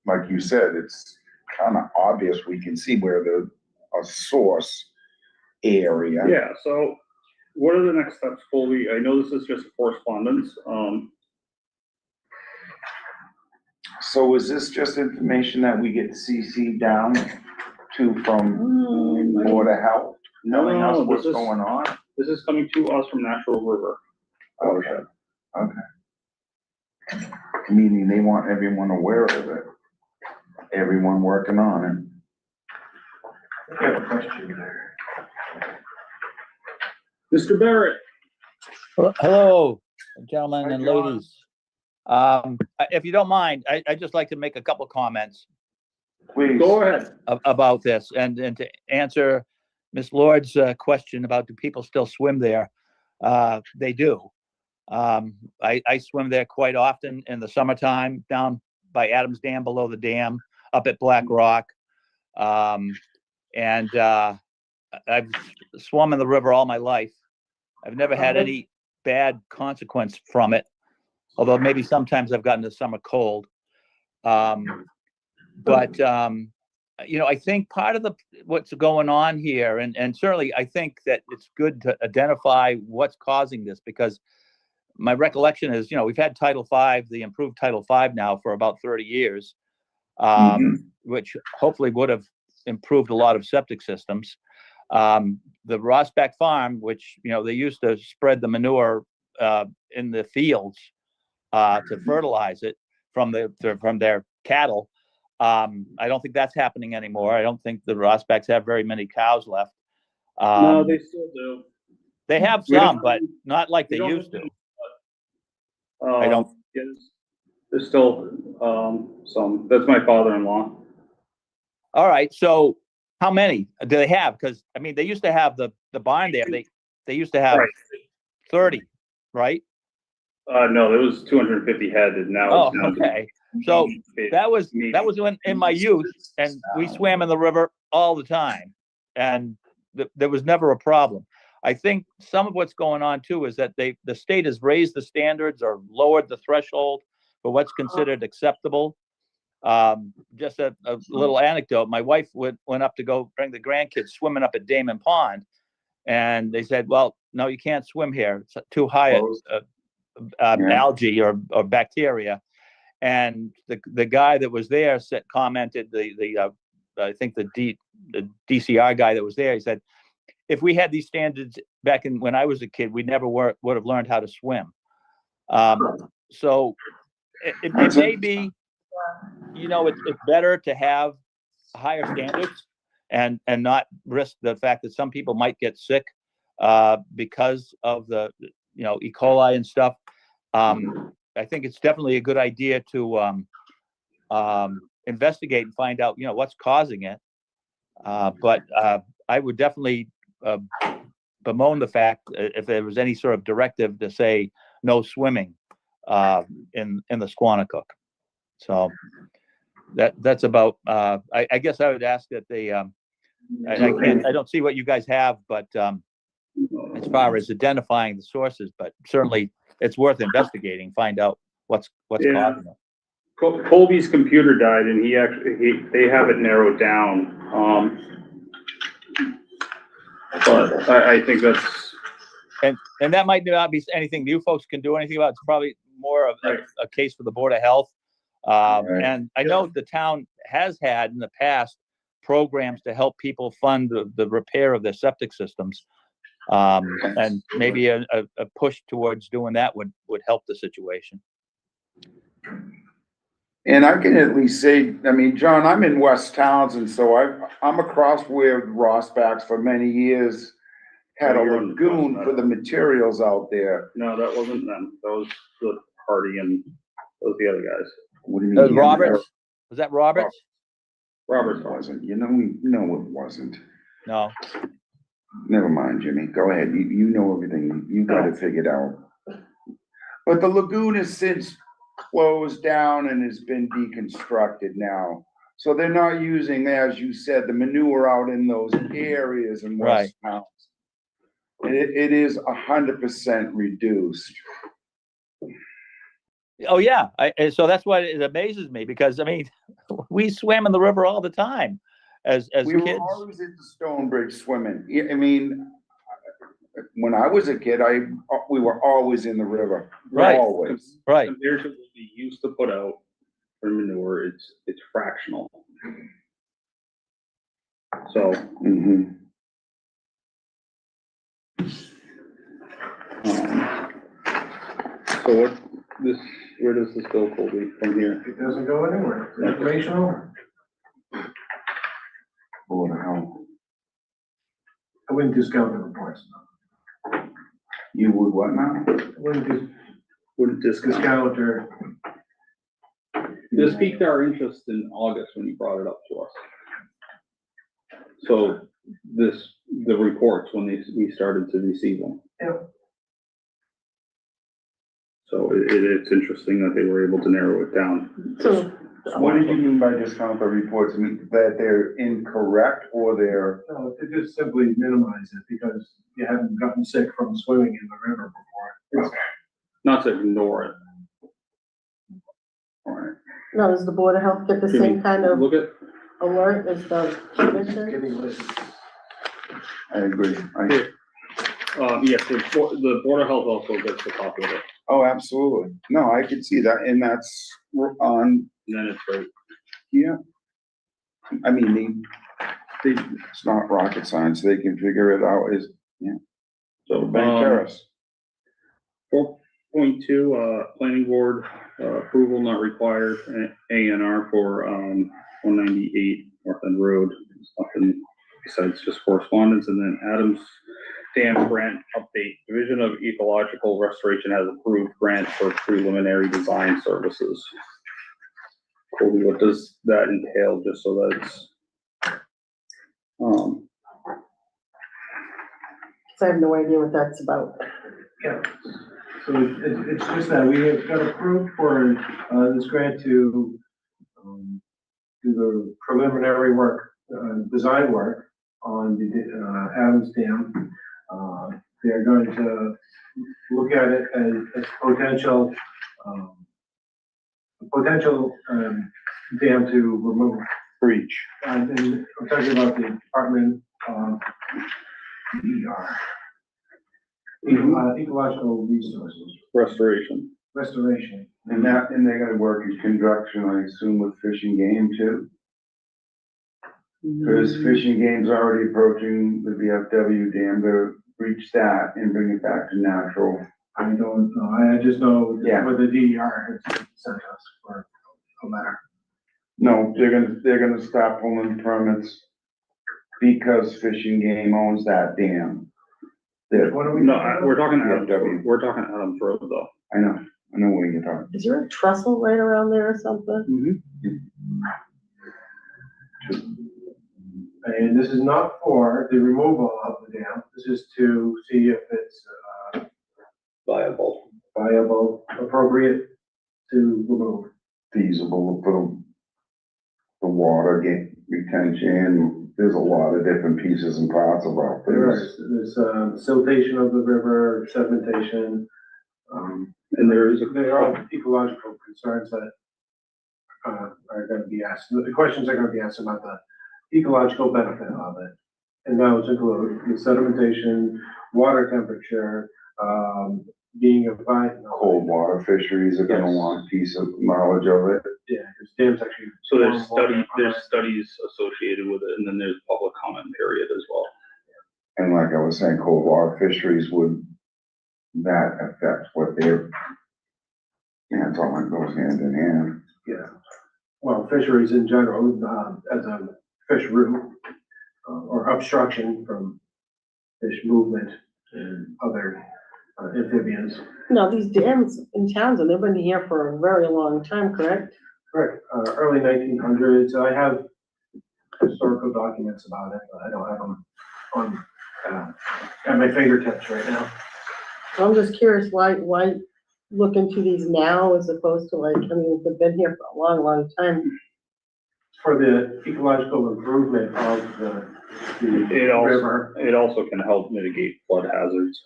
like you said, it's kind of obvious, we can see where a source area. Yeah, so what are the next steps, Colby? I know this is just correspondence. So is this just information that we get CC'd down to from Board of Health, knowing No, us this what's is- going on? This is coming to us from Natural River. Okay, okay. Meaning they want everyone aware of it, everyone working on it. I have a question there. Mr. Barrett, Hello, gentlemen Hi, and John. ladies. If you don't mind, I'd just like to make a couple comments Please. go ahead. about this and to answer Ms. Lord's question about do people still swim there? They do. I swim there quite often in the summertime down by Adams Dam, below the dam, up at Black Rock. And I've swum in the river all my life. I've never had any bad consequence from it, although maybe sometimes I've gotten the summer cold. But I think part of what's going on here, and certainly I think that it's good to identify what's causing this, because my recollection is, we've had Title V, the improved Title V now for about 30 years, which hopefully would have improved a lot of septic systems. The Rossback farm, which, you know, they used to spread the manure in the fields to fertilize it from their cattle. I don't think that's happening anymore. I don't think the Rossbacks have very many cows left. No, they still do. They have We don't- some, but not like they we don't used to. I don't- There's still, some. That's my father-in-law. All right, so how many do they have? Because I mean, they used to have the barn there. They used to have Right. 30, right? No, there was 250 head, and now Oh, it's down to okay. So that was maybe. when in my youth, and we swam in the river all the time, and there was never a problem. I think some of what's going on too is that the state has raised the standards or lowered the threshold for what's considered acceptable. Just a little anecdote. My wife went up to go bring the grandkids swimming up at Damon Pond, and they said, "Well, no, you can't swim here. It's too high algae or bacteria." And the guy that was there commented, I think the DCR guy that was there, he said, if we had these standards back when I was a kid, we never would have learned how to swim. So it may be, you know, it's better to have higher standards and not risk the fact that some people might get sick because of the, you know, E. coli and stuff. I think it's definitely a good idea to investigate and find out, you know, what's causing it. But I would definitely bemoan the fact if there was any sort of directive to say no swimming in the Squanicook. So that's about. I guess I would ask that they. I don't see what you guys have, but as far as identifying the sources, but certainly it's worth investigating, find out what's causing it. Colby's computer died, and they have it narrowed down. But I think that's. And that might not be anything you folks can do anything about. It's probably more of a case for the Board of Health. And I know the town has had in the past programs to help people fund the repair of their septic systems. And maybe a push towards doing that would help the situation. And I can at least say, I mean, John, I'm in West Townsend, so I'm across where Rossbacks for many years had a lagoon for the materials out there. No, that wasn't them. That was the Hardy and those the other guys. What do you mean? Roberts? Was that Roberts? Roberts wasn't. You know it wasn't. No. Never mind, Jimmy. Go ahead. You know everything. You got it figured out. But the lagoon has since closed down and has been deconstructed now. So they're not using, as you said, the manure out in those areas in West Townsend. It is 100% reduced. Oh yeah, so that's why it amazes me, because I mean, we swam in the river all the time as we kids. Were always at the Stonebridge swimming. I mean, when I was a kid, we were always in the river. Right. Always. Right. Compared to what we used to put out for manure, it's fractional. So. So where does this go, Colby, from here? It doesn't go anywhere. It's informational. Board of Health. I wouldn't discount the reports. You would what now? I wouldn't discount or. This piqued our interest in August when you brought it up to us. So the reports when we started to receive them. Yeah. So it's interesting that they were able to narrow it down. So what did you mean by discount the reports? That they're incorrect or they're? No, to just simply minimize it because you haven't gotten sick from swimming in the river before. Okay. Not to ignore it. All right. now, does the Board of Health get the same kind of Look at. alert as the commission? I agree. Yes, the Board of Health also gets the copy of it. Oh, absolutely. No, I can see that, and that's on. And then it's right. Yeah. I mean, It's not rocket science. They can figure it out as, So, Bank Terrace. 4.2, planning board, approval not required, A&R for, 198 North End Road. Nothing besides just correspondence, and then Adams Dam grant update. Division of Ecological Restoration has approved grant for preliminary design services. Colby, what does that entail, just so that it's, So I have no idea what that's about. Yeah, so it's just that we have got approved for, this grant to, do the preliminary work, design work on the, Adams Dam. They're going to look at it as potential, dam to remove. Breach. And I'm talking about the Department of Ecological Resources, restoration. Restoration. And they're gonna work in conjunction, I assume, with Fish and Game too? Because Fish and Game's already approaching the VFW dam to breach that and bring it back to natural. I don't know, I just know Yeah. what the DER has sent us for a letter. No, they're gonna stop pulling permits because Fish and Game owns that dam. What are we? No, we're talking VFW. Adams, we're talking Adams Road though. I know what you're talking. Is there a trestle right around there or something? And this is not for the removal of the dam, this is to see if it's, viable, appropriate to remove. Feasible for the water gate retention. There's a lot of different pieces and parts about this. There's siltation of the river, sedimentation, And there are ecological concerns that are gonna be asked, the questions are gonna be asked about the ecological benefit of it. And those include the sedimentation, water temperature, being a Cold water fisheries are gonna Yes. want piece of knowledge of it. Yeah, because dams actually. So there's form water. studies associated with it, and then there's public comment period as well. And like I was saying, cold water fisheries would, that affects what they're, it's all that goes hand in hand. Yeah, well, fisheries in general, as a fish route, or obstruction from fish movement and other amphibians. No, these dams in Townsend, they've been here for a very long time, correct? Correct, early 1900s, I have historical documents about it, but I don't have them on, at my fingertips right now. I'm just curious, why look into these now as opposed to like, I mean, they've been here for a long, long time. For the ecological improvement of the river. It also can help mitigate flood hazards.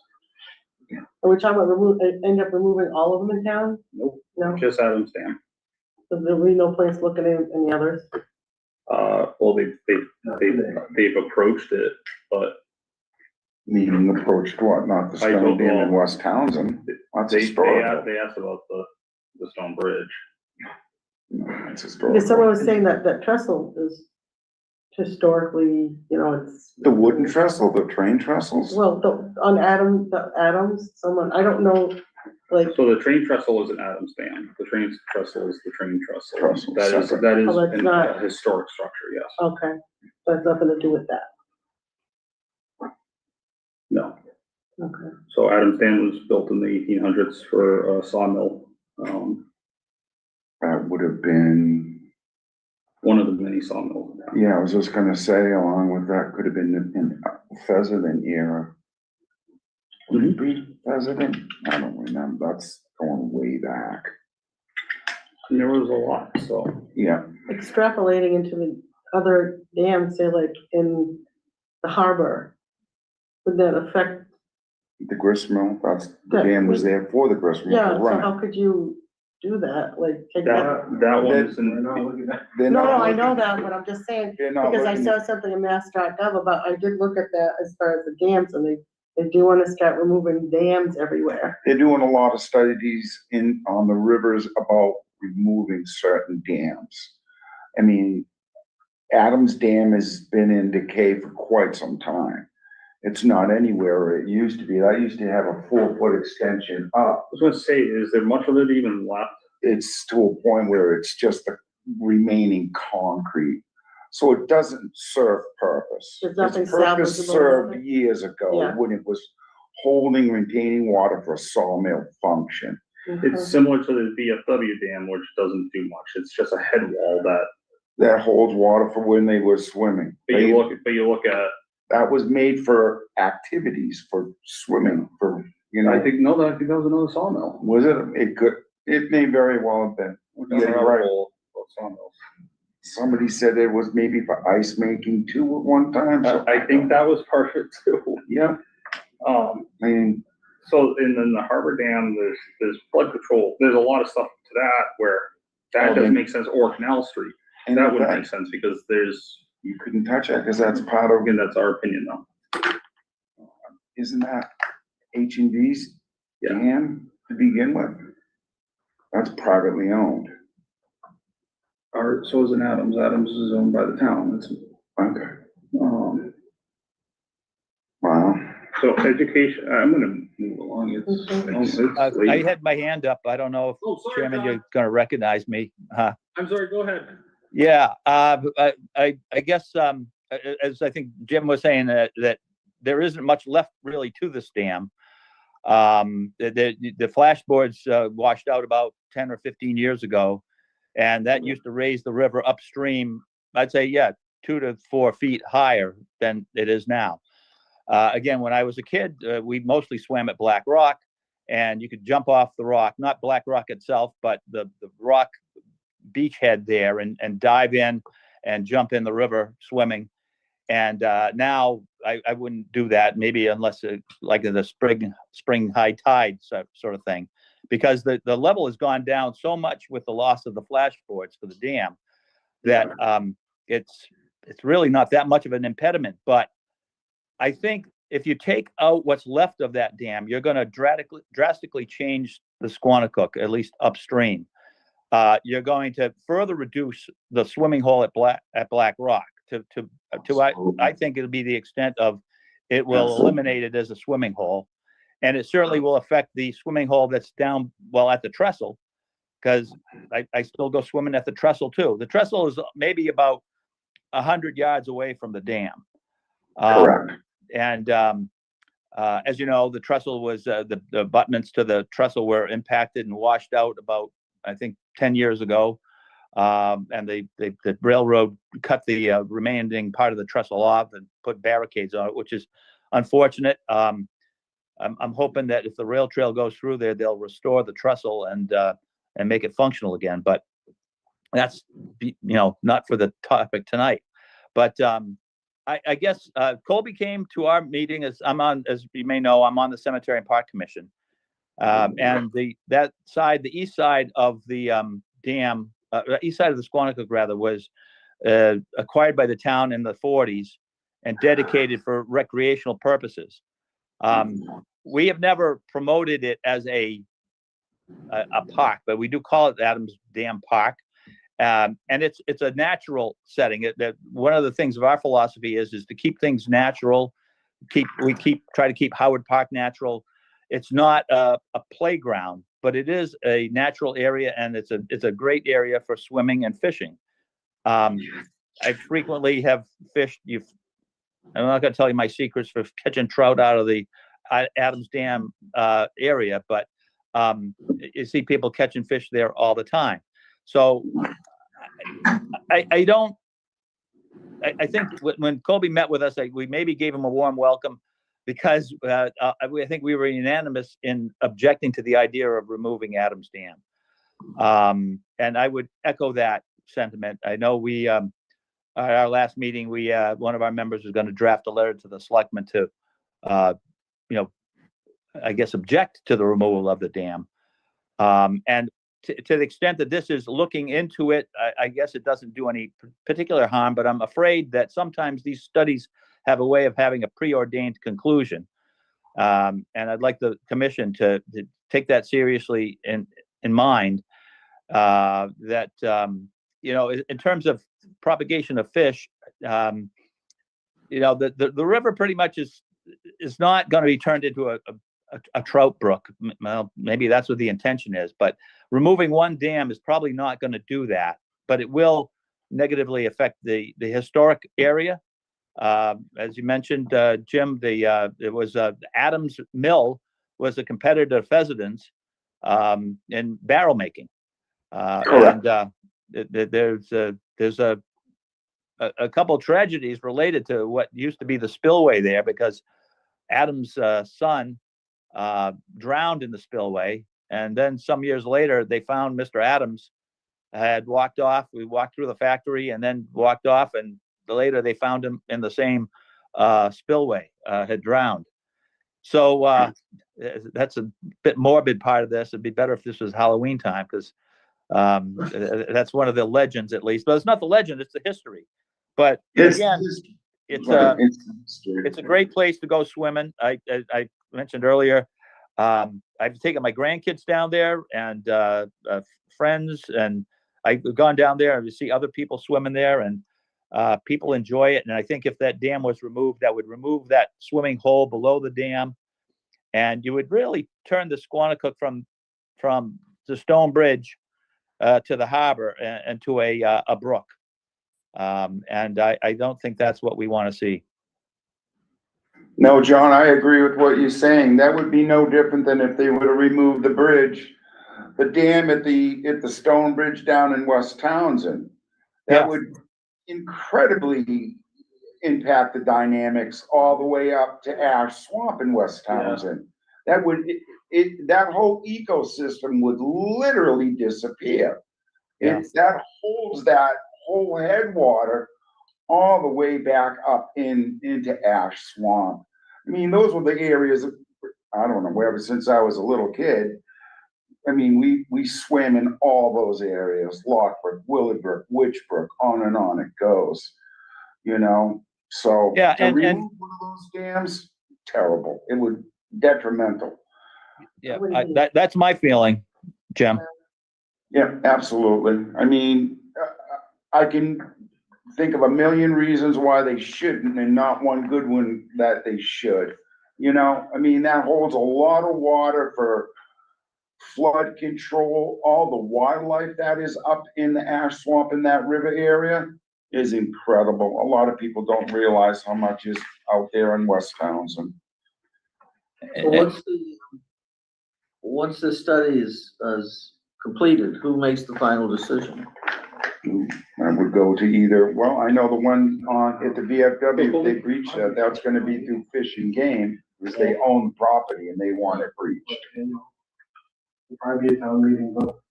Are we talking about end up removing all of them in town? Nope, No, just Adams Dam. so there'll be no place looking in any others? Well, they've approached it, but Meaning approached what, not the I don't stone dam in know. West Townsend. That's they historical. asked about the stone bridge. No, it's Because someone historical. was saying that trestle is historically, it's, The wooden trestle, the train trestles? well, on Adams, someone, I don't know, like, So the train trestle is an Adams Dam. The train trestle is the train trestle. Trestle, That is separate. Oh, that's a not- historic structure, yes. okay, that has nothing to do with that, No. okay. So Adams Dam was built in the 1800s for a sawmill. That would have been, One of the many sawmills. in town. yeah, I was just gonna say, along with that, could have been in Pheasant era. Would it be Pheasant? I don't remember, that's going way back. And there was a lot, so. Yeah, Extrapolating into the other dams, say like in the harbor, would that affect, the grist mill, that's, the dam was there for the grist mill yeah, to so run it. how could you do that, like, take that? That one is We're in, not looking at. They're No, not I know looking- that, but I'm just saying, They're not because I looking, saw something in Mass.gov about, I did look at that as far as the dams, and they do wanna start removing dams everywhere. they're doing a lot of studies on the rivers about removing certain dams. I mean, Adams Dam has been in decay for quite some time. It's not anywhere it used to be. I used to have a 4-foot extension up. I was gonna say, is there much of it even left? It's to a point where it's just the remaining concrete. So it doesn't serve purpose. There's nothing Its purpose salvageable served about it? years ago Yeah. when it was holding, retaining water for a sawmill function. It's similar to the VFW dam, which doesn't do much. It's just a head wall That holds water for when they were swimming. but you look at, That was made for activities, for swimming, for, you I know, think that was another sawmill. was it? It may very well have been. Yeah, you're right. Sawmills. Somebody said it was maybe for ice making too at one time. So I think that was part of it too. Yeah, I mean, So, and then the harbor dam, there's flood control, there's a lot of stuff to that where that doesn't make sense, or Canal Street. and That wouldn't that, make sense because there's, you couldn't touch it because that's part of, again, that's our opinion though. isn't that H&D's Yeah. dam to begin with? That's privately owned. So is an Adams. Adams is owned by the town. It's, Okay, um, wow. so education, I'm gonna move along. It's I late. had my hand up. I don't know if Oh, sorry, Chairman, Todd. you're gonna recognize me. I'm sorry, go ahead. Yeah, I guess, as I think Jim was saying, that there isn't much left really to this dam. The flashboards washed out about 10 or 15 years ago, and that used to raise the river upstream, I'd say, yeah, 2 to 4 feet higher than it is now. Again, when I was a kid, we mostly swam at Black Rock, and you could jump off the rock, not Black Rock itself, but the rock beachhead there, and dive in and jump in the river swimming. And now I wouldn't do that, maybe unless like in the spring high tide sort of thing, because the level has gone down so much with the loss of the flashboards for the dam that it's really not that much of an impediment. But I think if you take out what's left of that dam, you're going to drastically change the Squanicook, at least upstream. You're going to further reduce the swimming hole at Black Rock to I think it'll be the extent of it will eliminate it as a swimming hole, and it certainly will affect the swimming hole that's down at the trestle, because I still go swimming at the trestle too. The trestle is maybe about 100 yards away from the dam. Correct. And as you know, the trestle was the abutments to the trestle were impacted and washed out about, I think, 10 years ago. And the railroad cut the remaining part of the trestle off and put barricades on it, which is unfortunate. I'm hoping that if the rail trail goes through there, they'll restore the trestle and make it functional again. But that's, not for the topic tonight. But I guess Colby came to our meeting as you may know, I'm on the Cemetery and Park Commission. And the east side of the dam, east side of the Squanicook rather, was acquired by the town in the 40s and dedicated for recreational purposes. We have never promoted it as a park, but we do call it Adams Dam Park. And it's a natural setting. One of the things of our philosophy is to keep things natural. Try to keep Howard Park natural. It's not a playground, but it is a natural area, and it's a great area for swimming and fishing. I frequently have fished. I'm not going to tell you my secrets for catching trout out of the Adams Dam area, but you see people catching fish there all the time. So I think when Colby met with us, we maybe gave him a warm welcome, because I think we were unanimous in objecting to the idea of removing Adams Dam. And I would echo that sentiment. I know we, at our last meeting, one of our members was going to draft a letter to the selectmen to, I guess, object to the removal of the dam. And to the extent that this is looking into it, I guess it doesn't do any particular harm, but I'm afraid that sometimes these studies have a way of having a preordained conclusion. And I'd like the commission to take that seriously in mind, that, in terms of propagation of fish, you know, the river pretty much is not going to be turned into a trout brook. Well, maybe that's what the intention is, but removing one dam is probably not going to do that, but it will negatively affect the historic area. As you mentioned, Jim, it was Adams Mill was a competitor to Pheasant's in barrel making. Correct. And there's a couple tragedies related to what used to be the spillway there, because Adams' son drowned in the spillway, and then some years later they found Mr. Adams had walked off. We walked through the factory and then walked off, and later they found him in the same spillway, had drowned. So that's a bit morbid part of this. It'd be better if this was Halloween time, because that's one of the legends, at least. But it's not the legend; it's the history. But again, it's a great place to go swimming. I mentioned earlier, I've taken my grandkids down there and friends, and I've gone down there and see other people swimming there, and people enjoy it. And I think if that dam was removed, that would remove that swimming hole below the dam, and you would really turn the Squanicook from the Stone Bridge to the harbor and to a brook. And I don't think that's what we want to see. No, John, I agree with what you're saying. That would be no different than if they would have removed the bridge, the dam at the Stone Bridge down in West Townsend. That would incredibly impact the dynamics all the way up to Ash Swamp in West Townsend. That would that whole ecosystem would literally disappear. That holds that whole headwater all the way back up into Ash Swamp. I mean, those were the areas of, I don't know, ever since I was a little kid. I mean, we swam in all those areas: Lockbrook, Willowbrook, Witchbrook, on and on it goes. You know, so to remove one of those dams, terrible. It would detrimental. Yeah, that's my feeling, Jim. Yeah, absolutely. I mean, I can think of a million reasons why they shouldn't, and not one good one that they should. You know, I mean, that holds a lot of water for flood control. All the wildlife that is up in the Ash Swamp in that river area is incredible. A lot of people don't realize how much is out there in West Townsend. So once the study is completed, who makes the final decision? I would go to either, well, I know the one at the VFW, if they breach that, that's gonna be through Fish and Game, because they own the property and they want it breached. Probably a town meeting vote,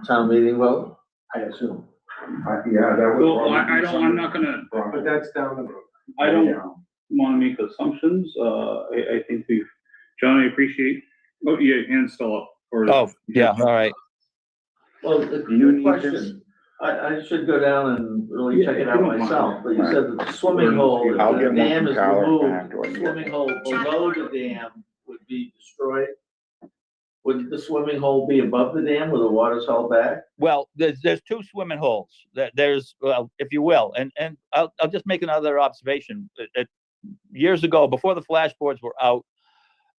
Town meeting vote? I assume. Yeah, that would. Well, I'm not gonna, But that's down the road. I don't wanna make assumptions. I think John, I appreciate, your hand's still up. Oh, yeah, all right. Well, the question, I should go down and really check it out myself, but you said that the swimming hole, if the dam is removed, the swimming hole below the dam would be destroyed. Would the swimming hole be above the dam where the water's held back? Well, there's two swimming holes. There's, well, if you will, and I'll just make another observation. Years ago, before the flashboards were out,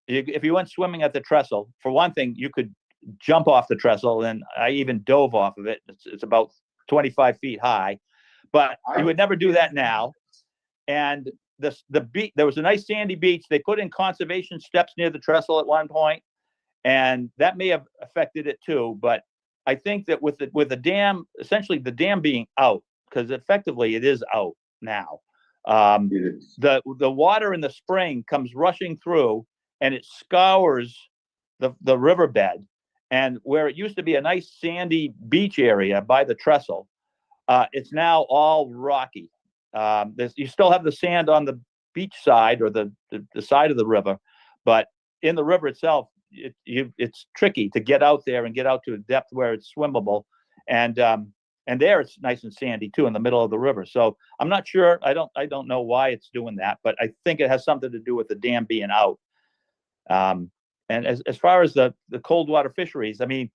if you went swimming at the trestle, for one thing, you could jump off the trestle, and I even dove off of it. It's about 25 feet high, but you would never do that now. And the beach, there was a nice sandy beach. They put in conservation steps near the trestle at one point, and that may have affected it too. But I think that with the dam, essentially the dam being out, because effectively it is out now. The water in the spring comes rushing through, and it scours the riverbed. And where it used to be a nice sandy beach area by the trestle, it's now all rocky. You still have the sand on the beach side, or the side of the river, but in the river itself, it's tricky to get out there and get out to a depth where it's swimmable. And there it's nice and sandy too in the middle of the river. So I'm not sure. I don't know why it's doing that, but I think it has something to do with the dam being out. And as far as the cold water fisheries, I mean,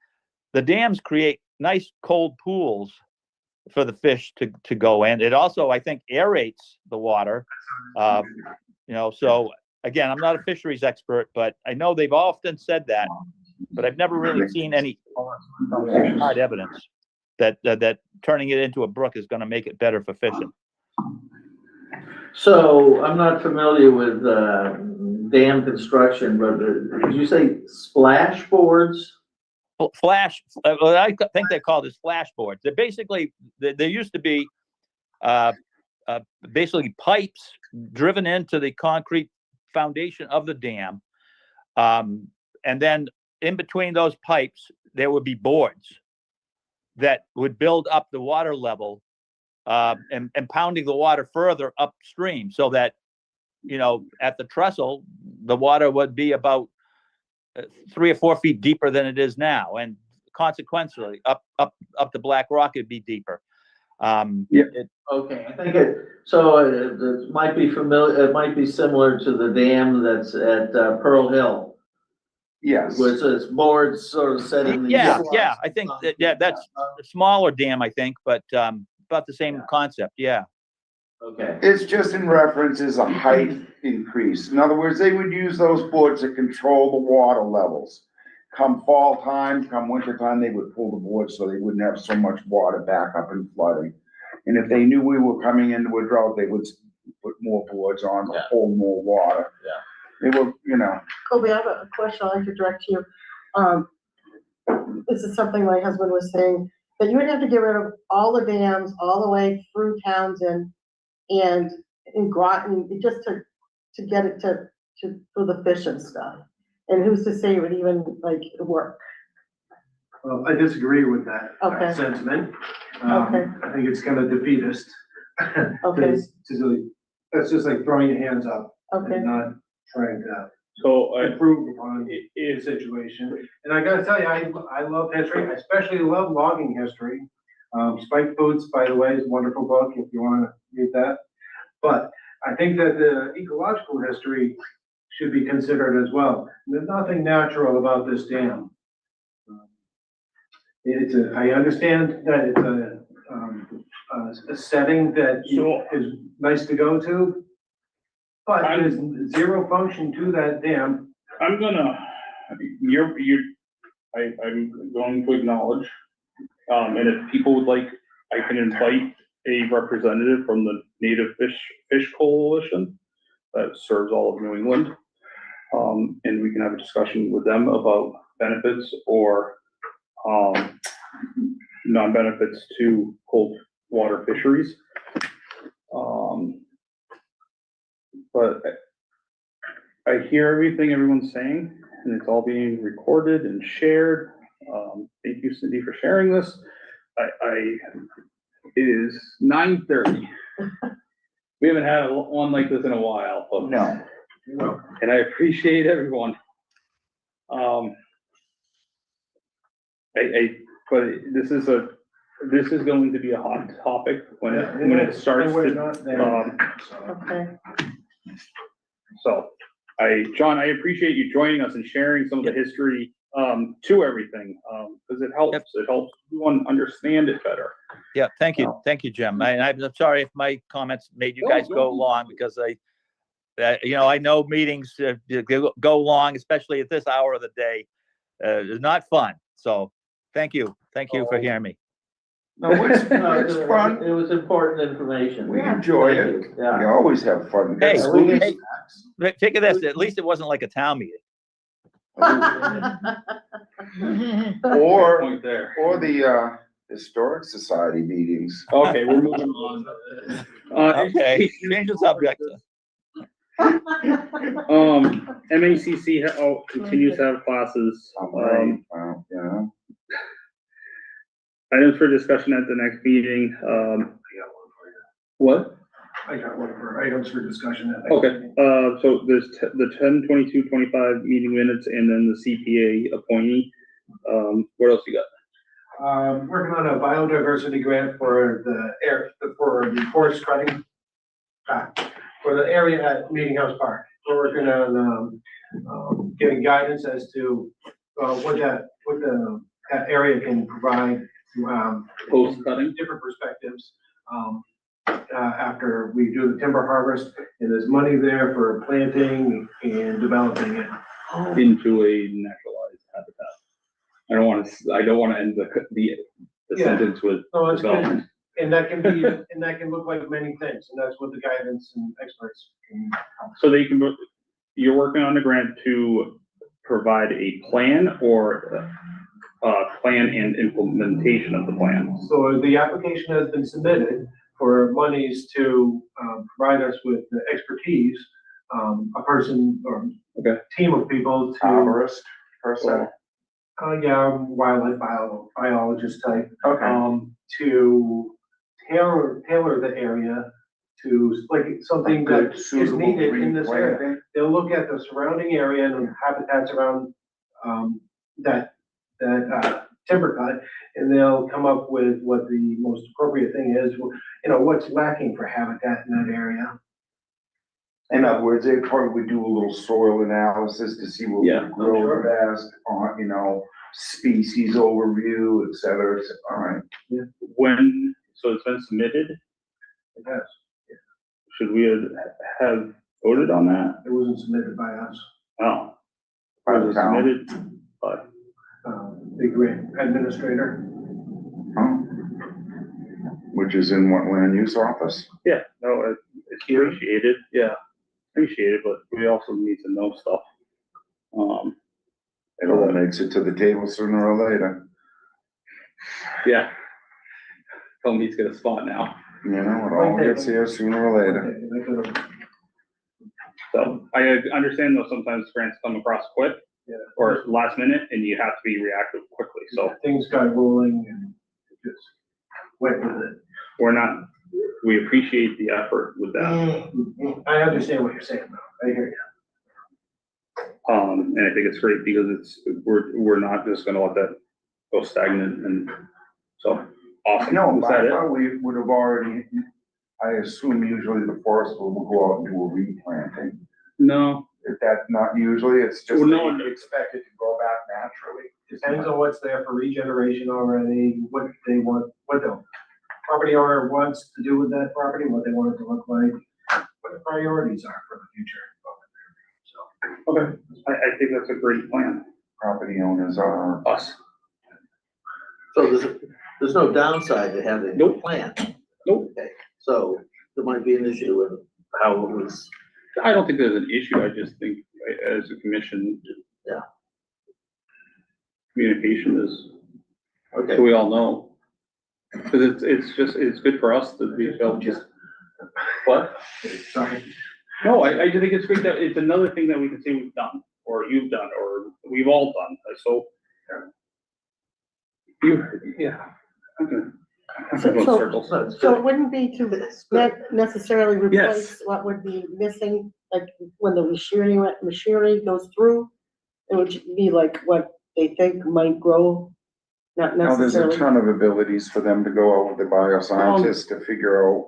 the dams create nice cold pools for the fish to go in. It also, I think, aerates the water. So again, I'm not a fisheries expert, but I know they've often said that, but I've never really seen any hard evidence that turning it into a brook is going to make it better for fishing. So I'm not familiar with dam construction, but did you say splash boards? I think they call this flash boards. They're basically, there used to be basically pipes driven into the concrete foundation of the dam. And then in between those pipes, there would be boards that would build up the water level and pounding the water further upstream so that, at the trestle, the water would be about 3 or 4 feet deeper than it is now. And consequently, up the Black Rock, it'd be deeper. Okay, I think it might be familiar, it might be similar to the dam that's at Pearl Hill. Yes. Which is boards sort of set in the. Yeah, I think that's a smaller dam, I think, but about the same concept, yeah. Okay. It's just in reference as a height increase. In other words, they would use those boards to control the water levels. Come fall time, come winter time, they would pull the boards so they wouldn't have so much water back up and flooding. And if they knew we were coming into a drought, they would put more boards on to hold more water. Yeah. They were, Colby, I have a question I'd like to direct to you. This is something my husband was saying, that you would have to get rid of all the dams all the way through Townsend and in Groton, just to get it for the fish and stuff. And who's to say it would even work? Well, I disagree with that Okay. sentiment. Okay. I think it's kind of defeatist. Okay. That's just like throwing your hands up Okay. and not trying to So improve upon the situation. And I gotta tell you, I love history. I especially love logging history. Spike Boots, by the way, is a wonderful book if you want to read that. But I think that the ecological history should be considered as well. There's nothing natural about this dam. I understand that it's a setting that is nice to go to, but there's zero function to that dam. I'm going to acknowledge, and if people would like, I can invite a representative from the Native Fish Coalition that serves all of New England. And we can have a discussion with them about benefits or non-benefits to cold water fisheries. But I hear everything everyone's saying, and it's all being recorded and shared. Thank you, Cindy, for sharing this. It is 9:30. We haven't had one like this in a while. But, no. and I appreciate everyone. But this is going to be a hot topic when it starts. Okay. So, John, I appreciate you joining us and sharing some of the history to everything, because it helps. It helps everyone understand it better. Yeah, thank you, Jim. I'm sorry if my comments made you guys go long, because I know meetings go long, especially at this hour of the day. It's not fun. So thank you for hearing me. No, it's fun. It was important information. We enjoy it. Yeah. We always have fun. Hey, figure this, at least it wasn't like a town meeting. Or Point there. the Historic Society meetings. Okay, we're moving on. Okay, change the subject. MACC continues to have classes. Yeah. Items for discussion at the next meeting. What? I got one for items for discussion. Okay, so there's the 10/22/25 meeting minutes and then the CPA appointee. What else you got? Working on a biodiversity grant for the forest cutting. For the area at Meeting House Park. We're working on, getting guidance as to, what that area can provide Post cutting? different perspectives, after we do the timber harvest, and there's money there for planting and developing it. Into a naturalized habitat. I don't wanna end the Yeah. sentence with No, it's good, development. and that can be, and that can look like many things, and that's what the guidance and experts can. So you're working on a grant to provide a plan or plan and implementation of the plan? So the application has been submitted for monies to, provide us with the expertise, a person or Okay. team of people to, Arborist, person. wildlife biologist type, Okay. to tailor the area to, like, something that Good, is suitable needed in this area. replanting. They'll look at the surrounding area and habitats around, that timber cut, and they'll come up with what the most appropriate thing is, what's lacking for habitat in that area. In other words, they probably would do a little soil analysis to see what Yeah, would grow sure. best, species overview, et cetera. All right. So it's been submitted? Yes, Should we have voted on that? it wasn't submitted by us, Oh. By the Was it town. submitted by, the grant administrator. Oh. Which is in what land use office? yeah, no, it's appreciated, yeah, appreciated, but we also need to know stuff. It all makes it to the table sooner or later. Yeah. Tell him he's got a spot now. You know, it all gets here sooner or later. So I understand though, sometimes grants come across quick Yeah. or last minute and you have to be reactive quickly. So Things got rolling and it just went with it. we appreciate the effort with that. I understand what you're saying though, I hear you. And I think it's great because we're not just gonna let that go stagnant and so awesome. No, Is but I that it? thought we would have already, I assume usually the forest will go out and do a replanting. No, If that's not usually, it's just Well, that no, you expect it to go back naturally. Depends on what's there for regeneration already, what they want, what the property owner wants to do with that property, what they want it to look like, what the priorities are for the future. So, okay, I think that's a great plan. Property owners are. Us. So there's no downside to having a Nope. plan. Nope. Okay, so there might be an issue with how it was. I don't think there's an issue. I just think as a commission. Yeah. Communication is, Okay. so we all know. Cause it's good for us to be able to just, what? sorry. No, I just think it's great that it's another thing that we can say we've done, or you've done, or we've all done. So. Yeah. Okay. I'm gonna go circles. So it wouldn't be to not necessarily Yes. replace what would be missing, like when the machinery goes through, it would be like what they think might grow, not Now, there's a necessarily. ton of abilities for them to go out with the bioscientists to figure out.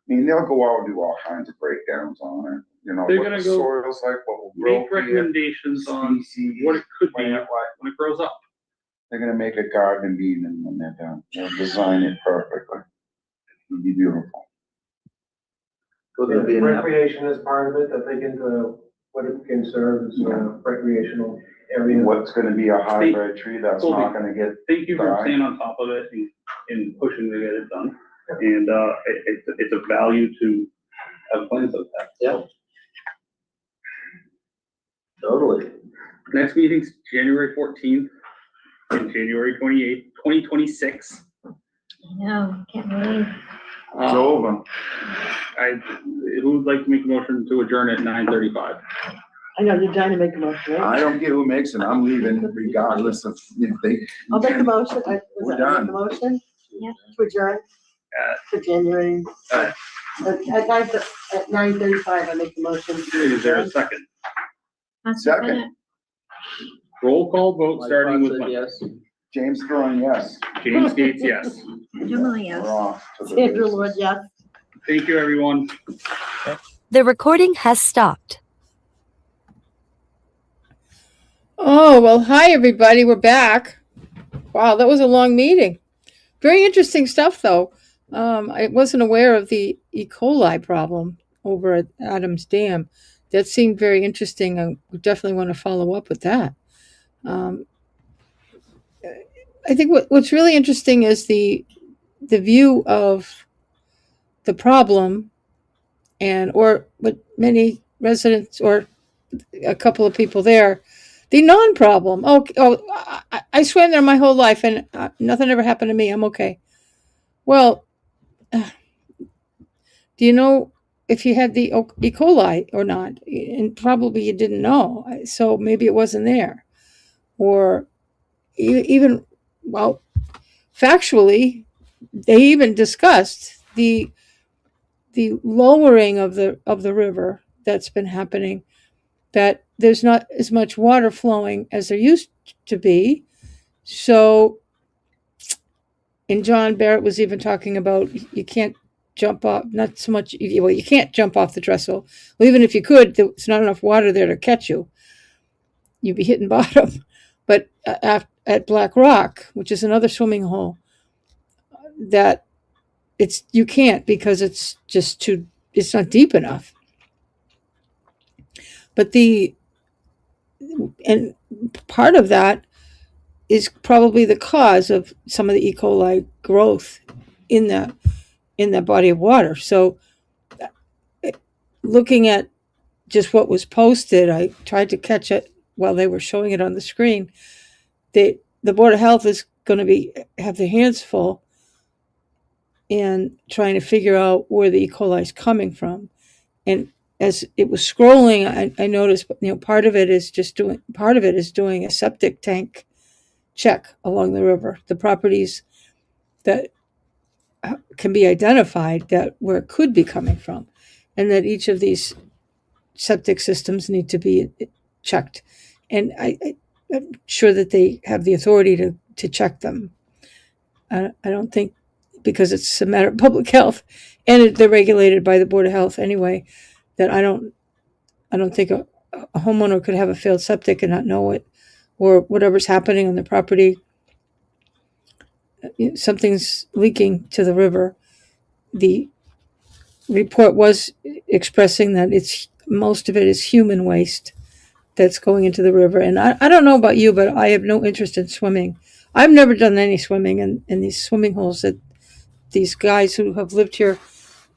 I mean, they'll go out and do all kinds of breakdowns on it, They're what gonna the go soil's like, what will grow Make here, recommendations on species, what it could be plant life. when it grows up. They're gonna make a garden of Eden when they're done. They'll design it perfectly. It'll be beautiful. Could there be an app? Recreation is part of it, I think into what it can serve as a recreational area. What's gonna be a hybrid tree that's Colby, not gonna get, Thank you for Sorry. staying on top of it and pushing to get it done. And, it's a value to have plans like that. Yeah. Totally. Next meeting's January 14th and January 28th, 2026. I know, can't believe. it's over. Who would like to make a motion to adjourn at 9:35? I know, you're trying to make a motion, right? I don't care who makes it, I'm leaving regardless of if they. I'll make the motion, We're I make done. the motion? Yeah. To adjourn to January, Uh, at 9:35, I make the motion. to Is there a adjourn. second? Second. Roll call vote, Mike starting with Fox said Mike. yes. James Throwing, yes. James Gates, yes. Jubilee, yes. We're off to the Sandra races. Lord, yes. Thank you, everyone. The recording has stopped. Oh, well, hi, everybody. We're back. Wow, that was a long meeting. Very interesting stuff, though. I wasn't aware of the E. coli problem over at Adams Dam. That seemed very interesting. I definitely want to follow up with that. Um, I think what's really interesting is the view of the problem, and or what many residents or a couple of people there, the non-problem. I swam there my whole life and nothing ever happened to me. I'm okay. Well, do you know if you had the E. coli or not? And probably you didn't know. So maybe it wasn't there. Or even, well, factually, they even discussed the lowering of the river that's been happening, that there's not as much water flowing as there used to be. So, and John Barrett was even talking about you can't jump off, not so much, well, you can't jump off the trestle. Well, even if you could, there's not enough water there to catch you. You'd be hitting bottom. But at Black Rock, which is another swimming hole, that you can't, because it's just it's not deep enough. But and part of that is probably the cause of some of the E. coli growth in that body of water. So, looking at just what was posted, I tried to catch it while they were showing it on the screen. The Board of Health is going to have their hands full in trying to figure out where the E. coli is coming from. And as it was scrolling, I noticed, part of it is doing a septic tank check along the river, the properties that can be identified that where it could be coming from, and that each of these septic systems need to be checked. And I'm sure that they have the authority to check them. I don't think, because it's a matter of public health, and they're regulated by the Board of Health anyway, that I don't think a homeowner could have a failed septic and not know it, or whatever's happening on the property. Something's leaking to the river. The report was expressing that most of it is human waste that's going into the river. And I don't know about you, but I have no interest in swimming. I've never done any swimming in these swimming holes that these guys who have lived here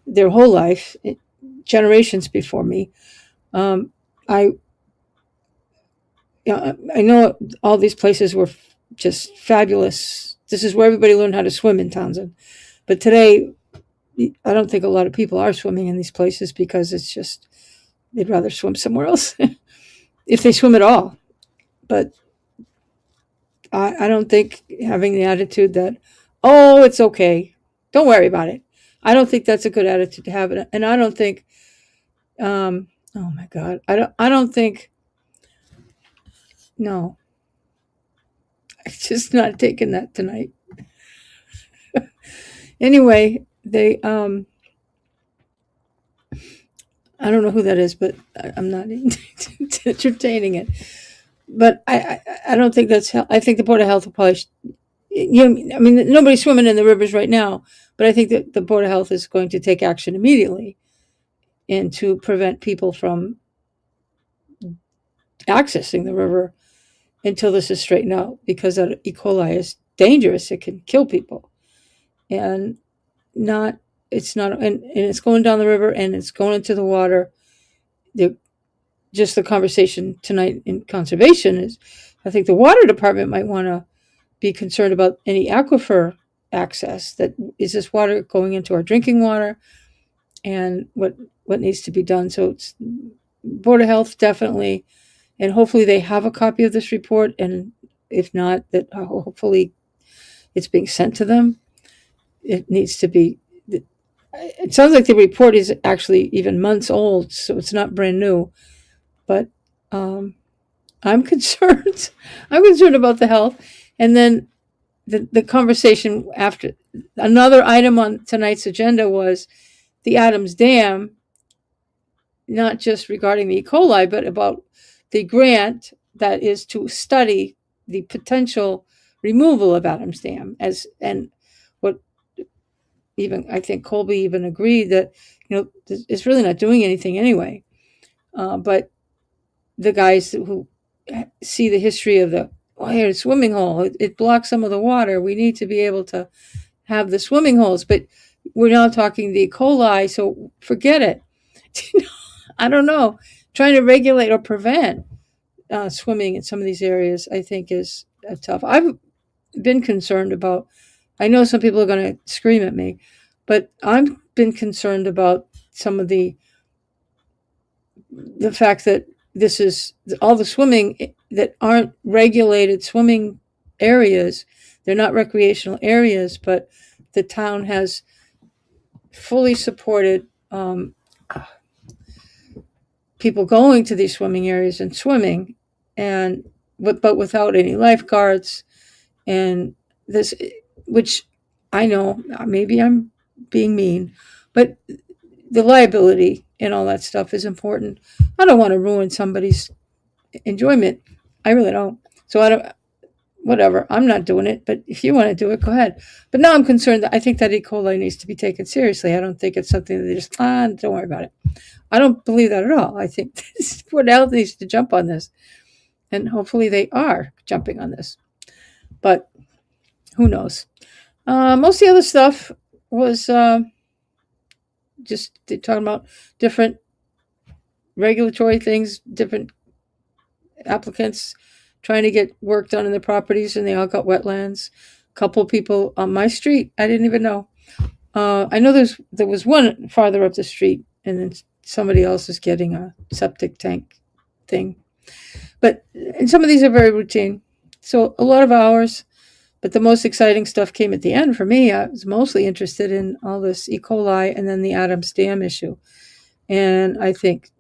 their whole life, generations before me. I know all these places were just fabulous. This is where everybody learned how to swim in Townsend. But today, I don't think a lot of people are swimming in these places, because it's just, they'd rather swim somewhere else if they swim at all. But I don't think having the attitude that, oh, it's okay, don't worry about it. I don't think that's a good attitude to have. And I don't think, oh my God, I don't think, no, I'm just not taking that tonight. Anyway, they, I don't know who that is, but I'm not entertaining it. But I don't think that's, I think the Board of Health will probably, I mean, nobody's swimming in the rivers right now, but I think that the Board of Health is going to take action immediately and to prevent people from accessing the river until this is straightened out, because that E. coli is dangerous. It can kill people. And it's not, and it's going down the river and it's going into the water. Just the conversation tonight in conservation is, I think the water department might want to be concerned about any aquifer access. That is, this water going into our drinking water, and what needs to be done. So it's Board of Health definitely, and hopefully they have a copy of this report, and if not, that hopefully it's being sent to them. It needs to be, it sounds like the report is actually even months old, so it's not brand new. But I'm concerned. I'm concerned about the health. And then the conversation after, another item on tonight's agenda was the Adams Dam, not just regarding the E. coli, but about the grant that is to study the potential removal of Adams Dam, and even, I think Colby even agreed that, it's really not doing anything anyway. But the guys who see the history of a swimming hole, it blocks some of the water. We need to be able to have the swimming holes, but we're now talking the E. coli, so forget it. I don't know. Trying to regulate or prevent swimming in some of these areas, I think, is tough. I've been concerned about, I know some people are going to scream at me, but I've been concerned about some of the fact that this is all the swimming that aren't regulated swimming areas. They're not recreational areas, but the town has fully supported people going to these swimming areas and swimming, and but without any lifeguards, and this, which I know maybe I'm being mean, but the liability and all that stuff is important. I don't want to ruin somebody's enjoyment. I really don't. So I don't. Whatever. I'm not doing it. But if you want to do it, go ahead. But now I'm concerned that I think that E. coli needs to be taken seriously. I don't think it's something that they just don't worry about it. I don't believe that at all. I think Port Health needs to jump on this, and hopefully they are jumping on this. But who knows? Most of the other stuff was just talking about different regulatory things, different applicants trying to get work done in their properties, and they all got wetlands. A couple people on my street I didn't even know. I know there was one farther up the street, and then somebody else is getting a septic tank thing. And some of these are very routine, so a lot of hours. But the most exciting stuff came at the end for me. I was mostly interested in all this E. coli and then the Adams Dam issue. And I think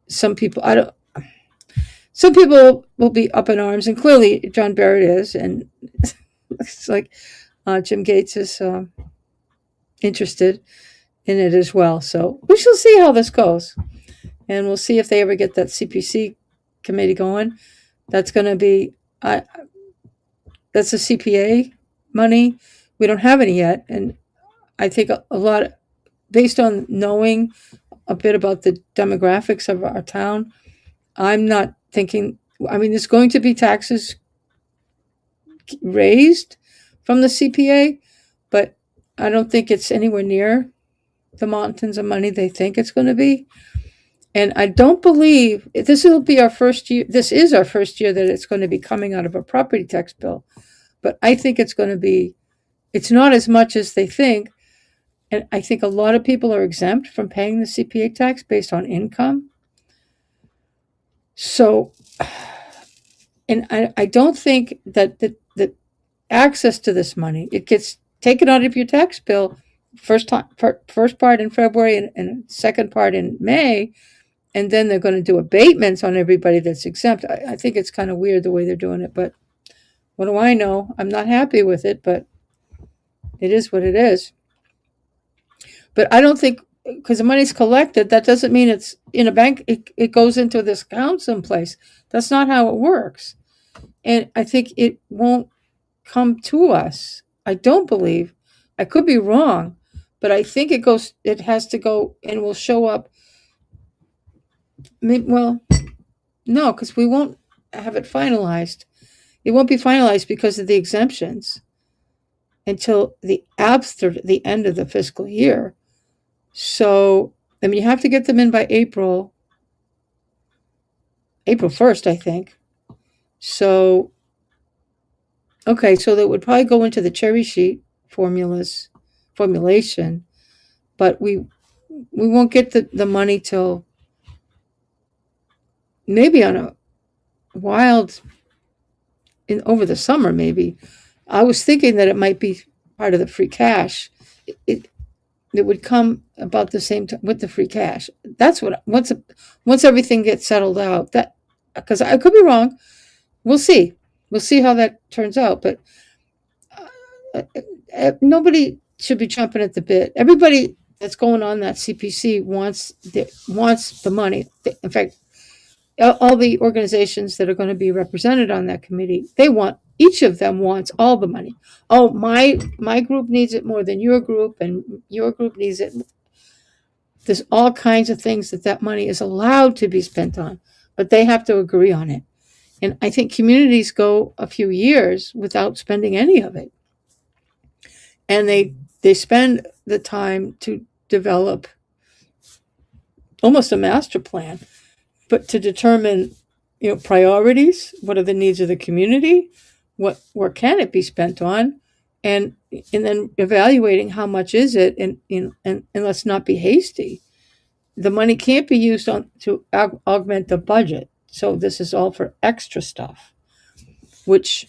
some people will be up in arms, and clearly John Barrett is, and it's like Jim Gates is interested in it as well. So we shall see how this goes, and we'll see if they ever get that CPC committee going. That's going to be that's a CPA money. We don't have any yet, and I think a lot, based on knowing a bit about the demographics of our town, I'm not thinking. I mean, there's going to be taxes raised from the CPA, but I don't think it's anywhere near the mountains of money they think it's going to be. And I don't believe this will be our first year. This is our first year that it's going to be coming out of a property tax bill. But I think it's not as much as they think. And I think a lot of people are exempt from paying the CPA tax based on income. So, and I don't think that the access to this money, it gets taken out of your tax bill first part in February and second part in May, and then they're going to do abatements on everybody that's exempt. I think it's kind of weird the way they're doing it, but what do I know? I'm not happy with it, but it is what it is. But I don't think, because the money's collected, that doesn't mean it's in a bank. It goes into this account someplace. That's not how it works. And I think it won't come to us. I don't believe. I could be wrong, but I think it has to go and will show up. Well, no, because we won't have it finalized. It won't be finalized because of the exemptions until after the end of the fiscal year. So, I mean, you have to get them in by April 1st, I think. So, okay, so that would probably go into the cherry sheet formulation, but we won't get the money till maybe on a wild over the summer, maybe. I was thinking that it might be part of the free cash. It would come about the same time with the free cash. That's what once everything gets settled out. That, because I could be wrong. We'll see. We'll see how that turns out. But nobody should be chomping at the bit. Everybody that's going on that CPC wants the money. In fact, all the organizations that are going to be represented on that committee, they want each of them wants all the money. Oh, my group needs it more than your group, and your group needs it. There's all kinds of things that money is allowed to be spent on, but they have to agree on it. And I think communities go a few years without spending any of it. And they spend the time to develop almost a master plan, but to determine, priorities, what are the needs of the community, where can it be spent on, and then evaluating how much is it, and let's not be hasty. The money can't be used to augment the budget. So this is all for extra stuff, which,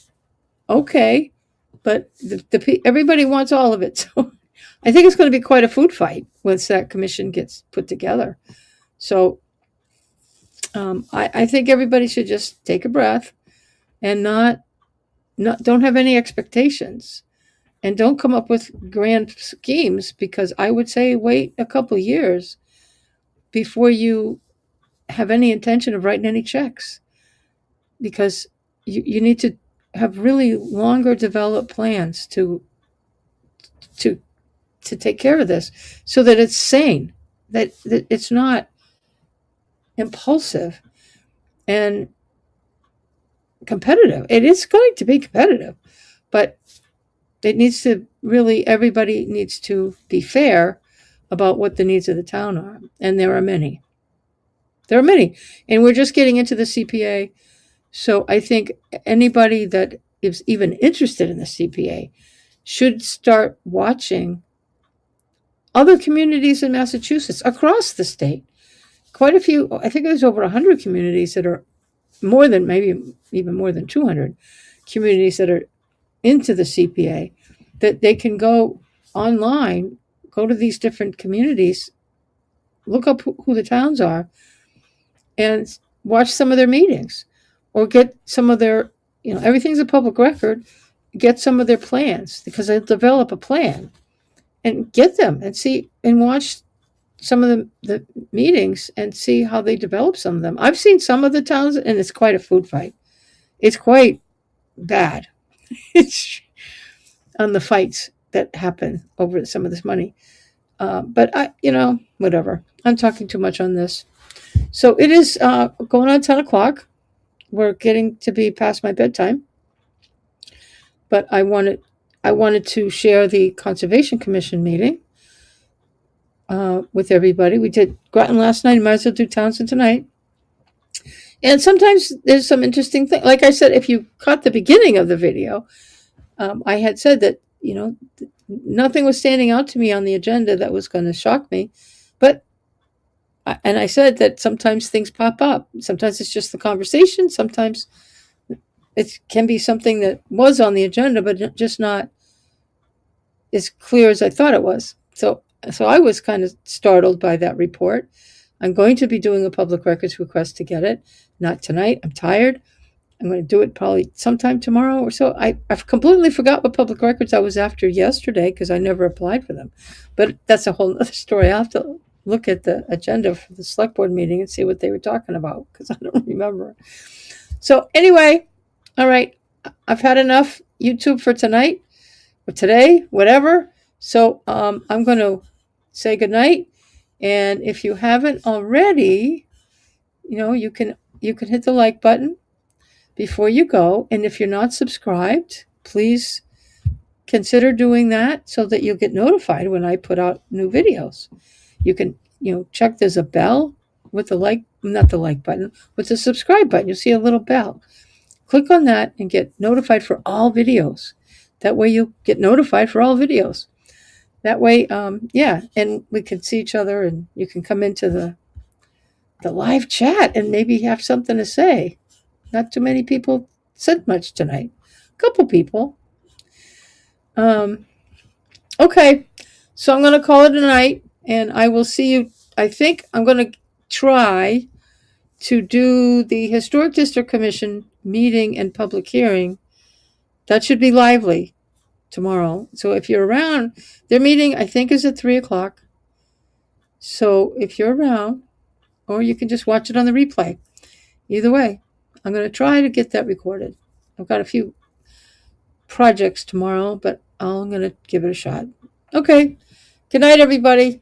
okay, but everybody wants all of it. So I think it's going to be quite a food fight once that commission gets put together. So I think everybody should just take a breath and don't have any expectations, and don't come up with grand schemes, because I would say wait a couple years before you have any intention of writing any checks, because you need to have really longer developed plans to take care of this, so that it's sane, that it's not impulsive and competitive. It is going to be competitive, but it needs to really, everybody needs to be fair about what the needs of the town are. And there are many. There are many. And we're just getting into the CPA. So I think anybody that is even interested in the CPA should start watching other communities in Massachusetts, across the state. Quite a few, I think there's over 100 communities that are more than, maybe even more than 200 communities that are into the CPA, that they can go online, go to these different communities, look up who the towns are, and watch some of their meetings, or get some of their, everything's a public record, get some of their plans, because they'll develop a plan, and get them and see and watch some of the meetings and see how they develop some of them. I've seen some of the towns, and it's quite a food fight. It's quite bad. It's on the fights that happen over some of this money. But whatever. I'm talking too much on this. So it is going on 10 o'clock. We're getting to be past my bedtime. But I wanted to share the Conservation Commission meeting with everybody. We did Groton last night. Might as well do Townsend tonight. And sometimes there's some interesting things. Like I said, if you caught the beginning of the video, I had said that, nothing was standing out to me on the agenda that was going to shock me. And I said that sometimes things pop up. Sometimes it's just the conversation. Sometimes it can be something that was on the agenda, but just not as clear as I thought it was. So I was kind of startled by that report. I'm going to be doing a public records request to get it. Not tonight. I'm tired. I'm going to do it probably sometime tomorrow or so. I've completely forgot what public records I was after yesterday, because I never applied for them. But that's a whole other story. I'll have to look at the agenda for the select board meeting and see what they were talking about, because I don't remember. So anyway, all right. I've had enough YouTube for tonight or today, whatever. So I'm going to say goodnight. And if you haven't already, you can hit the like button before you go. And if you're not subscribed, please consider doing that, so that you'll get notified when I put out new videos. You can, check, there's a bell with the not the like button, with the subscribe button. You'll see a little bell. Click on that and get notified for all videos. That way you'll get notified for all videos. That way, and we can see each other, and you can come into the live chat and maybe have something to say. Not too many people said much tonight. A couple people. Okay, so I'm going to call it a night, and I will see you. I think I'm going to try to do the Historic District Commission meeting and public hearing. That should be lively tomorrow. So if you're around, their meeting, I think, is at 3:00. So if you're around, or you can just watch it on the replay. Either way, I'm going to try to get that recorded. I've got a few projects tomorrow, but I'm gonna give it a shot. Okay. Good night, everybody.